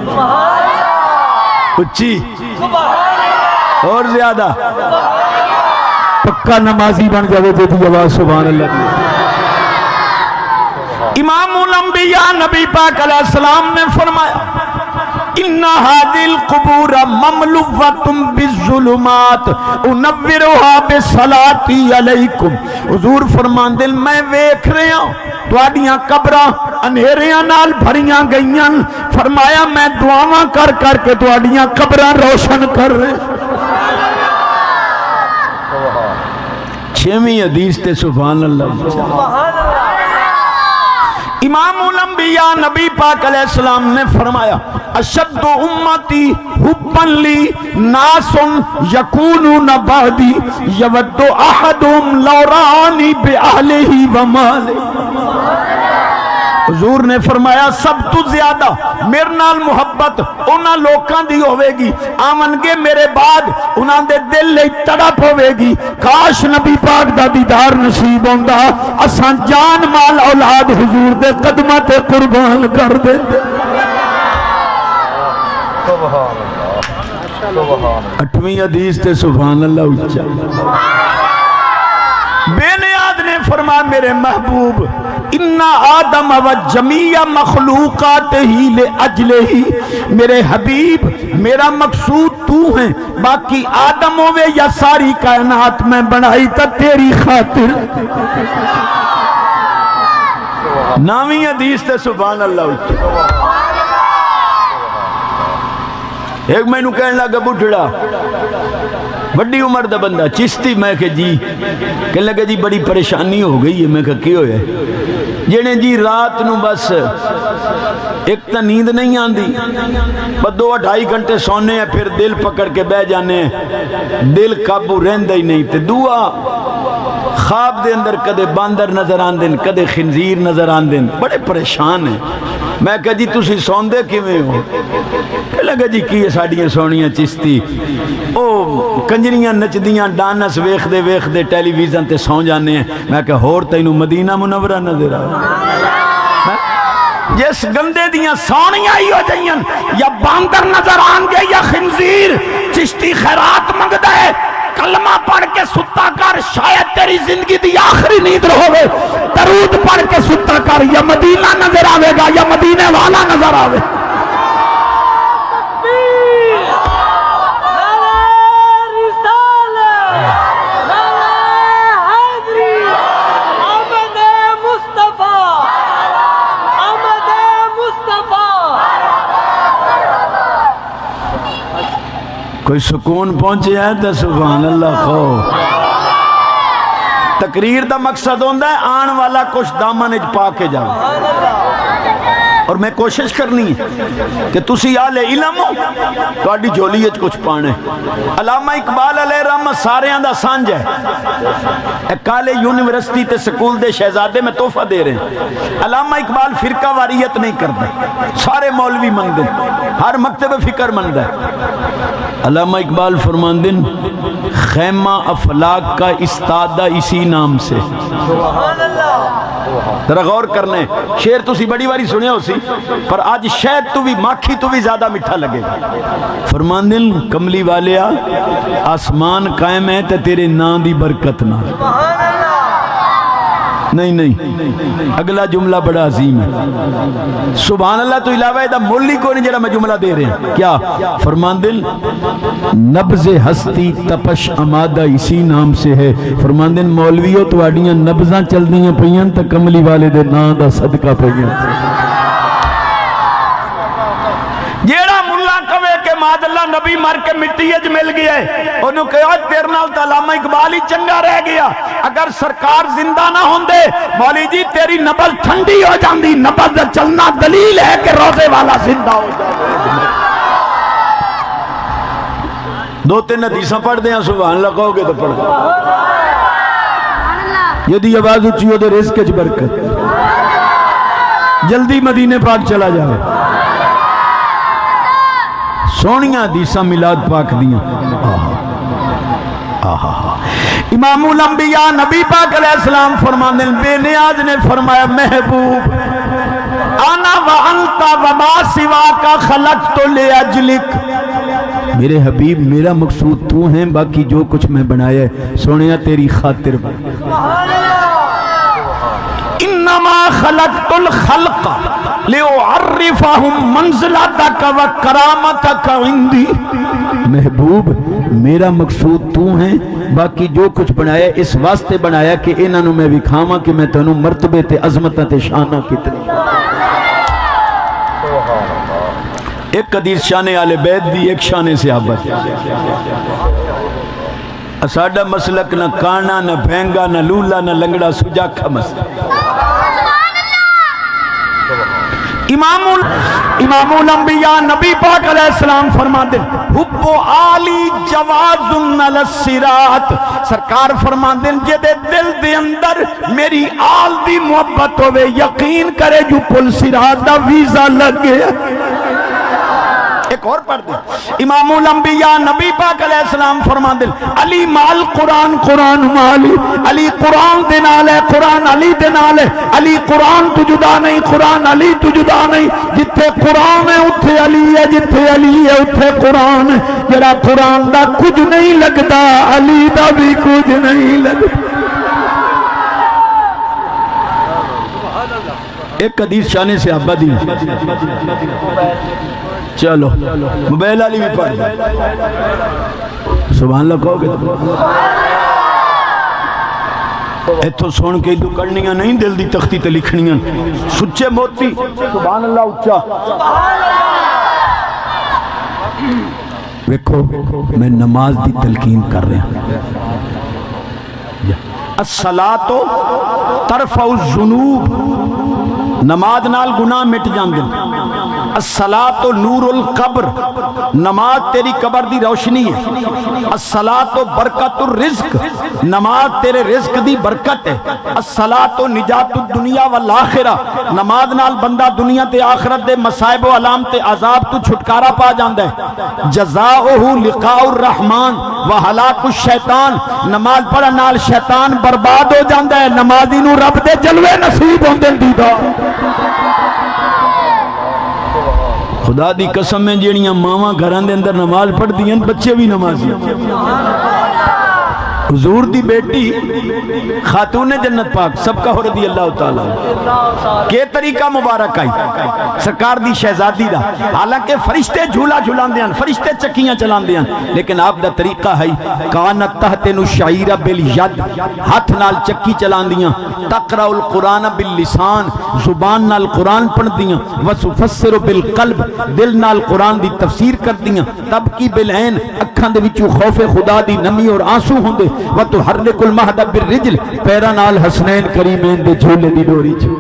اچھی اور زیادہ پکا نمازی بن جاوے تو دی آواز سبحان اللہ. امام الانبیاء نبی پاک علیہ السلام نے فرمایا ان هذه القبور مملوءة بالظلمات انورها بصلاتي علیکم. حضور فرماندے میں ویکھ رہا ہوں تواڈیاں قبراں اندھیریاں نال بھریاں گئیاں، فرمایا میں دعاواں کر کر کے تواڈیاں قبراں روشن کر رہے. چھویں حدیث تے سبحان اللہ. امام الانبیاء نبی پاک علیہ السلام نے فرمایا اشد امتی حبا لی ناس یکونون بعدی یود احدهم لو رانی باہلہ ومالہ. حضور نے فرمایا سب تو زیادہ میرے نال محبت انہاں لوکاں دی ہوے گی آون گے میرے بعد، انہاں دے دل لئی تڑپ ہوے گی کاش نبی پاک دا دیدار نصیب ہوندا، اساں جان مال اولاد حضور دے قدماں تے قربان کر دے. اٹھویں حدیث تے سبحان اللہ اچھا. بے نیاز نے فرمایا میرے محبوب اِنَّ آدم و جمیع مخلوقات ہی لِأَجْلِ ہی. میرے حبیب میرا مقصود تو ہیں، باقی آدم ہوئے یا ساری کائنات میں بنائی تا تیری خاطر. نامی حدیث تے سبحان اللہ. ایک میں نو کہنے لگا بڑھڑا بڑی عمر دا بندہ چشتی، میں کہ جی کہنے لگا جی بڑی پریشانی ہو گئی ہے. میں کہ کیوں ہے؟ جنہیں جی رات نو بس ایک تا نیند نہیں آندی، بس 2-2.5 گھنٹے سونے ہیں پھر دل پکڑ کے بہ جانے ہیں، دل قابو رہندہ ہی نہیں. تے دعا خواب دے اندر کدے باندر نظر آندن کدے خنزیر نظر آندن، بڑے پریشان ہیں. میں کہا جی تسی سوندے کیویں ہو؟ کہ لگا جی کی ساڑیاں سونیاں چشتی او کنجریاں نچدیاں ڈانس ویخ دے ٹیلی ویژن تے سو جانے ہیں. میں کہا ہور تینوں مدینہ منورہ نظر آ جس گندے دیاں سونیاں ہی ہو جائیں یا باندر نظر آن گے یا خنزیر. چشتی خیرات منگدا ہے، کلمہ پڑھ کے ستا کر، شاید تیری زندگی دی آخری نیند رہوے. درود پڑھ کے ستا کر، یا مدینہ نظر آوے گا یا مدینے والا نظر آوے. کوئی سکون پہنچے ہے تو سبحان اللہ خو. تقریر دا مقصد ہوندہ ہے آن والا کچھ دامن اچ پا کے جاؤ. اور میں کوشش کرنی ہے کہ تسی آل علم ہو تہاڈی جھولی وچ کچھ پانا ہے۔ علامہ اقبال علیہ رحمت ساریاں دا سانجھ ہے، ایک کالے یونیورسٹی تے سکول دے شہزادے میں تحفہ دے رہے ہیں۔ علامہ اقبال فرقہ واریت نہیں کرتا، سارے مولوی مندے، ہر مکتب فکر مند ہے۔ علامہ اقبال فرماندن خیمہ افلاک کا استادہ اسی نام سے۔ سبحان اللہ۔ ذرا غور کرنے، شعر تسی بڑی باری سنے ہو سی پر آج شاید تو بھی ماکھی تو بھی زیادہ میٹھا لگے۔ فرماندن کملی والیا آسمان قائم ہے تے تیرے نام دی برکت نہ۔ سبحان اللہ۔ نہیں اگلا جملہ بڑا عظیم ہے، سبحان اللہ تو علاوہ دا مولی کو نہیں جڑا میں جملہ دے رہے ہیں کیا فرماندن نبض ہستی تپش امادہ اسی نام سے ہے۔ فرماندن مولویوں تو آڑیاں نبضاں چل دیاں پئیاں تا کملی والے دے نام دا صدقہ پئیاں۔ جیڑا ملا کہے کہ ماد اللہ نبی مر کے مٹی اج مل گیا ہے انہوں کہا تیرے نال تے علامہ اقبال ہی چنگا رہ گیا، اگر سرکار زندہ نہ ہوندے مولی جی تیری نبض ٹھنڈی ہو جاندی۔ نبض چلنا دلیل ہے کہ روزے والا زندہ ہو جائے۔ دو تین حدیثاں پڑھ دیں سبحان اللہ کہو گے تو پڑھ دیں۔ یدی آواز اچھی ہو دے رزق وچ برکت، جلدی مدینے پاک چلا جائے۔ سونیاں حدیثاں میلاد پاک دیاں۔ امام الانبیاء نبی پاک علیہ السلام فرماندے بے نیاز نے فرمایا محبوب انا وانت وما سواک خلقت لاجلک، میرے حبیب میرا مقصود تو ہیں، باقی جو کچھ میں بنایا ہے سونیا تیری خاطر انما خلقت الخلق لِأُعَرِّفَهُمْ مَنْزِلَتَكَ وَكَرَامَتَكَ عِنْدِي، محبوب میرا مقصود تو ہیں، باقی جو کچھ بنایا اس واسطے بنایا کہ انہاں نوں میں وکھاواں کہ میں تینوں مرتبے تے عظمتاں تے شاناں کتنی۔ ایک حدیث شان آل بیت دی، ایک شان صحابہ دی۔ ساڈا مسلک نہ کانا نہ بھینگا نہ لولا نہ لنگڑا سجاکھا مسلک۔ امام الانبیاء نبی پاک علیہ السلام فرماتے ہیں حب آلی جواز علی الصراط، سرکار فرماتے ہیں جدے دل دے اندر میری آل دی محبت ہوئے یقین کرے جو پل صراط دا ویزا لگ گیا۔ ایک اور پڑھ دیں امام الانبیاء نبی پاک علیہ السلام فرماتے ہیں علی مال قرآن قرآن مالی، علی قرآن دے نال ہے قرآن علی دے نال ہے، علی قرآن تو جدا نہیں قرآن علی تو جدا نہیں، جتھے قرآن ہے اتھے علی ہے، جتھے علی ہے اتھے قرآن ہے، جڑا قرآن دا کچھ نہیں لگتا علی دا بھی کچھ نہیں لگتا۔ ایک حدیث شان صحابہ دی، چلو موبائل علی بھی پڑھ سبحان اللہ کہو گے ایتھو سن کے تو کرنیاں نہیں دل دی تختی تے لکھنیاں سچے موتی سبحان اللہ اچھا۔ ویکھو میں نماز دی تلقین کر رہا ہوں، الصلاۃ ترفع الذنوب، نماز نال گناہ مٹ جاندے، الصلاۃ نور القبر، نماز تیری قبر دی روشنی ہے، الصلاۃ برکت الرزق، نماز تیرے رزق دی برکت ہے، الصلاۃ نجات الدنیا والآخرہ، نماز نال بندہ دنیا تے آخرت دے مصائب و علامت عذاب تو چھٹکارا پا جاندا ہے، جزاؤہ لقاء الرحمن وہلاک الشیطان، نماز پڑھن نال شیطان برباد ہو جاندا ہے، نمازی نو رب دے جلوے نصیب ہوندے دیدار۔ خدا دی قسم میں جیڑیاں ماواں گھراں دے اندر نماز پڑھ دیاں بچے بھی نمازی، حضور دی بیٹی خاتون جنت پاک سب کا رضی اللہ تعالیٰ کہ طریقہ مبارک آئی سرکار دی شہزادی دا، حالانکہ فرشتے جھولا جھولان دیاں فرشتے چکیاں چلان دیاں، لیکن آپ دا طریقہ ہے کانت تحتن الشعیر بالید، ہاتھ نال چکی چلان دیاں، تقرأ القرآن باللسان، زبان نال قرآن پڑھ دیاں، وسفسر بالقلب، دل نال قرآن دی تفسیر کر دیاں، تب کی بالعین، اکھاں دے وچوں خوف خدا دی نمی اور آنسو ہوندے، وَتُحَرِّكُ الْمَهْدَ بِالرِّجْلِ، پیرا نال حسنین کریمین دے جھولے دی ڈوری چھو۔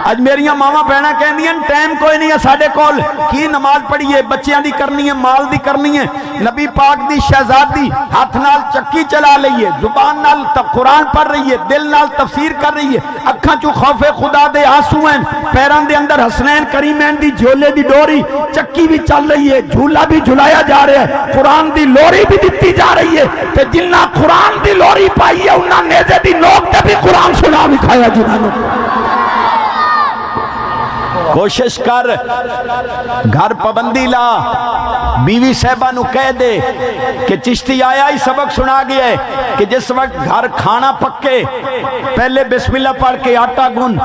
اج میریاں ماما بہنا کہندیاں ٹائم کوئی نہیں ہے ساڈے کول کی نماز پڑھیے بچیاں دی کرنی ہے مال دی کرنی ہے نبی پاک دی شہزادی ہاتھ نال چکی چلا لئیے زبان نال قرآن پڑھ رہی ہے دل نال تفسیر کر رہی ہے اکھاں چوں خوف خدا دے آنسو ہیں پیراں دے اندر حسنین کریمین دی جھولے دی ڈوری چکی بھی چل رہی ہے جھولا بھی جھلایا جا رہا ہے قرآن دی لوری بھی دتی جا رہی ہے تے جنہ قرآن دی لوری پائی ہے انہاں نیزے دی نوک تے بھی قرآن سنا بھی کھایا جنہاں نے کوشش کر گھر پابندی لا بیوی صاحبہ نو کہہ دے کہ چشتی آیا ہی سبق سنا گیا ہے کہ جس وقت گھر کھانا پکے پہلے بسم اللہ پڑھ کے آٹا گن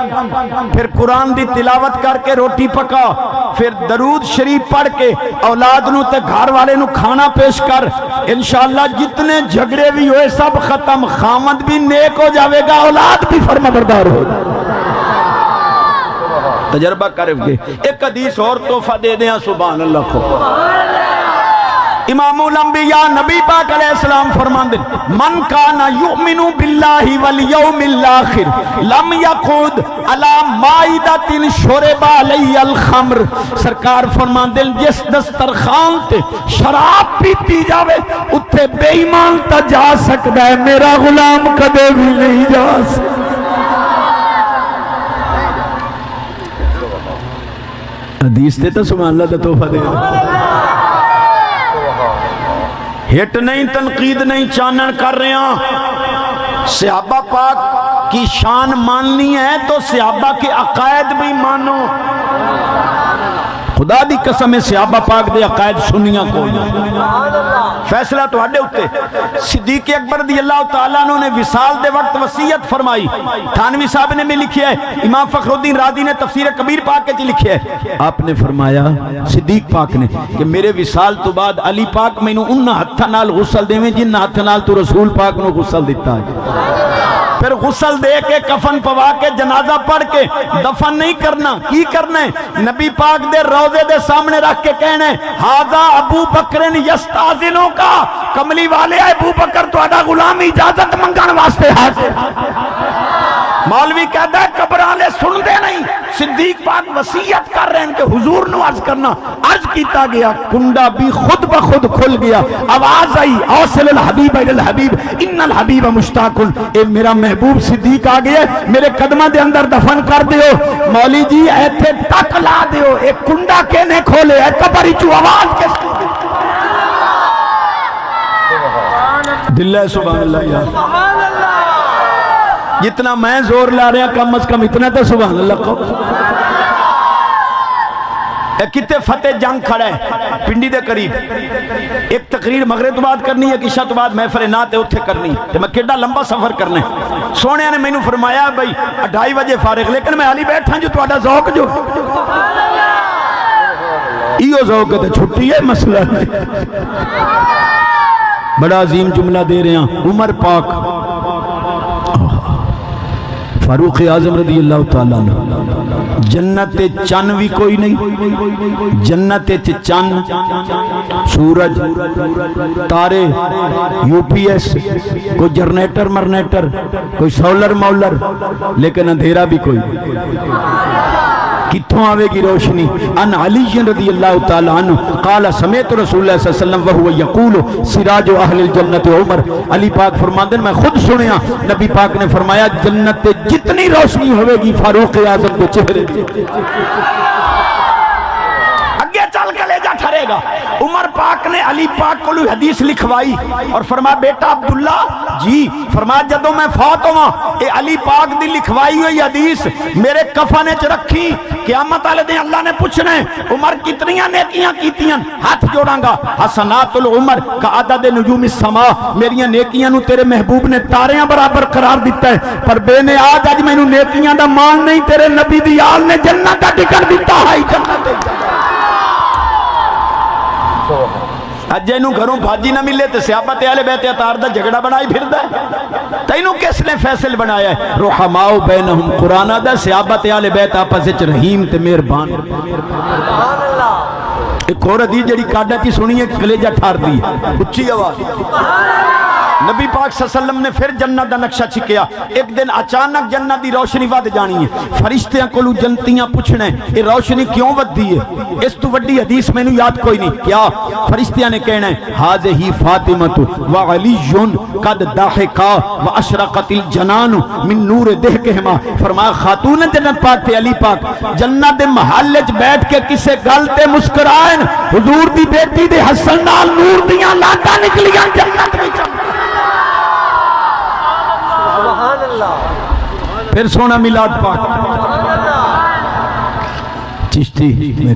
پھر قرآن دی تلاوت کر کے روٹی پکا پھر درود شریف پڑھ کے اولاد نو تے گھر والے نو کھانا پیش کر انشاءاللہ جتنے جھگڑے بھی ہوئے سب ختم خامد بھی نیک ہو جاوے گا اولاد بھی فرمانبردار ہو جائے تجربہ کریں گے ایک حدیث اور تحفہ دے دیں سبحان اللہ کو امام الانبیاء نبی پاک علیہ السلام فرمان دیں من کانا یؤمن باللہ والیوم الاخر لم یقود علی مائدۃ شرب علی الخمر سرکار فرمان دیں جس دسترخوان تے شراب پیتی جاوے اتھے بے ایمان تا جا سکتا ہے میرا غلام کدے بھی نہیں جا سکتا حدیث تے تو سبحان اللہ دا تحفہ دے ہٹ نہیں تنقید نہیں چانن کر رہے ہیں صحابہ پاک کی شان ماننی ہے تو صحابہ کے عقائد بھی مانو خدا دی قسم ہے صحابہ پاک دے عقائد سنیاں کو فیصلہ تو ہڈے ہوتے صدیق اکبر رضی اللہ تعالیٰ عنہ نے وصال دے وقت وصیت فرمائی تھانوی صاحب نے بھی لکھیا ہے امام فخر الدین رازی نے تفسیر کبیر پاک کے لکھیا ہے آپ نے فرمایا صدیق پاک نے کہ میرے وصال تو بعد علی پاک میں انہوں انہا ہتھا نال غسل دے میں جنہا ہتھا نال تو رسول پاک نے غسل دیتا ہے پھر غسل دے کے کفن پوا کے جنازہ پڑھ کے دفن نہیں کرنا کی کرنا ہے نبی پاک دے روزے دے سامنے رکھ کے کہنا ہے ہاذا ابو بکر یستاذنو کا کملی والے ابو بکر تو ادا غلام اجازت منگان واسطے حاضر مولوی کہتا ہے قبرالے سن دے نہیں صدیق پاک وصیت کر رہے ہیں کہ حضور نو عرض کرنا عرض کیتا گیا کنڈا بھی خود بخود کھل گیا آواز آئی اوصل الحبیب الى الحبیب ان الحبیب مشتاقل اے میرا محبوب صدیق آگیا میرے قدمہ دے اندر دفن کر دیو مولی جی ایتھے تک لا دیو اے کنڈا کینے کھولے اے قبری چو آواز کس دلہ سبحان اللہ یا جتنا میں زور لا رہا کم از کم اتنا تو سبحان اللہ کو کتے فتح جنگ کھڑا ہے پنڈی دے قریب ایک تقریر مغرب تو بعد کرنی ہے عشاء تو بعد محفل نعت اتھے کرنی ہے میں کیڑا لمبا سفر کرنے سونے نے مینوں فرمایا بھائی 2:30 بجے فارغ لیکن میں حالی بیٹھا جو تہاڈا ذوق جو ایو ذوق تے چھٹی ہے مسئلہ بڑا عظیم جملہ دے رہے ہیں عمر پاک فاروق اعظم رضی اللہ تعالیٰ عنہ جنت چن بھی کوئی نہیں جنت چن سورج تارے یو پی ایس کوئی جنریٹر مرنیٹر کوئی سولر مولر لیکن اندھیرا بھی کوئی کتھوں آوے گی روشنی ان علی رضی اللہ تعالیٰ عنہ قال سمیت رسول اللہ صلی اللہ علیہ وسلم وہو یقول سراج اہل الجنت عمر علی پاک فرماندن میں خود سنیا نبی پاک نے فرمایا جنت جتنی روشنی ہوئے گی فاروق اعظم کے چہرے اگے چل کے لے جا ٹھرے گا عمر پاک نے علی پاک کو حدیث لکھوائی اور فرمایا بیٹا عبداللہ جی فرمایا جدو میں فوت ہوا اے علی پاک دی لکھوائی ہوئی حدیث میرے کفن وچ رکھی قیامت والے دن اللہ نے پوچھنا عمر کتنیاں نیکیاں کیتیاں ہاتھ جوڑاں گا حسنات العمر کا عدد نجوم السماء میریاں نیکیاں نو تیرے محبوب نے تاریاں برابر قرار دیتا ہے پر بے نے آج مینوں نیکیاں دا مان نہیں تیرے نبی دی آل نے جنت دا ٹکٹ دیتا ہے جنت اجے نو گھروں بھاجی نہ ملے تے صحابہ تے اہل بیت اطہار دا جھگڑا بنائی پھردا ہے تینوں کس نے فیصل بنایا ہے رحماء بینہم قرآن دا صحابہ تے اہل بیت آپس وچ رحیم تے مہربان سبحان اللہ ایک اور حدیث جڑی کاڈا کی سنی ہے کلیجہ ٹھار دی اچھی آواز نبی پاک پاک صلی اللہ علیہ وسلم نے پھر جنت دا نقشہ چھکیا. ایک دن اچانک جنت دی روشنی ود جانی ہے. فرشتیاں کولو جنتیاں پوچھنے یہ روشنی کیوں ودی ہے؟ اس تو وڈی حدیث میں یاد کوئی نہیں. کیا فرشتیاں نے کہنا ہے ہذہ فاطمۃ و علی قد ضحکا و اشرقت الجنان من نور دہکہما. فرمایا خاتون جنت پاک تے علی پاک جنت دے محل وچ بیٹھ کے کسے گل تے مسکرائیں. حضور دی بیٹی دے حسن نال نور دیاں لاٹاں نکلیاں جنت وچ. سبحان اللہ. پھر سونا میلاد پاک. چشتی میں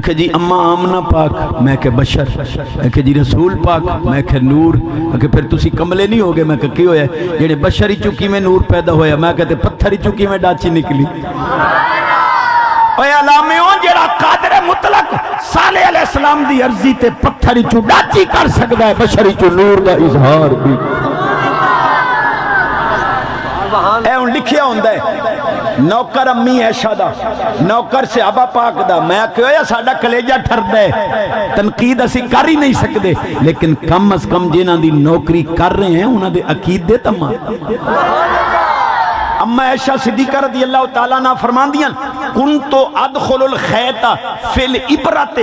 کہ جی اماں آمنہ پاک میں کہ بشر میں کہ جی رسول پاک میں کہ نور میں کہ پھر تسی کملے نہیں ہوگے میں کہ کی ہویا ہے جیڑے بشری چکی میں نور پیدا ہویا میں کہتے پتھری چکی میں ڈاچی نکلی. اے علامیوں جیڑا قادر مطلق صالح علیہ السلام دی عرضی تے پتھری چو ڈاچی کر سکتا ہے بشری چو نور دا اظہار بھی. اے ان لکھیا ہوندہ ہے نوکر امی عائشہ دا نوکر صحابہ پاک دا. میں کہویا ساڑا کلیجہ ٹھر دے تنقید اسی کر ہی نہیں سکتے لیکن کم از کم جنہاں دی نوکری کر رہے ہیں انہاں دے عقیدے تمام. اما عائشہ صدیقہ رضی اللہ تعالیٰ عنہ فرماندیاں کنتو ادخل الخیط فی العبرت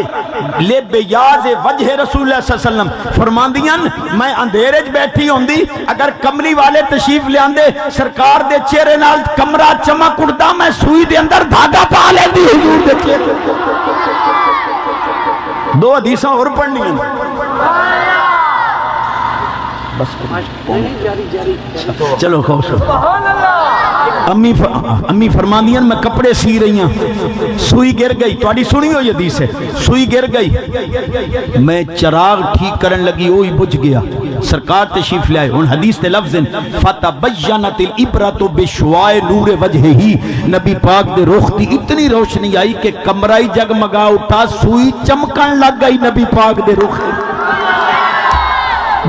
لبیاض وجہ رسول اللہ صلی اللہ علیہ وسلم. فرماندیاں میں اندھیرے چ بیٹھی ہوندی اگر کمری والے تشریف لے آندے سرکار دے چہرے نال کمرہ چمک اڑدا میں سوئی دے اندر دھاگا پا لیندی حضور دے چہرے. دو حدیثاں اور پڑھنی ہیں بس چلو خوش امی فرماندیاں میں کپڑے سی رہی ہیں سوئی گر گئی توڑی سنی ہو یہ حدیث ہے سوئی گر گئی میں چراغ ٹھیک کرن لگی وہی بجھ گیا سرکار تشریف لائے. ان حدیث تے لفظ فتبینت العبرۃ بشعاع نور وجہہ نبی پاک دے رخ دی اتنی روشنی آئی کہ کمرہ ہی جگمگا اٹھا سوئی چمکن لگ گئی نبی پاک دے رخ.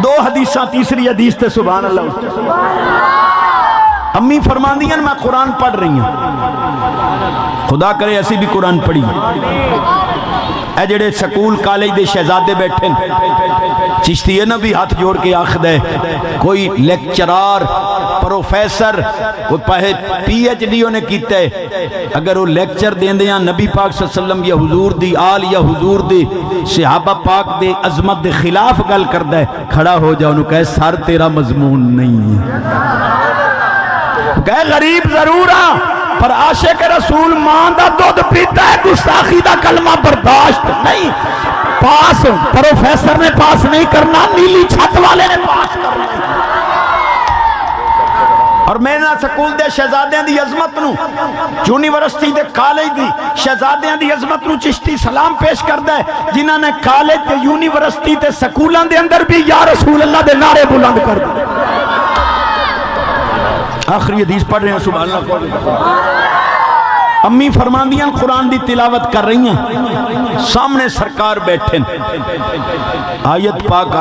دو حدیثاں تیسری حدیث تے سبحان اللہ. امی فرماندیاں میں قرآن پڑھ رہی ہوں خدا کرے ایسی بھی قرآن پڑھی. اے جڑے سکول کالج دے شہزادے بیٹھے چشتی ہے نا بھی ہاتھ جوڑ کے آخ دے کوئی لیکچرار پروفیسر کوئی پی ایچ ڈی نے کیتا ہے اگر وہ لیکچر دین دیاں نبی پاک صلی اللہ علیہ وسلم یا حضور دی آل یا حضور دی صحابہ پاک دے عظمت دے خلاف گل کردہ ہے کھڑا ہو جاؤ انہوں کہے سر تیرا مضمون نہیں ہے. کہے غریب ضرور ہاں پر عاشق رسول ماں دا دودھ پیتا ہے گستاخی دا کلمہ برداشت نہیں. پاس پروفیسر نے پاس نہیں کرنا نیلی چھت والے نے پاس کرنا. اور میں نہ سکول دے شہزادیاں دی عظمت نو یونیورسٹی دے کالج دی شہزادیاں دی عظمت نو چشتی سلام پیش کردہ ہے جنہاں نے کالج تے یونیورسٹی تے سکولان دے اندر بھی یا رسول اللہ دے نعرے بلند کر دے. آخری حدیث پڑھ رہے ہیں سبحان اللہ. امی فرماندیاں قرآن دی تلاوت کر رہی ہیں سامنے سرکار بیٹھیں آیت پاک